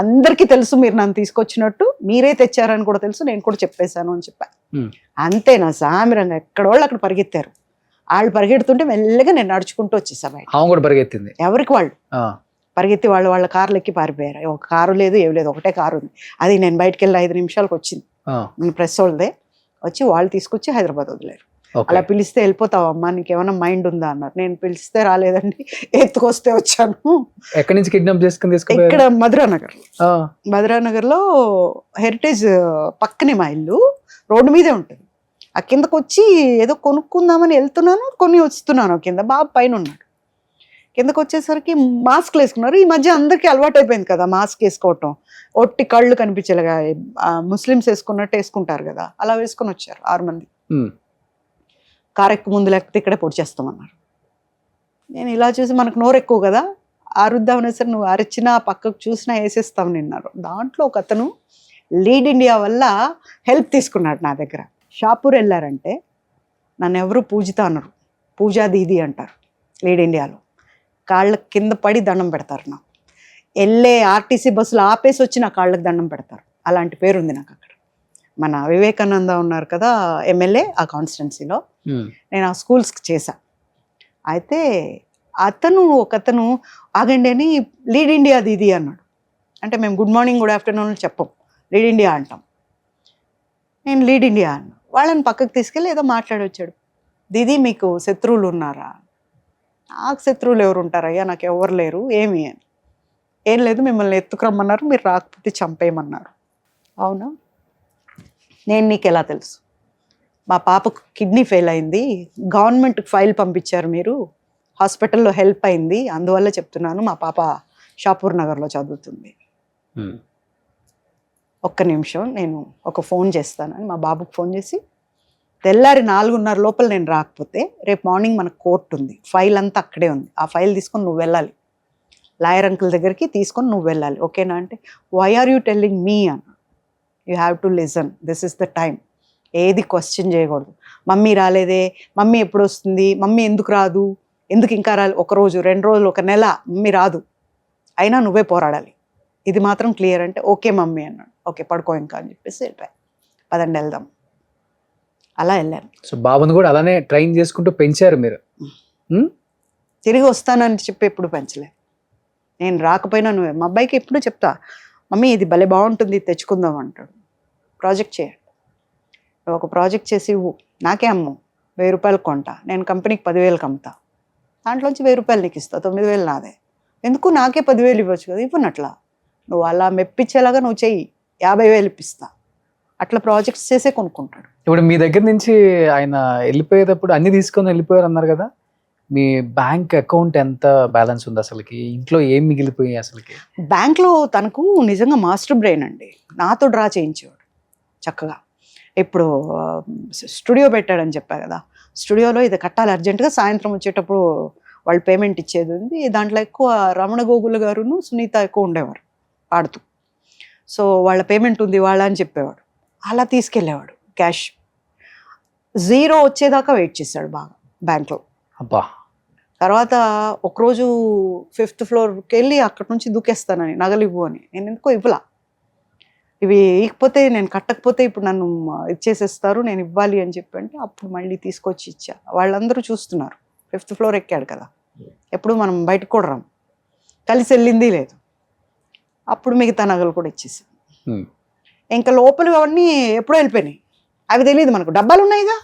Speaker 4: అందరికీ తెలుసు మీరు నన్ను తీసుకొచ్చినట్టు, మీరే తెచ్చారని కూడా తెలుసు, నేను కూడా చెప్పేశాను అని చెప్పా. అంతే, నా సామిరంగా ఎక్కడోళ్ళు అక్కడ పరిగెత్తారు. వాళ్ళు పరిగెడుతుంటే మెల్లగా నేను నడుచుకుంటూ వచ్చేసా బయట.
Speaker 2: కూడా పరిగెత్తింది,
Speaker 4: ఎవరికి వాళ్ళు పరిగెత్తి వాళ్ళ కార్లు ఎక్కి పారిపోయారు. ఒక కారు లేదు, ఏం లేదు, ఒకటే కారు ఉంది. అది నేను బయటకు వెళ్ళి 5 నిమిషాలకు వచ్చింది, ప్రెస్ వాళ్ళదే వచ్చి వాళ్ళు తీసుకొచ్చి హైదరాబాద్ వదిలేరు. అలా పిలిస్తే వెళ్ళిపోతావు అమ్మా, నీకేమైనా మైండ్ ఉందా అన్నారు. నేను పిలిస్తే రాలేదండి, ఎత్తుకొస్తే వచ్చాను.
Speaker 2: ఎక్కడి నుంచి కిడ్నాప్ చేసుకుని?
Speaker 4: ఇక్కడ మధురానగర్లో హెరిటేజ్ పక్కనే మా ఇల్లు, రోడ్డు మీదే ఉంటుంది. ఆ కిందకు వచ్చి ఏదో కొనుక్కుందామని వెళ్తున్నాను, కొని వస్తున్నాను కింద. బాబు పైన ఉన్నాడు. కిందకు వచ్చేసరికి మాస్క్లు వేసుకున్నారు. ఈ మధ్య అందరికీ అలవాటు అయిపోయింది కదా మాస్క్ వేసుకోవటం, ఒట్టి కళ్ళు కనిపించేలాగా ముస్లిమ్స్ వేసుకున్నట్టు వేసుకుంటారు కదా, అలా వేసుకొని వచ్చారు 6 మంది. కారెక్కు ముందు లేకపోతే ఇక్కడే పొడి చేస్తామన్నారు. నేను ఇలా చూసి, మనకు నోరు ఎక్కువ కదా, ఆరుద్దామనే సరే నువ్వు అరిచినా పక్కకు చూసినా వేసేస్తావు నిన్నారు. దాంట్లో ఒక అతను లీడ్ ఇండియా వల్ల హెల్ప్ తీసుకున్నాడు నా దగ్గర. షాపూర్ వెళ్ళారంటే నన్ను ఎవరు పూజిత అన్నారు, పూజా దీది అంటారు లీడ్ ఇండియాలో. కాళ్ళ కింద పడి దండం పెడతారు. నాకు వెళ్ళే ఆర్టీసీ బస్సులు ఆపేసి వచ్చి నా కాళ్ళకి దండం పెడతారు. అలాంటి పేరు ఉంది నాకు అక్కడ. మన వివేకానంద ఉన్నారు కదా ఎమ్మెల్యే, ఆ కాన్స్టిట్యున్సీలో నేను ఆ స్కూల్స్కి చేశా. అయితే ఒకతను ఆగండి అని లీడ్ ఇండియా దీది అన్నాడు. అంటే మేము గుడ్ మార్నింగ్ గుడ్ ఆఫ్టర్నూన్ చెప్పం, లీడ్ ఇండియా అంటాం. నేను లీడ్ ఇండియా అన్నా. వాళ్ళని పక్కకు తీసుకెళ్ళి ఏదో మాట్లాడొచ్చాడు. దీది మీకు శత్రువులు ఉన్నారా? నాకు శత్రువులు ఎవరు ఉంటారయ్యా, నాకు ఎవరు లేరు, ఏమి అని. ఏం లేదు, మిమ్మల్ని ఎత్తుకురమ్మన్నారు, మీరు రాకపోతే చంపేయమన్నారు. అవునా, నేను నీకు ఎలా తెలుసు? మా పాపకు కిడ్నీ ఫెయిల్ అయింది, గవర్నమెంట్కి ఫైల్ పంపించారు, మీరు హాస్పిటల్లో హెల్ప్ అయింది, అందువల్ల చెప్తున్నాను, మా పాప షాపూర్ నగర్లో చదువుతుంది. ఒక్క నిమిషం, నేను ఒక ఫోన్ చేస్తానని మా బాబుకి ఫోన్ చేసి, తెల్లారి 4:30 లోపల నేను రాకపోతే రేపు మార్నింగ్ మనకు కోర్టు ఉంది, ఫైల్ అంతా అక్కడే ఉంది, ఆ ఫైల్ తీసుకొని నువ్వు వెళ్ళాలి, లాయర్ అంకుల్ దగ్గరికి తీసుకొని నువ్వు వెళ్ళాలి, ఓకేనా అంటే, why are you telling me అన్న, you have to listen, this is the time, ఏది క్వశ్చన్ చేయకూడదు. మమ్మీ రాలేదే, మమ్మీ ఎప్పుడు వస్తుంది, మమ్మీ ఎందుకు రాదు, ఎందుకు ఇంకా రాలేదు, 1 రోజు 2 రోజులు 1 నెల మమ్మీ రాదు, అయినా నువ్వే పోరాడాలి, ఇది మాత్రం క్లియర్ అంటే, ఓకే మమ్మీ అన్నాడు. ఓకే పడుకో ఇంకా అని చెప్పేసి వెళ్ళిపోయి, పదండి వెళ్దాం, అలా వెళ్ళాను.
Speaker 2: సో బాబుని కూడా అలానే ట్రైన్ చేసుకుంటూ పెంచారు మీరు.
Speaker 4: తిరిగి వస్తానని చెప్పి ఎప్పుడు పెంచలే. నేను రాకపోయినా నువ్వే, మా అబ్బాయికి ఎప్పుడు చెప్తా, మమ్మీ ఇది భలే బాగుంటుంది తెచ్చుకుందాం అంటాడు, ప్రాజెక్ట్ చేయండి, నువ్వు ఒక ప్రాజెక్ట్ చేసి ఇవ్వు, నాకే అమ్ము, 1000 రూపాయలు కొంటా, నేను కంపెనీకి 10,000కి అమ్ముతా, దాంట్లోంచి 1000 రూపాయలు నీకు ఇస్తా, 9,000 నాదే, ఎందుకు నాకే 10,000 ఇవ్వచ్చు కదా, ఇవ్వనట్లా నువ్వు అలా మెప్పించేలాగా నువ్వు చెయ్యి, 50,000 ఇప్పిస్తా, అట్లా ప్రాజెక్ట్స్ చేసే కొనుక్కుంటాడు.
Speaker 2: ఇప్పుడు మీ దగ్గర నుంచి ఆయన వెళ్ళిపోయేటప్పుడు అన్ని తీసుకొని వెళ్ళిపోయారు అన్నారు కదా, మీ బ్యాంక్ అకౌంట్ ఎంత బ్యాలెన్స్ ఉంది అసలుకి, ఇంట్లో ఏం మిగిలిపోయాయి అసలుకి?
Speaker 4: బ్యాంక్లో తనకు నిజంగా మాస్టర్ బ్రెయిన్ అండి, నాతో డ్రా చేయించేవాడు చక్కగా. ఇప్పుడు స్టూడియో పెట్టాడని చెప్పా కదా, స్టూడియోలో ఇది కట్టాలి అర్జెంటుగా, సాయంత్రం వచ్చేటప్పుడు వాళ్ళు పేమెంట్ ఇచ్చేది ఉంది, దాంట్లో ఎక్కువ రమణ గోగుల గారును సునీత ఎక్కువ ఉండేవారు పాడుతూ, సో వాళ్ళ పేమెంట్ ఉంది వాళ్ళ అని చెప్పేవాడు, అలా తీసుకెళ్ళేవాడు క్యాష్. 0 వచ్చేదాకా వెయిట్ చేశాడు బాగా బ్యాంక్లో.
Speaker 2: అబ్బా.
Speaker 4: తర్వాత ఒకరోజు 5th ఫ్లోర్కి వెళ్ళి అక్కడి నుంచి దూకేస్తానని, నగలు ఇవ్వు అని, నేను ఎందుకో ఇవ్వలా, ఇవి ఇకపోతే నేను కట్టకపోతే ఇప్పుడు నన్ను ఇచ్చేసేస్తారు, నేను ఇవ్వాలి అని చెప్పి అంటే అప్పుడు మళ్ళీ తీసుకొచ్చి ఇచ్చా. వాళ్ళందరూ చూస్తున్నారు, 5th ఫ్లోర్ ఎక్కాడు కదా, ఎప్పుడు మనం బయటకు కూడా రాం, కలిసి వెళ్ళింది లేదు, అప్పుడు మిగతా నగలు కూడా ఇచ్చేసాను. ఇంకా లోపల అవన్నీ ఎప్పుడో వెళ్ళిపోయినాయి, అవి తెలియదు మనకు, డబ్బాలు ఉన్నాయిగా,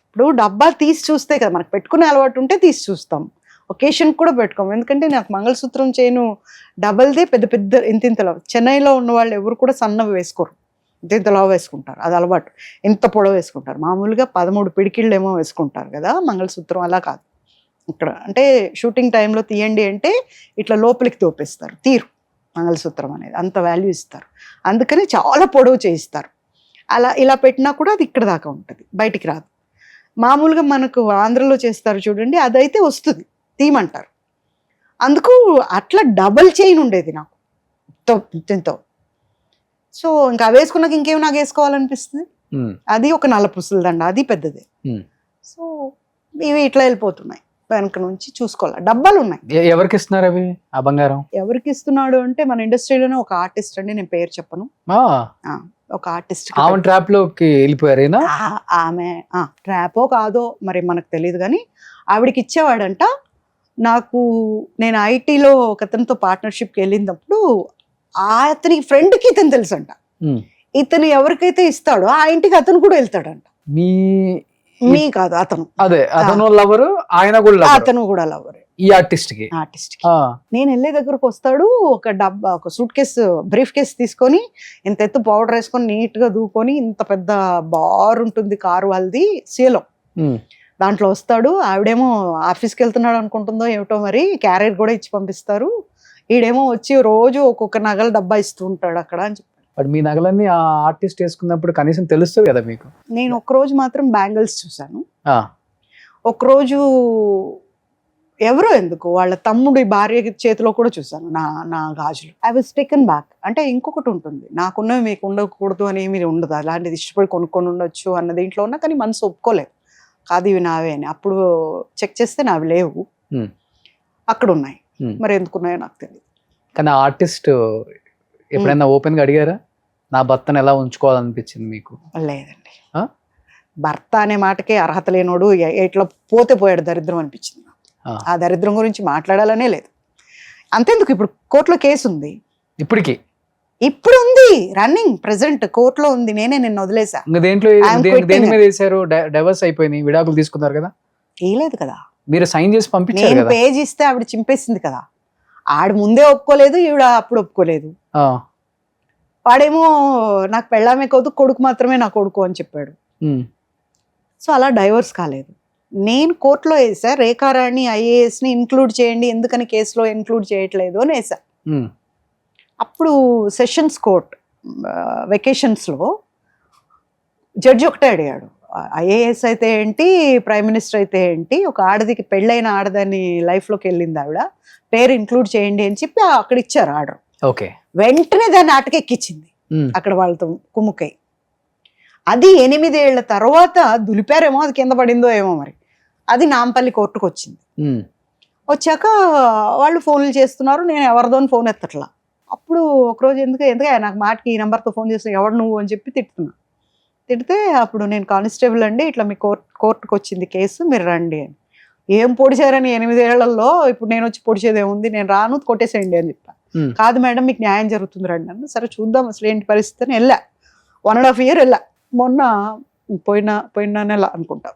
Speaker 4: ఇప్పుడు డబ్బాలు తీసి చూస్తే కదా మనకు, పెట్టుకునే అలవాటు ఉంటే తీసి చూస్తాం, ఒకేషన్ కూడా పెట్టుకోము, ఎందుకంటే నాకు మంగళసూత్రం చైను డబల్దే పెద్ద పెద్ద ఇంతింతలో, చెన్నైలో ఉన్న వాళ్ళు ఎవరు కూడా సన్నవి వేసుకోరు, ఇంతింతలో వేసుకుంటారు, అది అలవాటు, ఇంత పొడవు వేసుకుంటారు, మామూలుగా 13 పిడికిళ్ళు ఏమో వేసుకుంటారు కదా మంగళసూత్రం, అలా కాదు ఇక్కడ, అంటే షూటింగ్ టైంలో తీయండి అంటే ఇట్లా లోపలికి తోపేస్తారు, తీరు మంగళసూత్రం అనేది, అంత వాల్యూ ఇస్తారు, అందుకని చాలా పొడవు చేయిస్తారు, అలా ఇలా పెట్టినా కూడా అది ఇక్కడ దాకా ఉంటుంది, బయటికి రాదు. మామూలుగా మనకు ఆంధ్రలో చేస్తారు చూడండి, అదైతే వస్తుంది, తీయమంటారు, అందుకు అట్లా డబల్ చైన్ ఉండేది నాకు ఇంతో. సో ఇంకా వేసుకున్నాక ఇంకేమి నాకు వేసుకోవాలనిపిస్తుంది, అది ఒక నల్ల పుసల దండ, అది పెద్దదే. సో ఇవి ఇట్లా వెళ్ళిపోతున్నాయి, వెనక నుంచి చూసుకోవాలి, డబ్బాలు ఉన్నాయి.
Speaker 2: ఎవరికి ఇస్తున్నారు అవి ఆ బంగారం?
Speaker 4: ఎవరికి ఇస్తున్నాడు అంటే మన ఇండస్ట్రీలోనే ఒక ఆర్టిస్ట్ అండి, నేను పేరు చెప్పను, ఒక ఆర్టిస్ట్.
Speaker 2: ఆమె ట్రాప్ లోకి వెళ్ళిపోయారేనా?
Speaker 4: ఆమె ట్రాపో కాదో మరి మనకు తెలియదు, కానీ ఆవిడకి ఇచ్చేవాడంట. నాకు నేను ఐటీలో ఒక అతనితో పార్ట్నర్షిప్కి వెళ్ళినప్పుడు అతనికి ఫ్రెండ్కి ఇతను తెలుసు అంట, ఇతను ఎవరికైతే ఇస్తాడో ఆ ఇంటికి అతను కూడా వెళ్తాడంట. మీ కాదు అతను,
Speaker 2: అదే అతను లవరు, ఆయన కూడా
Speaker 4: అతను కూడా లవర్
Speaker 2: ఈ ఆర్టిస్ట్ కి.
Speaker 4: నేను వెళ్ళే దగ్గరకు వస్తాడు, ఒక డబ్బా, ఒక సూట్ కేసు, బ్రీఫ్ కేసు తీసుకొని, ఇంత ఎత్తు పౌడర్ వేసుకొని నీట్ గా దూకొని, ఇంత పెద్ద బార్ ఉంటుంది కారు వాళ్ళది సీలో, దాంట్లో వస్తాడు. ఆవిడేమో ఆఫీస్కి వెళ్తున్నాడు అనుకుంటుందో ఏమిటో మరి, క్యారియర్ కూడా ఇచ్చి పంపిస్తారు, ఈడేమో వచ్చి రోజు ఒక్కొక్క నగల డబ్బా ఇస్తూ ఉంటాడు అక్కడ అని చెప్పాడు.
Speaker 2: బట్ మీ నగలన్నీ ఆ ఆర్టిస్ట్ వేసుకున్నప్పుడు కనీసం తెలుస్తుంది కదా మీకు.
Speaker 4: నేను ఒకరోజు మాత్రం బ్యాంగిల్స్ చూసాను, ఒకరోజు ఎవరో ఎందుకు వాళ్ళ తమ్ముడి భార్య చేతిలో కూడా చూసాను నా గాజులు. I was taken back. అంటే ఇంకొకటి ఉంటుంది, నాకున్నవి మీకు ఉండకూడదు అని ఏమి ఉండదు, అలాంటిది ఇష్టపడి కొనుక్కొని ఉండొచ్చు అన్న దీంట్లో ఉన్నా, కానీ మనసు ఒప్పుకోలేదు, కాదు ఇవి నావే అని. అప్పుడు చెక్ చేస్తే నావి లేవు, అక్కడ ఉన్నాయి, మరి ఎందుకున్నాయో నాకు తెలియదు.
Speaker 2: కానీ ఆర్టిస్ట్ ఎప్పుడైనా ఓపెన్ గా అడిగారా, నా భర్తను ఎలా ఉంచుకోవాలనిపించింది మీకు?
Speaker 4: లేదండి, భర్త అనే మాటకే అర్హత లేనోడు ఇట్లా పోతే పోయాడు దరిద్రం అనిపించింది. ఆ దరిద్రం గురించి మాట్లాడాలనే లేదు. అంతేందుకు, ఇప్పుడు కోర్టులో కేసు ఉంది,
Speaker 2: ఇప్పటికి
Speaker 4: ఇప్పుడు ఉంది రన్నింగ్ ప్రెసెంట్ కోర్టులో ఉంది, నేనే నిన్న వదిలేసా.
Speaker 2: ఇంకా దేంట్లో
Speaker 4: I'm
Speaker 2: దేని
Speaker 4: quitting.
Speaker 2: మీద వేసారు? డైవర్స్ అయిపోయింది, విడాకులు తీసుకున్నారు కదా,
Speaker 4: వేయలేదు కదా,
Speaker 2: మీరు సైన్ చేసి పంపించారు
Speaker 4: నేను
Speaker 2: కదా.
Speaker 4: పేజ్ ఇస్తే ఆవిడ చింపేసింది కదా. ఆడు ముందే ఒప్పుకోలేదు, ఈవిడ అప్పుడు ఒప్పుకోలేదు.
Speaker 2: ఆ,
Speaker 4: వాడేమో నాకు పెళ్ళామే కాదు, కొడుకు మాత్రమే నా కొడుకు అని చెప్పాడు.
Speaker 2: ఉమ్,
Speaker 4: సో అలా డైవర్స్ కాలేదు. నేను కోర్టులో వేసా, రేఖారాణి ఐఏఎస్ని ఇంక్లూడ్ చేయండి, ఎందుకని కేసులో ఇంక్లూడ్ చేయట్లేదు అని వేసా.
Speaker 2: ఉమ్,
Speaker 4: అప్పుడు సెషన్స్ కోర్ట్ వెకేషన్స్లో జడ్జి ఒకటే అడిగాడు, ఐఏఎస్ అయితే ఏంటి, ప్రైమ్ మినిస్టర్ అయితే ఏంటి, ఒక ఆడదికి పెళ్ళైన ఆడదాని లైఫ్లోకి వెళ్ళింది ఆవిడ, పేరు ఇంక్లూడ్ చేయండి అని చెప్పి అక్కడ ఇచ్చారు ఆర్డర్.
Speaker 2: ఓకే.
Speaker 4: వెంటనే దాన్ని అటకెక్కించింది
Speaker 2: ఉమ్,
Speaker 4: అక్కడ వాళ్ళతో కుమ్ముకై. అది 8 ఏళ్ల తర్వాత దులిపారేమో, అది కింద పడిందో ఏమో మరి, అది నాంపల్లి కోర్టుకు వచ్చింది.
Speaker 2: ఉమ్,
Speaker 4: వచ్చాక వాళ్ళు ఫోన్లు చేస్తున్నారు, నేను ఎవరిదోని ఫోన్ ఎత్తట్లా. అప్పుడు ఒకరోజు ఎందుకే నాకు మాటకి ఈ నెంబర్తో ఫోన్ చేసిన, ఎవడు నువ్వు అని చెప్పి తిడుతున్నా. తిడితే అప్పుడు నేను కానిస్టేబుల్ అండి, ఇట్లా మీ కోర్టుకు వచ్చింది కేసు, మీరు రండి అని. ఏం పొడిచారని 8 ఏళ్లలో ఇప్పుడు నేను వచ్చి పొడిచేది ఏముంది, నేను రాను, కొట్టేసేయండి అని చెప్పా.
Speaker 2: ఉమ్,
Speaker 4: కాదు మేడం మీకు న్యాయం జరుగుతుంది రండి అన్న. సరే చూద్దాం అసలు ఏంటి పరిస్థితి అని వెళ్ళా. 1.5 year వెళ్ళా. మొన్న పోయిన నెల అనుకుంటా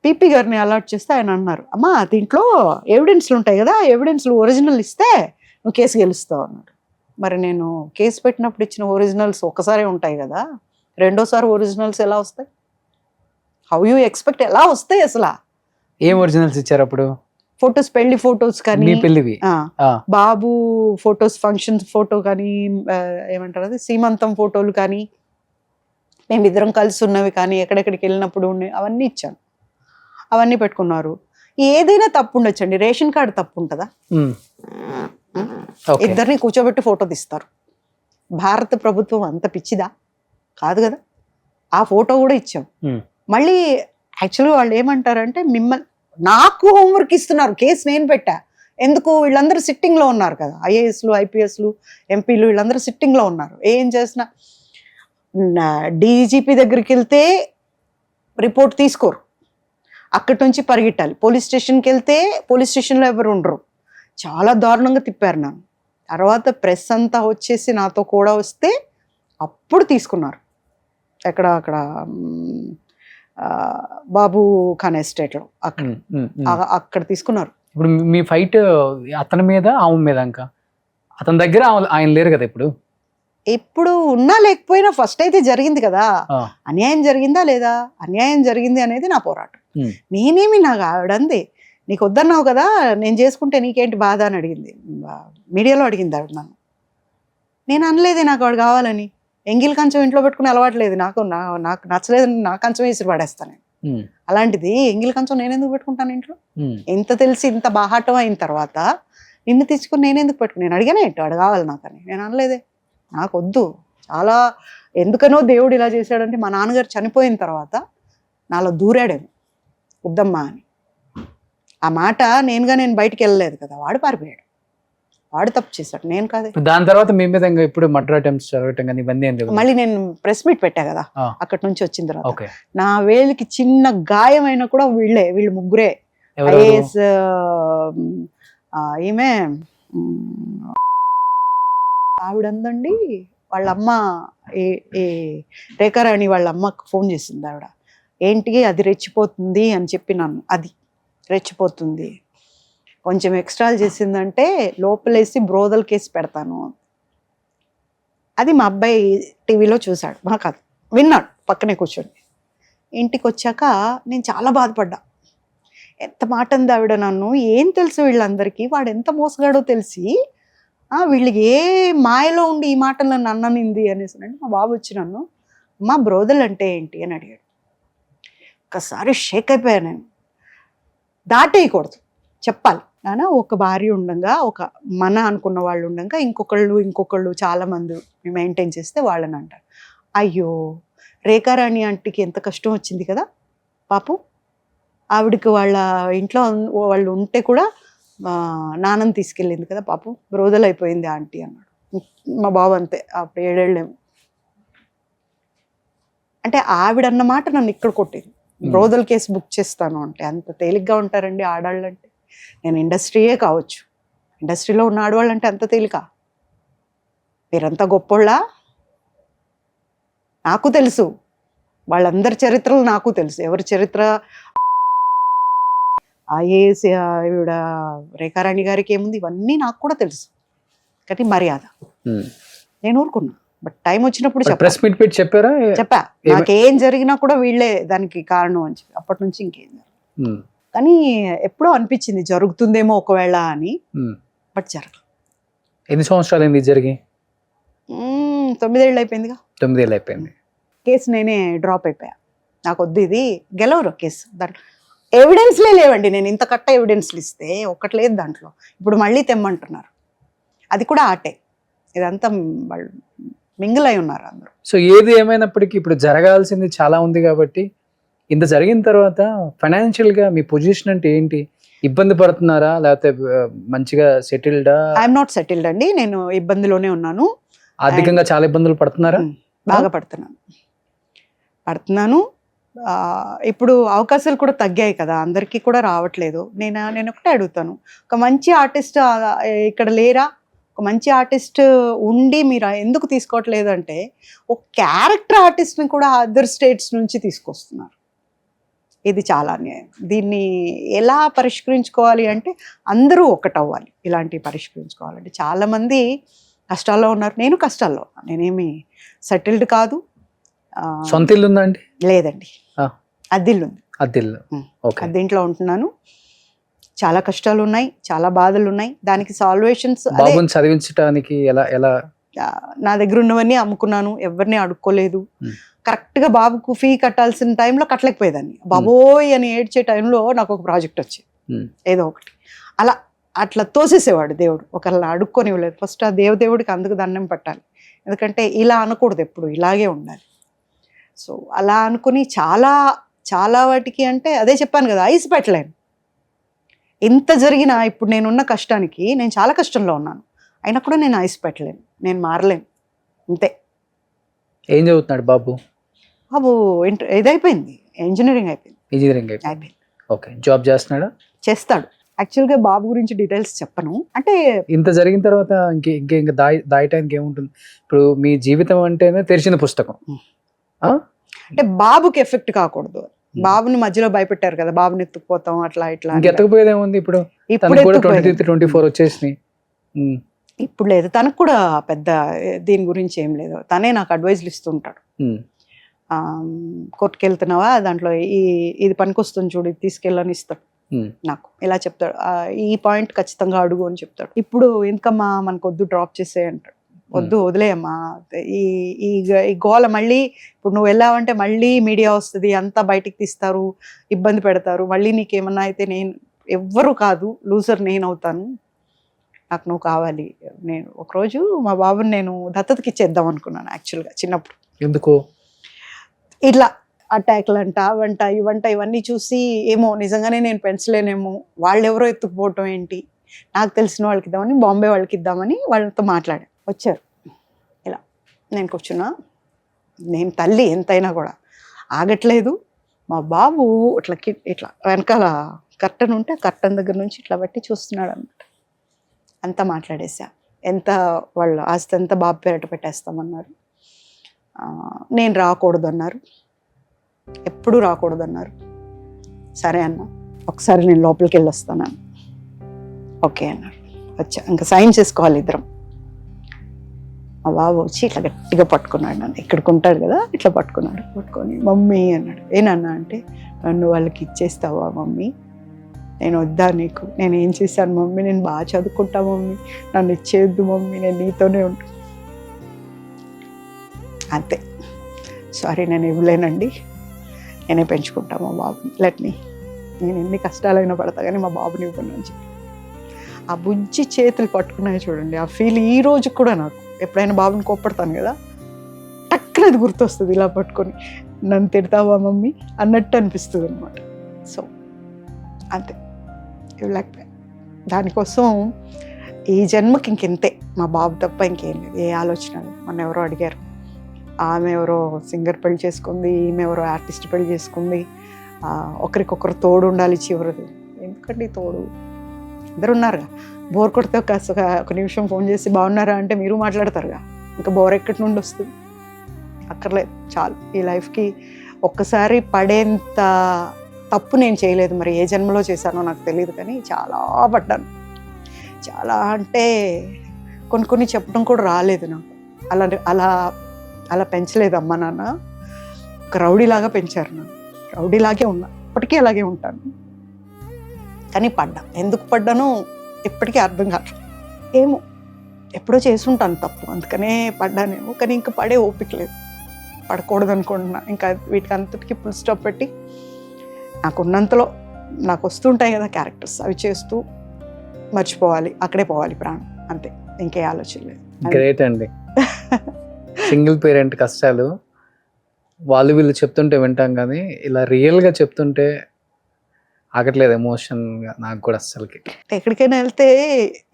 Speaker 4: పీపీ గారిని అలర్ట్ చేస్తే ఆయన అన్నారు, అమ్మా దీంట్లో ఎవిడెన్స్లు ఉంటాయి కదా, ఎవిడెన్స్లు ఒరిజినల్ ఇస్తే నువ్వు కేసు గెలుస్తావు అన్నాడు. మరి నేను కేసు పెట్టినప్పుడు ఇచ్చిన ఒరిజినల్స్ ఒకసారి ఉంటాయి కదా, రెండోసారి ఒరిజినల్స్ ఎలా వస్తాయి? హౌ యూ ఎక్స్పెక్ట్, ఎలా వస్తాయి అసలు?
Speaker 2: ఏం ఒరిజినల్స్ ఇచ్చారు అప్పుడు?
Speaker 4: ఫొటోస్, పెళ్లి ఫొటోస్ కానీ,
Speaker 2: మీ పెళ్లివి? ఆ,
Speaker 4: బాబు ఫొటోస్, ఫంక్షన్ ఫోటో కానీ, ఏమంటారు అది సీమంతం ఫోటోలు కానీ, మేమిద్దరం కలిసి ఉన్నవి కానీ, ఎక్కడెక్కడికి వెళ్ళినప్పుడు ఉన్నాయి, అవన్నీ ఇచ్చాను. అవన్నీ పెట్టుకున్నారు. ఏదైనా తప్పు ఉండొచ్చండి, రేషన్ కార్డు తప్పు ఉంటుందా?
Speaker 2: ఉమ్, ఓకే.
Speaker 4: ఇద్దరిని కూర్చోబెట్టి ఫోటో తీస్తారు. భారత ప్రభుత్వం అంత పిచ్చిదా? కాదు కదా. ఆ ఫోటో కూడా ఇచ్చాం.
Speaker 2: ఉమ్,
Speaker 4: మళ్ళీ యాక్చువల్గా వాళ్ళు ఏమంటారంటే, మిమ్మల్ని నాకు హోంవర్క్ ఇస్తున్నారు, కేసు నేను పెట్టా, ఎందుకు వీళ్ళందరూ సిట్టింగ్లో ఉన్నారు కదా, ఐఏఎస్లు ఐపీఎస్లు ఎంపీలు వీళ్ళందరూ సిట్టింగ్లో ఉన్నారు. ఏం చేసినా డీజీపీ దగ్గరికి వెళ్తే రిపోర్ట్ తీసుకోరు, అక్కడి నుంచి పరిగెట్టాలి. పోలీస్ స్టేషన్కి వెళ్తే పోలీస్ స్టేషన్లో ఎవరు ఉండరు. చాలా దారుణంగా తిప్పారు నన్ను. తర్వాత ప్రెస్ అంతా వచ్చేసి నాతో కూడా వస్తే అప్పుడు తీసుకున్నారు. అక్కడ బాబు ఖాన్ ఎస్టేట్లో అక్కడ
Speaker 2: ఉమ్, ఉమ్, ఉమ్.
Speaker 4: అక్కడ తీసుకున్నారు.
Speaker 2: ఇప్పుడు మీ ఫైట్ అతని మీద ఆమె మీద, ఇంకా అతని దగ్గర ఆయన లేరు కదా ఇప్పుడు?
Speaker 4: ఇప్పుడు ఉన్నా లేకపోయినా ఫస్ట్ అయితే జరిగింది కదా,
Speaker 2: ఆ,
Speaker 4: అన్యాయం జరిగిందా లేదా, అన్యాయం జరిగింది అనేది నా పోరాటం.
Speaker 2: ఉమ్,
Speaker 4: నేనేమి, నాకు ఆవిడంది నీకు వద్దన్నావు కదా, నేను చేసుకుంటే నీకేంటి బాధ అని అడిగింది, మీడియాలో అడిగింది ఆవిడ నన్ను. నేను అనలేదే నాకు వాడు కావాలని. ఎంగిల్ కంచం ఇంట్లో పెట్టుకుని అలవాట్లేదు నాకు, నాకు నచ్చలేదు, నా కంచం వేసి పడేస్తాను నేను.
Speaker 2: ఉమ్,
Speaker 4: అలాంటిది ఎంగిల్ కంచం నేను ఎందుకు పెట్టుకుంటాను ఇంట్లో?
Speaker 2: ఉమ్,
Speaker 4: ఇంత తెలిసి ఇంత బాహాటం అయిన తర్వాత నిన్ను తీసుకుని నేను ఎందుకు పెట్టుకుని, నేను అడిగానే ఏంటి వాడు కావాలి నాకని, నేను అనలేదే, నాకు వద్దు. చాలా ఎందుకనో దేవుడు ఇలా చేశాడంటే, మా నాన్నగారు చనిపోయిన తర్వాత నాలో దూరాడేమో వద్దమ్మా అని. ఆ మాట నేను బయటికి వెళ్ళలేదు కదా, వాడు పారిపోయాడు, వాడు తప్పు చేశాడు, నేను కాదే.
Speaker 2: దాని తర్వాత మీ మీద ఇంకా ఇప్పుడు మర్డర్ అటెంప్ట్స్ జరగటం కానీ ఇవన్నీ ఏం లేవు?
Speaker 4: మళ్ళీ నేను ప్రెస్ మీట్ పెట్టా కదా,
Speaker 2: ఆ,
Speaker 4: అక్కడి నుంచి వచ్చిన తర్వాత
Speaker 2: ఓకే.
Speaker 4: నా వేలికి చిన్న గాయమైనా కూడా వీళ్ళు ముగ్గురే.
Speaker 2: ఎవరెవరు?
Speaker 4: ఐఏఎస్ ఈమె ఆవిడందండి, వాళ్ళ అమ్మ ఏ రేఖారాణి వాళ్ళ అమ్మకు ఫోన్ చేసింది ఆవిడ, ఏంటి అది రెచ్చిపోతుంది అని చెప్పి నన్ను, అది రెచ్చిపోతుంది కొంచెం ఎక్స్ట్రాలు చేసిందంటే లోపలేసి బ్రోదల్ కేసు పెడతాను. అది మా అబ్బాయి టీవీలో చూశాడు, మా కాదు విన్నాడు పక్కనే కూర్చొని. ఇంటికి వచ్చాక నేను చాలా బాధపడ్డా. ఎంత మాట అంది ఆవిడ నన్ను, ఏం తెలుసు వీళ్ళందరికీ, వాడు ఎంత మోసగాడో తెలిసి వీళ్ళకి ఏ మాయలో ఉండి ఈ మాటలు నన్ను అన్ననింది అనేసి. అంటే మా బాబు వచ్చి నన్ను, మా బ్రోదల్ అంటే ఏంటి అని అడిగాడు. ఒక్కసారి షేక్ అయిపోయాను నేను. దాటేయకూడదు, చెప్పాలి. నాన్న ఒక భార్య ఉండగా, ఒక మన అనుకున్న వాళ్ళు ఉండగా ఇంకొకళ్ళు చాలామంది మెయింటైన్ చేస్తే వాళ్ళని అంటారు. అయ్యో రేఖారాణి ఆంటీకి ఎంత కష్టం వచ్చింది కదా పాపం, ఆవిడకి వాళ్ళ ఇంట్లో వాళ్ళు ఉంటే కూడా నాన్నని తీసుకెళ్ళింది కదా పాపం, బ్రోదల్ అయిపోయింది ఆంటీ అన్నాడు. మా బాబు అంతే, అప్పుడు 7 ఏళ్ళేమో. అంటే ఆవిడన్నమాట నన్ను ఇక్కడ కొట్టింది. బ్రోదల్ కేసు బుక్ చేస్తాను అంటే అంత తేలిగ్గా ఉంటారండి ఆడవాళ్ళు అంటే? నేను ఇండస్ట్రీయే కావచ్చు, ఇండస్ట్రీలో ఉన్న ఆడవాళ్ళు అంటే అంత తేలిక? మీరంతా గొప్పోళ్ళా? నాకు తెలుసు, వాళ్ళందరి చరిత్రలు నాకు తెలుసు. ఎవరి చరిత్ర ఐఏఎస్ ఈవిడ రేఖారాణి గారికి ఏముంది, ఇవన్నీ నాకు కూడా తెలుసు. కానీ మర్యాద నేను ఊరుకున్నా. బట్ టైం వచ్చినప్పుడు
Speaker 2: ప్రెస్ మీట్ పెట్టి చెప్పారా?
Speaker 4: చెప్పా, నాకేం జరిగినా కూడా వీళ్ళే దానికి కారణం అని చెప్పి. అప్పటి నుంచి ఇంకేం కానీ ఎప్పుడో అనిపించింది జరుగుతుందేమో ఒకవేళ అని. బట్ జరగదు.
Speaker 2: ఎన్ని సంవత్సరాలు అయింది జరిగి?
Speaker 4: 9 ఏళ్ళు అయిపోయిందిగా.
Speaker 2: 9 ఏళ్ళు అయిపోయింది.
Speaker 4: కేసు నేనే డ్రాప్ అయిపోయా. నాకు వద్దు, ఇది గెలవరు కేసు. దాంట్లో ఎవిడెన్స్లే లేవండి. నేను ఇంత కట్ట ఎవిడెన్స్లు ఇస్తే ఒక్కటి లేదు దాంట్లో. ఇప్పుడు మళ్ళీ తెమ్మంటున్నారు. అది కూడా ఆటే. ఇదంతా వాళ్ళు మింగిల్ అయి ఉన్నారు అందరూ.
Speaker 2: సో ఏది ఏమైనప్పటికీ ఇప్పుడు జరగాల్సింది చాలా ఉంది కాబట్టి, ఇంత జరిగిన తర్వాత ఫైనాన్షియల్ గా మీ పొజిషన్ అంటే ఏంటి? ఇబ్బంది పడుతున్నారా, లేకపోతే మంచిగా సెటిల్డా?
Speaker 4: ఐఎమ్ నాట్ సెటిల్డ్ అండి. నేను ఇబ్బందిలోనే ఉన్నాను.
Speaker 2: ఆర్థికంగా చాలా ఇబ్బందులు పడుతున్నారా?
Speaker 4: బాగా పడుతున్నాను. ఇప్పుడు అవకాశాలు కూడా తగ్గాయి కదా, అందరికీ కూడా రావట్లేదు. నేను ఒకటే అడుగుతాను, ఒక మంచి ఆర్టిస్ట్ ఇక్కడ లేరా? ఒక మంచి ఆర్టిస్ట్ ఉండి మీరు ఎందుకు తీసుకోవట్లేదు అంటే, ఒక క్యారెక్టర్ ఆర్టిస్ట్ని కూడా అదర్ స్టేట్స్ నుంచి తీసుకొస్తున్నారు. ఇది చాలా అన్యాయం. దీన్ని ఎలా పరిష్కరించుకోవాలి అంటే అందరూ ఒకటవ్వాలి. ఇలాంటివి పరిష్కరించుకోవాలంటే చాలామంది కష్టాల్లో ఉన్నారు. నేను కష్టాల్లో ఉన్నాను. నేనేమి సెటిల్డ్ కాదు.
Speaker 2: సొంత ఇల్లు ఉందా అండి?
Speaker 4: లేదండి, అద్దిల్లు ఉంది. అద్దింట్లో ఉంటున్నాను. చాలా కష్టాలు ఉన్నాయి, చాలా బాధలు ఉన్నాయి. దానికి సాల్వేషన్స్
Speaker 2: బాబుని చదివించడానికి ఎలా?
Speaker 4: నా దగ్గర ఉన్నవన్నీ అమ్ముకున్నాను, ఎవరిని అడుక్కోలేదు. కరెక్ట్గా బాబుకు ఫీ కట్టాల్సిన టైంలో కట్టలేకపోయేదాన్ని. బాబోయ్ అని ఏడ్చే టైంలో నాకు ఒక ప్రాజెక్ట్ వచ్చేది, ఏదో ఒకటి. అట్లా తోసేసేవాడు దేవుడు. ఒకళ్ళని అడుక్కొని ఇవ్వలేదు. ఫస్ట్ ఆ దేవుడికి అందుకు దండం పెట్టాలి. ఎందుకంటే ఇలా అనకూడదు, ఎప్పుడు ఇలాగే ఉండాలి. సో అలా అనుకుని చాలా వాటికి అంటే అదే చెప్పాను కదా, ఐస్ పెట్టలేను. ఎంత జరిగినా ఇప్పుడు నేనున్న కష్టానికి నేను చాలా కష్టంలో ఉన్నాను. అయినా కూడా నేను ఐస్ పెట్టలేను, నేను మారలేను. అంతే.
Speaker 2: ఏం చదువుతున్నాడు బాబు?
Speaker 4: బాబు ఇదైపోయింది, ఇంజనీరింగ్ అయిపోయింది.
Speaker 2: ఓకే. జాబ్ చేస్తున్నాడా?
Speaker 4: చేస్తాడు. యాక్చువల్గా బాబు గురించి డీటెయిల్స్ చెప్పను. అంటే
Speaker 2: ఇంత జరిగిన తర్వాత ఇంకా దాయటానికి ఏముంటుంది? ఇప్పుడు మీ జీవితం అంటేనే తెరిచిన పుస్తకం.
Speaker 4: అంటే బాబుకి ఎఫెక్ట్ కాకూడదు. బాబుని మధ్యలో భయపెట్టారు కదా, బాబుని ఎత్తుకుపోతాం అట్లా ఇట్లా.
Speaker 2: ఎత్తకపోయేది ఏముంది? ఇప్పుడు 23-24 వచ్చేసినాయి.
Speaker 4: ఇప్పుడు లేదు, తనకు కూడా పెద్ద దీని గురించి ఏం లేదు. తనే నాకు అడ్వైజ్లు ఇస్తుంటాడు. కోర్టుకి వెళ్తున్నావా, దాంట్లో ఇది పనికొస్తుంది చూడు, ఇది తీసుకెళ్ళని ఇస్తాడు నాకు. ఇలా చెప్తాడు, ఈ పాయింట్ ఖచ్చితంగా అడుగు అని చెప్తాడు. ఇప్పుడు ఎందుకమ్మా మనకు వద్దు, డ్రాప్ చేసే అంటాడు. వద్దు, వదిలేయమ్మా. ఈ గోల మళ్ళీ ఇప్పుడు నువ్వు వెళ్ళావంటే మళ్ళీ మీడియా వస్తుంది, అంతా బయటికి తీస్తారు, ఇబ్బంది పెడతారు. మళ్ళీ నీకేమన్నా అయితే నేను ఎవ్వరు కాదు, లూజర్ నేను అవుతాను. నాకు నువ్వు కావాలి. నేను ఒకరోజు మా బాబుని నేను దత్తతకి ఇచ్చేద్దాం అనుకున్నాను యాక్చువల్గా చిన్నప్పుడు.
Speaker 2: ఎందుకు?
Speaker 4: ఇట్లా అటాక్లు అంట, అవంట ఇవంట ఇవన్నీ చూసి ఏమో నిజంగానే నేను పెంచలేనేమో, వాళ్ళు ఎవరో ఎత్తుకుపోవటం ఏంటి, నాకు తెలిసిన వాళ్ళకి ఇద్దామని, బాంబే వాళ్ళకి ఇద్దామని వాళ్ళతో మాట్లాడా. వచ్చారు. ఇలా నేను కూర్చున్నా. నేను తల్లి ఎంతైనా కూడా ఆగట్లేదు. మా బాబు ఇట్లా వెనకాల కర్టన్ ఉంటే కర్టన్ దగ్గర నుంచి ఇట్లా బట్టి చూస్తున్నాడు అన్నమాట. అంతా మాట్లాడేసా. ఎంత వాళ్ళు ఆస్తి అంతా బాబు పేరట పెట్టేస్తామన్నారు. నేను రాకూడదు అన్నారు, ఎప్పుడూ రాకూడదు అన్నారు. సరే అన్న, ఒకసారి నేను లోపలికి వెళ్ళి వస్తాను. ఓకే అన్నారు. వచ్చా, ఇంకా సైన్ చేసుకోవాలి ఇద్దరం. మా బాబు వచ్చి ఇట్లా గట్టిగా పట్టుకున్నాడు నన్ను. ఇక్కడికి ఉంటాడు కదా, ఇట్లా పట్టుకొని మమ్మీ అన్నాడు. ఏనన్నా అంటే, నన్ను వాళ్ళకి ఇచ్చేస్తావా మమ్మీ? నేను వద్దా నీకు? నేను ఏం చేశాను మమ్మీ? నేను బాగా చదువుకుంటా మమ్మీ, నన్ను ఇచ్చేయద్దు మమ్మీ, నేను నీతోనే ఉంటాను. అంతే. సారీ, నేను ఇవ్వలేనండి, నేనే పెంచుకుంటా మా బాబుని. నేను ఎన్ని కష్టాలైనా పడతా కానీ మా బాబుని ఇవ్వను అని చెప్పి ఆ బుజ్జి చేతులు పట్టుకున్నాయి చూడండి. ఆ ఫీల్ ఈ రోజు కూడా నాకు ఎప్పుడైనా బాబుని కోప్పడతాను కదా, టక్కున అది గుర్తొస్తుంది. ఇలా పట్టుకొని నన్ను తిడతావా మమ్మీ అన్నట్టు అనిపిస్తుంది అనమాట. సో అంతే, ఇవ్వలేకపోయా. దానికోసం ఈ జన్మకి ఇంకెంతే, మా బాబు తప్ప ఇంకేం లేదు, ఏ ఆలోచన లేదు. మన ఎవరో అడిగారు, ఆమె ఎవరో సింగర్ పెళ్లి చేసుకుంది, ఈమె ఎవరో ఆర్టిస్ట్ పెళ్లి చేసుకుంది, ఒకరికొకరు తోడు ఉండాలి చివరిది. ఎందుకండి తోడు? ఇద్దరు ఉన్నారుగా. బోర్ కొడితే ఒక నిమిషం ఫోన్ చేసి బాగున్నారా అంటే మీరు మాట్లాడతారుగా. ఇంకా బోర్ ఎక్కడి నుండి వస్తుంది? అక్కర్లేదు, చాలు. ఈ లైఫ్కి ఒక్కసారి పడేంత తప్పు నేను చేయలేదు. మరి ఏ జన్మలో చేశానో నాకు తెలియదు, కానీ చాలా పడ్డాను. చాలా అంటే కొన్ని చెప్పడం కూడా రాలేదు నాకు. అలా అలా అలా పెంచలేదు అమ్మ నాన్న. ఒక రౌడీలాగా పెంచారు నన్ను. రౌడీలాగే ఉన్నా, ఇప్పటికీ అలాగే ఉంటాను. కానీ పడ్డా. ఎందుకు పడ్డానో ఇప్పటికీ అర్థం కాదు. ఏమో ఎప్పుడో చేసుంటాను తప్పు, అందుకనే పడ్డానేమో. కానీ ఇంకా పడే ఓపిక లేదు, పడకూడదు అనుకుంటున్నా. ఇంకా వీటికి అంతటికి ఫుల్ స్టాప్ పెట్టి నాకున్నంతలో నాకు వస్తుంటాయి కదా క్యారెక్టర్స్, అవి చేస్తూ మర్చిపోవాలి, అక్కడే పోవాలి ప్రాణం, అంతే. ఇంకే ఆలోచన లేదు.
Speaker 2: గ్రేట్ అండి. సింగిల్ పేరెంట్ కష్టాలు వాళ్ళు వీళ్ళు చెప్తుంటే వింటాం, కానీ ఇలా రియల్గా చెప్తుంటే ఆగట్లేదు ఎమోషన్గా నాకు కూడా అస్సలకి.
Speaker 4: ఎక్కడికైనా వెళ్తే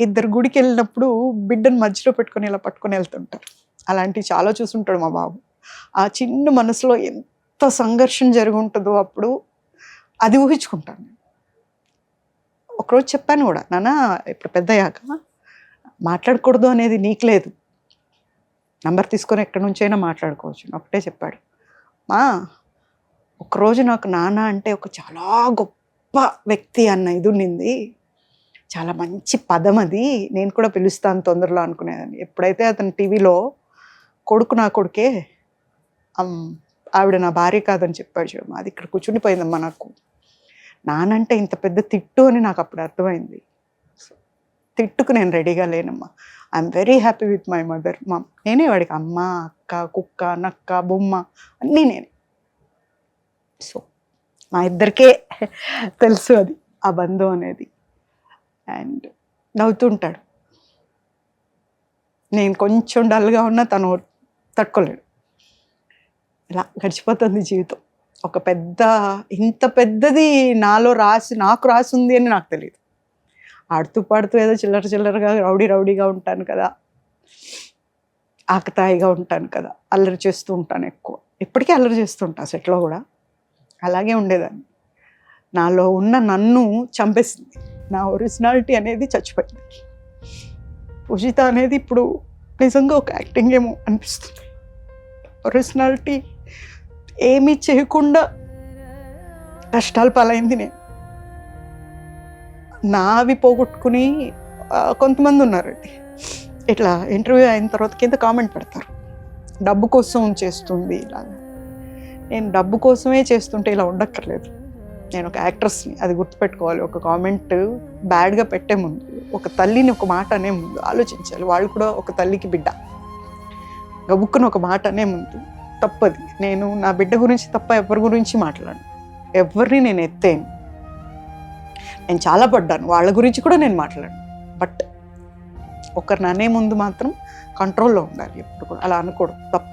Speaker 4: ఇద్దరు గుడికి వెళ్ళినప్పుడు బిడ్డను మధ్యలో పెట్టుకొని ఇలా పట్టుకొని వెళ్తుంటారు. అలాంటివి చాలా చూసుంటాడు మా బాబు. ఆ చిన్న మనసులో ఎంత సంఘర్షణ జరిగి ఉంటుందో అప్పుడు అది ఊహించుకుంటాను. ఒకరోజు చెప్పాను కూడా, నాన్న ఇప్పుడు పెద్దయ్యాక మాట్లాడకూడదు అనేది నీకు లేదు, నంబర్ తీసుకొని ఎక్కడి నుంచైనా మాట్లాడుకోవచ్చు. ఒకటే చెప్పాడు, మా ఒకరోజు నాకు నాన్న అంటే ఒక చాలా గొప్ప వ్యక్తి అన్న ఇది ఉండింది, చాలా మంచి పదం అది, నేను కూడా పిలుస్తాను తొందరలో అనుకునేదాన్ని. ఎప్పుడైతే అతను టీవీలో కొడుకు నా కొడుకే, ఆవిడ నా భార్య కాదని చెప్పాడు చూడమ్మా, అది ఇక్కడ కూర్చుండిపోయిందమ్మా నాకు. నానంటే ఇంత పెద్ద తిట్టు అని నాకు అప్పుడు అర్థమైంది. తిట్టుకు నేను రెడీగా లేనమ్మా. I'm very happy with my mother. నేనే వాడికి అమ్మ, అక్క, కుక్క, నక్క, బొమ్మ అన్నీ నేనే. సో మా ఇద్దరికే తెలుసు అది, ఆ బంధం అనేది. అండ్ నవ్వుతుంటాడు. నేను కొంచెం డల్గా ఉన్నా తను తట్టుకోలేడు. ఇలా గడిచిపోతుంది జీవితం. ఒక ఇంత పెద్దది నాకు రాసి ఉంది అని నాకు తెలియదు. ఆడుతూ పాడుతూ ఏదో చిల్లరగా రౌడీగా ఉంటాను కదా, ఆకతాయిగా ఉంటాను కదా, అల్లరి చేస్తూ ఉంటాను ఎక్కువ. ఇప్పటికీ అల్లరి చేస్తూ ఉంటాను, సెట్లో కూడా అలాగే ఉండేదాన్ని. నాలో ఉన్న నన్ను చంపేసింది, నా ఒరిజినాలిటీ అనేది చచ్చిపోయింది. పూజిత అనేది ఇప్పుడు నిజంగా ఒక యాక్టింగ్ ఏమో అనిపిస్తుంది. ఒరిజినాలిటీ ఏమీ చేయకుండా కష్టాలు పాలైంది నేను. నావి పోగొట్టుకుని కొంతమంది ఉన్నారండి ఇట్లా ఇంటర్వ్యూ అయిన తర్వాత కింద కామెంట్ పెడతారు, డబ్బు కోసం చేస్తుంది ఇలాగా. నేను డబ్బు కోసమే చేస్తుంటే ఇలా ఉండక్కర్లేదు. నేను ఒక యాక్ట్రెస్ని, అది గుర్తుపెట్టుకోవాలి. ఒక కామెంట్ బ్యాడ్గా పెట్టే ముందు, ఒక తల్లిని ఒక మాట అనే ముందు ఆలోచించాలి. వాళ్ళు కూడా ఒక తల్లికి బిడ్డ. గబుక్కుని ఒక మాట అనే ముందు తప్పది. నేను నా బిడ్డ గురించి తప్ప ఎవరి గురించి మాట్లాడను, ఎవరిని నేను ఎత్తేను. నేను చాలా పడ్డాను, వాళ్ళ గురించి కూడా నేను మాట్లాడను. బట్ ఒకరిని అనే ముందు మాత్రం కంట్రోల్లో ఉండాలి ఎప్పుడు కూడా. అలా అనకూడదు, తప్పు.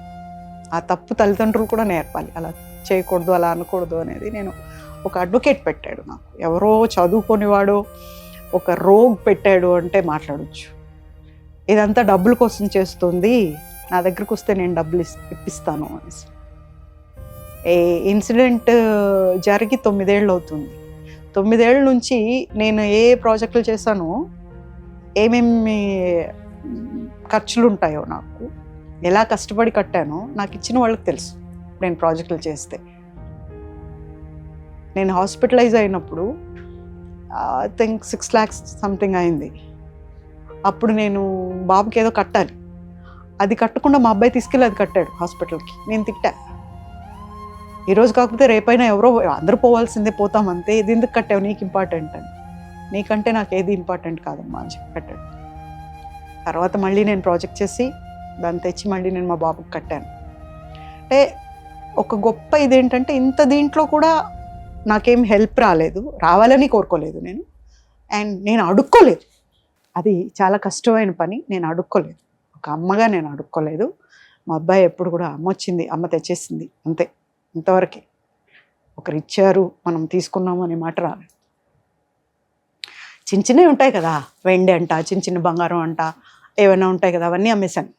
Speaker 4: ఆ తప్పు తల్లిదండ్రులు కూడా నేర్పాలి, అలా చేయకూడదు, అలా అనకూడదు అనేది. నేను ఒక అడ్వకేట్ పెట్టాడు నాకు, ఎవరో చదువుకొనివాడు ఒక రోగ్ పెట్టాడు అంటే మాట్లాడచ్చు. ఇదంతా డబ్బుల కోసం చేస్తుంది, నా దగ్గరకు వస్తే నేను డబ్బులు ఇప్పిస్తాను అనేసి. ఏ ఇన్సిడెంట్ జరిగి 9 ఏళ్ళు అవుతుంది. 9 ఏళ్ళ నుంచి నేను ఏ ప్రాజెక్టులు చేశానో, ఏమేమి ఖర్చులు ఉంటాయో, నాకు ఎలా కష్టపడి కట్టానో నాకు ఇచ్చిన వాళ్ళకి తెలుసు. నేను ప్రాజెక్టులు చేస్తే, నేను హాస్పిటలైజ్ అయినప్పుడు ఐ థింక్ 6 lakhs సంథింగ్ అయింది. అప్పుడు నేను బాబుకి ఏదో కట్టాలి, అది కట్టకుండా మా అబ్బాయి తీసుకెళ్ళి అది కట్టాడు హాస్పిటల్కి. నేను తిట్టా, ఈరోజు కాకపోతే రేపైనా ఎవరో అందరూ పోవాల్సిందే, పోతాం అంతే, ఇది ఎందుకు కట్టావు, నీకు ఇంపార్టెంట్ అని. నీకంటే నాకు ఏది ఇంపార్టెంట్ కాదమ్మా అని చెప్పి కట్టాడు. తర్వాత మళ్ళీ నేను ప్రాజెక్ట్ చేసి దాన్ని తెచ్చి మళ్ళీ నేను మా బాబుకి కట్టాను. అంటే ఒక గొప్ప ఇదేంటంటే, ఇంత దీంట్లో కూడా నాకేం హెల్ప్ రావాలని కోరుకోలేదు నేను. అండ్ నేను అడుక్కోలేదు, అది చాలా కష్టమైన పని. నేను అడుక్కోలేదు, ఒక అమ్మగా నేను అడుక్కోలేదు. మా అబ్బాయి ఎప్పుడు కూడా అమ్మ వచ్చింది, అమ్మ తెచ్చేసింది, అంతే, ఇంతవరకే. ఒకరు ఇచ్చారు, మనం తీసుకున్నాము అనే మాట రాలేదు. చిన్న చిన్నవి ఉంటాయి కదా, వెండి అంట, చిన్న బంగారం అంట, ఏమైనా ఉంటాయి కదా, అవన్నీ అమ్మేశాను.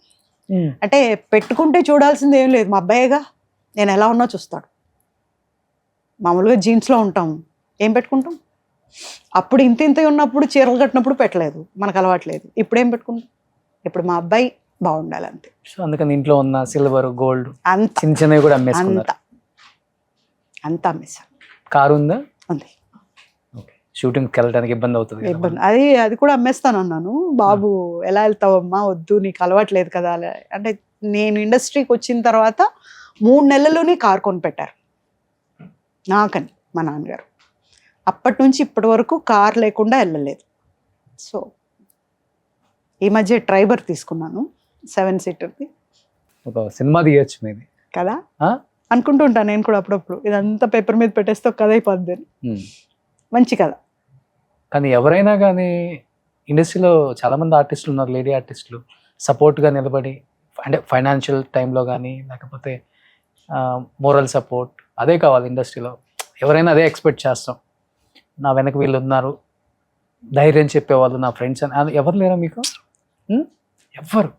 Speaker 4: అంటే పెట్టుకుంటే చూడాల్సింది ఏం లేదు, మా అబ్బాయిగా నేను ఎలా ఉన్నా చూస్తాడు. మామూలుగా జీన్స్లో ఉంటాము, ఏం పెట్టుకుంటాం? అప్పుడు ఇంత ఉన్నప్పుడు చీరలు కట్టినప్పుడు పెట్టలేదు, మనకు అలవాట్లేదు. ఇప్పుడు ఏం పెట్టుకుంటాం? ఇప్పుడు మా అబ్బాయి బాగుండాలి అంతే.
Speaker 2: సో అందుకని ఇంట్లో ఉన్న సిల్వర్ గోల్డ్
Speaker 4: అంత
Speaker 2: చిన్న చిన్నవి కూడా అమ్మేసుకున్నారు.
Speaker 4: అంత అమ్మేశాను.
Speaker 2: కారు ఉందా?
Speaker 4: ఉంది.
Speaker 2: ఓకే. షూటింగ్కి వెళ్ళడానికి ఇబ్బంది అవుతుంది కదా
Speaker 4: ఇబ్బంది అది కూడా అమ్మేస్తాను అన్నాను. బాబు ఎలా వెళ్తావమ్మా, వద్దు నీకు అలవాట్లేదు కదా అంటే. నేను ఇండస్ట్రీకి వచ్చిన తర్వాత 3 నెలల్లోనే కారు కొనిపెట్టారు నాకని మా నాన్నగారు. అప్పటి నుంచి ఇప్పటి వరకు కార్ లేకుండా వెళ్ళలేదు. సో ఈ మధ్య ట్రైబర్ తీసుకున్నాను 7 సీటర్ది.
Speaker 2: ఒక సినిమా తీయచ్చు మీది
Speaker 4: కదా
Speaker 2: ఆ?
Speaker 4: అనుకుంటూ ఉంటాను నేను కూడా అప్పుడప్పుడు. ఇదంతా పేపర్ మీద పెట్టేస్తే ఒక కథ అయిపోద్ది అని. మంచి కథ.
Speaker 2: కానీ ఎవరైనా కానీ ఇండస్ట్రీలో చాలా మంది ఆర్టిస్టులు ఉన్నారు, లేడీ ఆర్టిస్టులు సపోర్ట్గా నిలబడి, అంటే ఫైనాన్షియల్ టైంలో కానీ లేకపోతే మోరల్ సపోర్ట్ అదే కావాలి ఇండస్ట్రీలో. ఎవరైనా అదే ఎక్స్పెక్ట్ చేస్తాం. నా వెనక వీళ్ళు ఉన్నారు, ధైర్యం చెప్పేవాళ్ళు నా ఫ్రెండ్స్ అని. ఎవరు లేరా మీకు? ఎవ్వరు?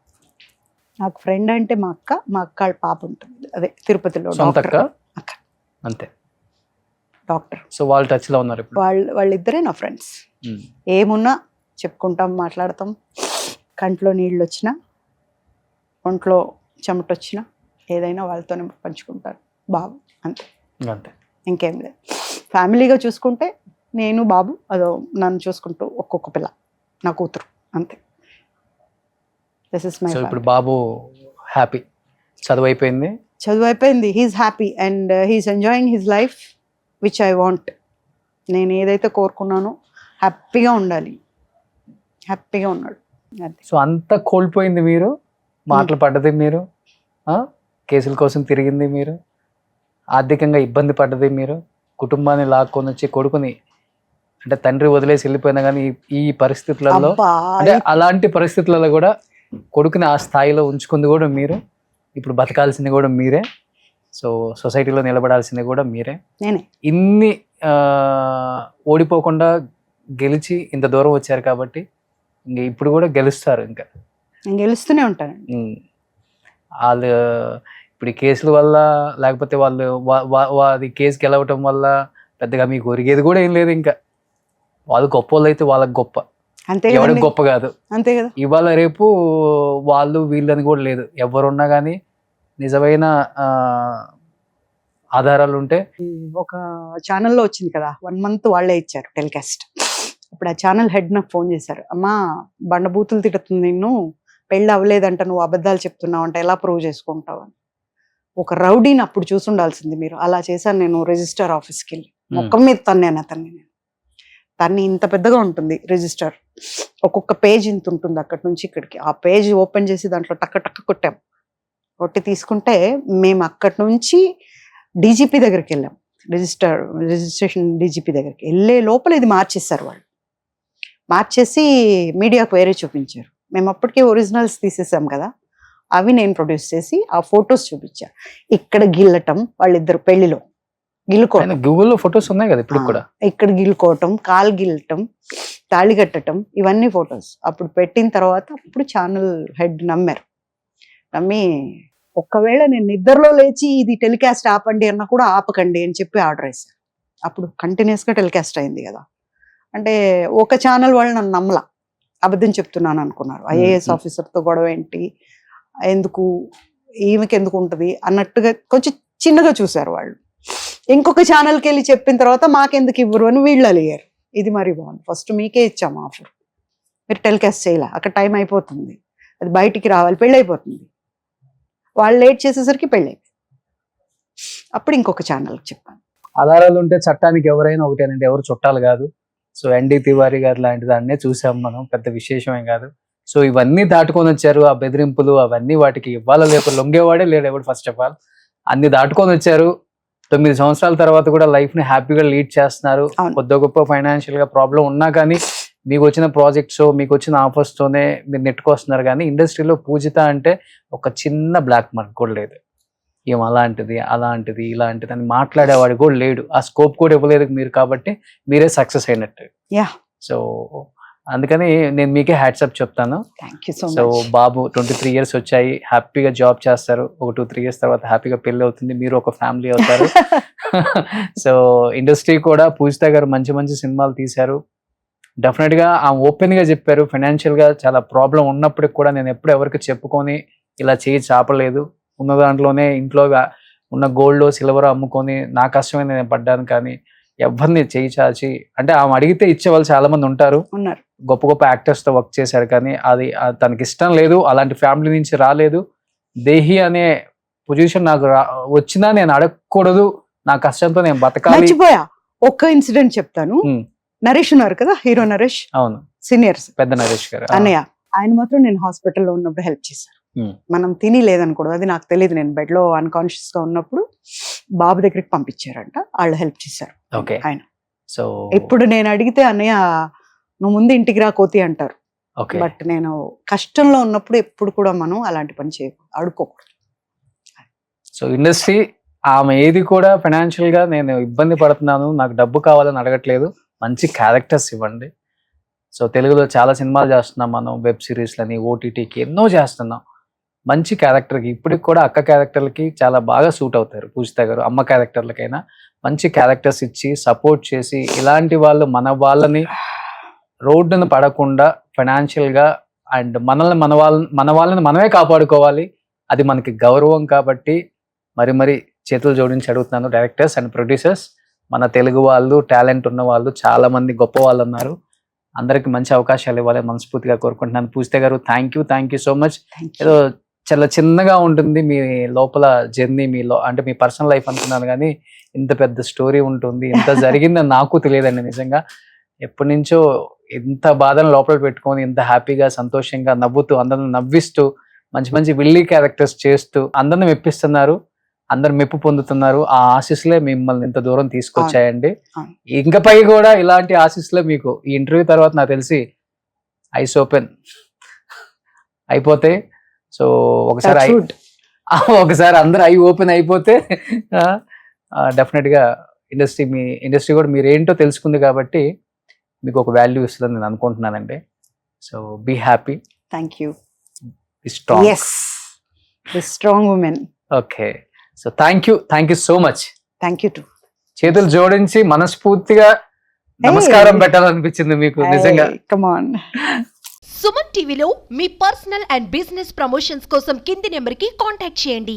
Speaker 4: నాకు ఫ్రెండ్ అంటే మా అక్క వాళ్ళ పాప ఉంటుంది, అదే తిరుపతిలో
Speaker 2: సొంత అక్క?
Speaker 4: అక్క
Speaker 2: అంతే.
Speaker 4: డాక్టర్.
Speaker 2: సో వాళ్ళు టచ్లో ఉన్నారు ఇప్పుడు?
Speaker 4: వాళ్ళిద్దరే నా ఫ్రెండ్స్. ఏమున్నా చెప్పుకుంటాం, మాట్లాడతాం. కంట్లో నీళ్ళు వచ్చినా, ఒంట్లో చెమట వచ్చినా ఏదైనా వాళ్ళతోనే పంచుకుంటారు. బాబు అంతే,
Speaker 2: అంతే,
Speaker 4: ఇంకేం లేదు. ఫ్యామిలీగా చూసుకుంటే నేను బాబు, అదో నన్ను చూసుకుంటూ ఒక్కొక్క పిల్ల, నా కూతురు, అంతే. This is my.
Speaker 2: సో ఇప్పుడు బాబు హ్యాపీ, చదువు అయిపోయింది,
Speaker 4: he's happy and he's enjoying his life which I want. నేను ఏదైతే కోరుకున్నానో హ్యాపీగా ఉండాలి, హ్యాపీగా ఉన్నాడు అంతే.
Speaker 2: సో అంతా కోల్పోయింది మీరు, మాటలు పడ్డది మీరు, కేసుల కోసం తిరిగింది మీరు, ఆర్థికంగా ఇబ్బంది పడ్డది మీరు, కుటుంబాన్ని లాక్కొని వచ్చి కొడుకుని, అంటే తండ్రి వదిలేసి వెళ్ళిపోయినా కానీ ఈ పరిస్థితులలో, అంటే అలాంటి పరిస్థితులలో కూడా కొడుకుని ఆ స్థాయిలో ఉంచుకుంది కూడా మీరు, ఇప్పుడు బతకాల్సింది కూడా మీరే, సో సొసైటీలో నిలబడాల్సింది కూడా మీరే. ఇన్ని ఓడిపోకుండా గెలిచి ఇంత దూరం వచ్చారు కాబట్టి ఇంక ఇప్పుడు కూడా గెలుస్తారు, ఇంకా
Speaker 4: గెలుస్తూనే ఉంటారు.
Speaker 2: వాళ్ళు ఇప్పుడు ఈ కేసుల వల్ల లేకపోతే వాళ్ళు అది కేసు గెలవటం వల్ల పెద్దగా మీకు ఒరిగేది కూడా ఏం లేదు. ఇంకా వాళ్ళు గొప్ప వాళ్ళు అయితే వాళ్ళకి గొప్ప,
Speaker 4: అంతే,
Speaker 2: ఎవరికి గొప్ప కాదు,
Speaker 4: అంతే కదా.
Speaker 2: ఇవాళ రేపు వాళ్ళు వీళ్ళని కూడా లేదు. ఎవరున్నా కానీ నిజమైన ఆధారాలు ఉంటే.
Speaker 4: ఒక ఛానల్లో వచ్చింది కదా, 1 month వాళ్ళే ఇచ్చారు టెలికాస్ట్. అప్పుడు ఆ ఛానల్ హెడ్ నాకు ఫోన్ చేశారు, అమ్మా బండబూతులు తిడుతుంది నిన్ను, పెళ్ళి అవ్వలేదంట, నువ్వు అబద్ధాలు చెప్తున్నావు అంట, ఎలా ప్రూవ్ చేసుకుంటావు అని. ఒక రౌడీని అప్పుడు చూసుండాల్సింది మీరు. అలా చేశాను నేను. రిజిస్టర్ ఆఫీస్కి వెళ్ళి మొక్కం మీద తన్నాను అతన్ని. తన్ని ఇంత పెద్దగా ఉంటుంది రిజిస్టర్, ఒక్కొక్క పేజ్ ఇంత ఉంటుంది అక్కడి నుంచి ఇక్కడికి. ఆ పేజ్ ఓపెన్ చేసి దాంట్లో టక్క టక్క కొట్టాం. కొట్టి తీసుకుంటే మేము అక్కడి నుంచి డీజీపీ దగ్గరికి వెళ్ళాం, రిజిస్ట్రేషన్ డీజీపీ దగ్గరికి వెళ్ళే లోపల ఇది మార్చేస్తారు వాళ్ళు. మార్చేసి మీడియాకు వేరే చూపించారు. మేము అప్పటికే ఒరిజినల్స్ తీసేసాం కదా, అవి నేను ప్రొడ్యూస్ చేసి ఆ ఫొటోస్ చూపించా. ఇక్కడ గిల్లటం, వాళ్ళిద్దరు పెళ్లిలో గిల్లుకోవటం,
Speaker 2: గూగుల్లో ఫొటోస్ ఉన్నాయి కదా ఇప్పుడు కూడా,
Speaker 4: ఇక్కడ గిల్లుకోవటం, కాలు గిల్లటం, తాళి కట్టడం, ఇవన్నీ ఫొటోస్ అప్పుడు పెట్టిన తర్వాత అప్పుడు ఛానల్ హెడ్ నమ్మారు. నమ్మి ఒక్కవేళ నేను నిద్రలో లేచి ఇది టెలికాస్ట్ ఆపండి అన్నా కూడా ఆపకండి అని చెప్పి ఆర్డర్ వేశారు. అప్పుడు కంటిన్యూస్గా టెలికాస్ట్ అయింది కదా. అంటే ఒక ఛానల్ వాళ్ళు నన్ను నమ్మలా, అబద్ధం చెప్తున్నాను అనుకున్నారు. ఐఏఎస్ ఆఫీసర్తో గొడవ ఏంటి, ఎందుకు ఈమెకి ఎందుకు ఉంటుంది అన్నట్టుగా కొంచెం చిన్నగా చూశారు వాళ్ళు. ఇంకొక ఛానల్కి వెళ్ళి చెప్పిన తర్వాత మాకెందుకు ఇవ్వరు అని వీళ్ళు అలిగారు. ఇది మరి బాగుంది, ఫస్ట్ మీకే ఇచ్చాము ఆఫర్, మీరు టెలికాస్ట్ చేయాలి, అక్కడ టైం అయిపోతుంది, అది బయటికి రావాలి, పెళ్ళి అయిపోతుంది. వాళ్ళు లేట్ చేసేసరికి పెళ్ళి అయిపోయింది. అప్పుడు ఇంకొక ఛానల్కి చెప్పాను.
Speaker 2: ఆధారాలు ఉంటే చట్టానికి ఎవరైనా ఒకటేనండి, ఎవరు చుట్టాలు కాదు. సో ఎన్డీ తివారీ గారు లాంటి దాన్నే చూసాం మనం, పెద్ద విశేషమేం కాదు. సో ఇవన్నీ దాటుకొని వచ్చారు, ఆ బెదిరింపులు అవన్నీ, వాటికి ఇవ్వాల లేక లొంగేవాడే లేడు ఎవడు. ఫస్ట్ ఆఫ్ ఆల్ అన్ని దాటుకొని వచ్చారు. 9 సంవత్సరాల తర్వాత కూడా లైఫ్ ని హ్యాపీగా లీడ్ చేస్తున్నారు. కొద్ది గొప్ప ఫైనాన్షియల్ గా ప్రాబ్లం ఉన్నా కానీ మీకు వచ్చిన ప్రాజెక్ట్స్, మీకు వచ్చిన ఆఫర్స్ తోనే మీరు నెట్టుకొస్తున్నారు. కానీ ఇండస్ట్రీలో పూజిత అంటే ఒక చిన్న బ్లాక్ మార్క్ కూడా లేదు. ఏం అలాంటిది అలాంటిది ఇలాంటిది అని మాట్లాడేవాడు కూడా లేడు. ఆ స్కోప్ కూడా ఇవ్వలేదు మీరు, కాబట్టి మీరే సక్సెస్ అయినట్టు. సో అందుకని నేను మీకే హ్యాట్సప్ చెప్తాను. సో బాబు 23 years వచ్చాయి, హ్యాపీగా జాబ్ చేస్తారు. ఒక 2-3 years తర్వాత హ్యాపీగా పెళ్లి అవుతుంది, మీరు ఒక ఫ్యామిలీ అవుతారు. సో ఇండస్ట్రీ కూడా పూజిత గారు మంచి మంచి సినిమాలు తీశారు. డెఫినెట్గా ఆమె ఓపెన్గా చెప్పారు. ఫైనాన్షియల్గా చాలా ప్రాబ్లం ఉన్నప్పటికి కూడా నేను ఎప్పుడు ఎవరికి చెప్పుకొని ఇలా చేయి చాపలేదు. ఉన్న దాంట్లోనే ఇంట్లో ఉన్న గోల్డ్ సిల్వర్ అమ్ముకొని నా కష్టమే నేను పడ్డాను. కానీ ఎవరిని చేయి చాచి, అంటే ఆమె అడిగితే ఇచ్చేవాళ్ళు చాలా మంది ఉంటారు,
Speaker 4: ఉన్నారు.
Speaker 2: గొప్ప గొప్ప యాక్టర్స్తో వర్క్ చేశారు. కానీ అది తనకి ఇష్టం లేదు, అలాంటి ఫ్యామిలీ నుంచి రాలేదు. దేహి అనే పొజిషన్ నాకు వచ్చినా నేను అడగకూడదు, నా కష్టంతో నేను బతకాలి.
Speaker 4: మర్చిపోయా ఒక్క ఇన్సిడెంట్ చెప్తాను. నరేష్ ఉన్నారు కదా, హీరో నరేష్,
Speaker 2: అవును,
Speaker 4: సీనియర్స్
Speaker 2: పెద్ద నరేష్ గారు
Speaker 4: అన్నయ్య, ఆయన మాత్రం నేను హాస్పిటల్లో ఉన్నప్పుడు హెల్ప్ చేశారు. మనం తిని లేదనుకోవడం, అది నాకు తెలియదు. నేను బెడ్ లో అన్కాన్షియస్ గా ఉన్నప్పుడు బాబు దగ్గరికి పంపించారంట, వాళ్ళు హెల్ప్ చేశారు.
Speaker 2: ఓకే.
Speaker 4: ఆయన
Speaker 2: సో
Speaker 4: ఇప్పుడు నేను అడిగితే అన్నయ్య నువ్వు ముందు ఇంటికి రా కోతి అంటారు.
Speaker 2: ఓకే.
Speaker 4: బట్ నేను కష్టంలో ఉన్నప్పుడు ఎప్పుడు కూడా మనం అలాంటి పని చేయకూడదు, అడుక్కోకూడదు.
Speaker 2: సో ఇండస్ట్రీ ఆమె ఏది కూడా ఫైనాన్షియల్ గా నేను ఇబ్బంది పడుతున్నాను, నాకు డబ్బు కావాలని అడగట్లేదు, మంచి క్యారెక్టర్స్ ఇవ్వండి. సో తెలుగులో చాలా సినిమాలు చేస్తున్నాం మనం, వెబ్ సిరీస్లని, ఓటీటీకి ఎన్నో చేస్తున్నాం. మంచి క్యారెక్టర్కి ఇప్పటికి కూడా అక్క క్యారెక్టర్లకి చాలా బాగా సూట్ అవుతారు పూజిత గారు. అమ్మ క్యారెక్టర్లకైనా మంచి క్యారెక్టర్స్ ఇచ్చి సపోర్ట్ చేసి, ఇలాంటి వాళ్ళు మన వాళ్ళని రోడ్డును పడకుండా ఫైనాన్షియల్గా అండ్ మన వాళ్ళని మనమే కాపాడుకోవాలి. అది మనకి గౌరవం. కాబట్టి మరి చేతులు జోడించి అడుగుతున్నాను, డైరెక్టర్స్ అండ్ ప్రొడ్యూసర్స్, మన తెలుగు వాళ్ళు టాలెంట్ ఉన్న వాళ్ళు చాలా మంది గొప్ప వాళ్ళు ఉన్నారు, అందరికి మంచి అవకాశాలు ఇవ్వాలని మనస్ఫూర్తిగా కోరుకుంటున్నాను. పూజిత గారు, థ్యాంక్ యూ సో మచ్. ఏదో చాలా చిన్నగా ఉంటుంది మీ లోపల జర్నీ, అంటే మీ పర్సనల్ లైఫ్ అనుకున్నాను, కానీ ఇంత పెద్ద స్టోరీ ఉంటుంది, ఇంత జరిగిందని నాకు తెలియదండి. నిజంగా ఎప్పటి నుంచో ఇంత బాధను లోపల పెట్టుకొని ఇంత హ్యాపీగా, సంతోషంగా, నవ్వుతూ, అందరిని నవ్విస్తూ, మంచి విల్లీ క్యారెక్టర్స్ చేస్తూ అందరిని మెప్పిస్తున్నారు, అందరు మెప్పు పొందుతున్నారు. ఆ ఆశీస్సులే మిమ్మల్ని ఇంత దూరం తీసుకొచ్చాయండి. ఇంకపై కూడా ఇలాంటి ఆశీస్సులే మీకు ఈ ఇంటర్వ్యూ తర్వాత నాకు తెలిసి ఐస్ ఓపెన్ అయిపోతే. సో ఒకసారి అందరు ఐ ఓపెన్ అయిపోతే డెఫినెట్ గా ఇండస్ట్రీ కూడా మీరేంటో తెలుసుకుంది కాబట్టి మీకు ఒక వాల్యూ ఇస్తుందని నేను అనుకుంటున్నానండి. So be happy.
Speaker 4: Thank you.
Speaker 2: Strong.
Speaker 4: yes, the strong woman.
Speaker 2: Okay. So thank you so much.
Speaker 4: Thank you too
Speaker 2: చేతులు జోడించి మనస్ఫూర్తిగా నమస్కారం పెట్టాలనిపించింది మీకు నిజంగా.
Speaker 4: Come on.
Speaker 5: సుమన్ టీవీలో మీ పర్సనల్ అండ్ బిజినెస్ ప్రమోషన్స్ కోసం కింది నెంబర్కి కాంటాక్ట్ చేయండి.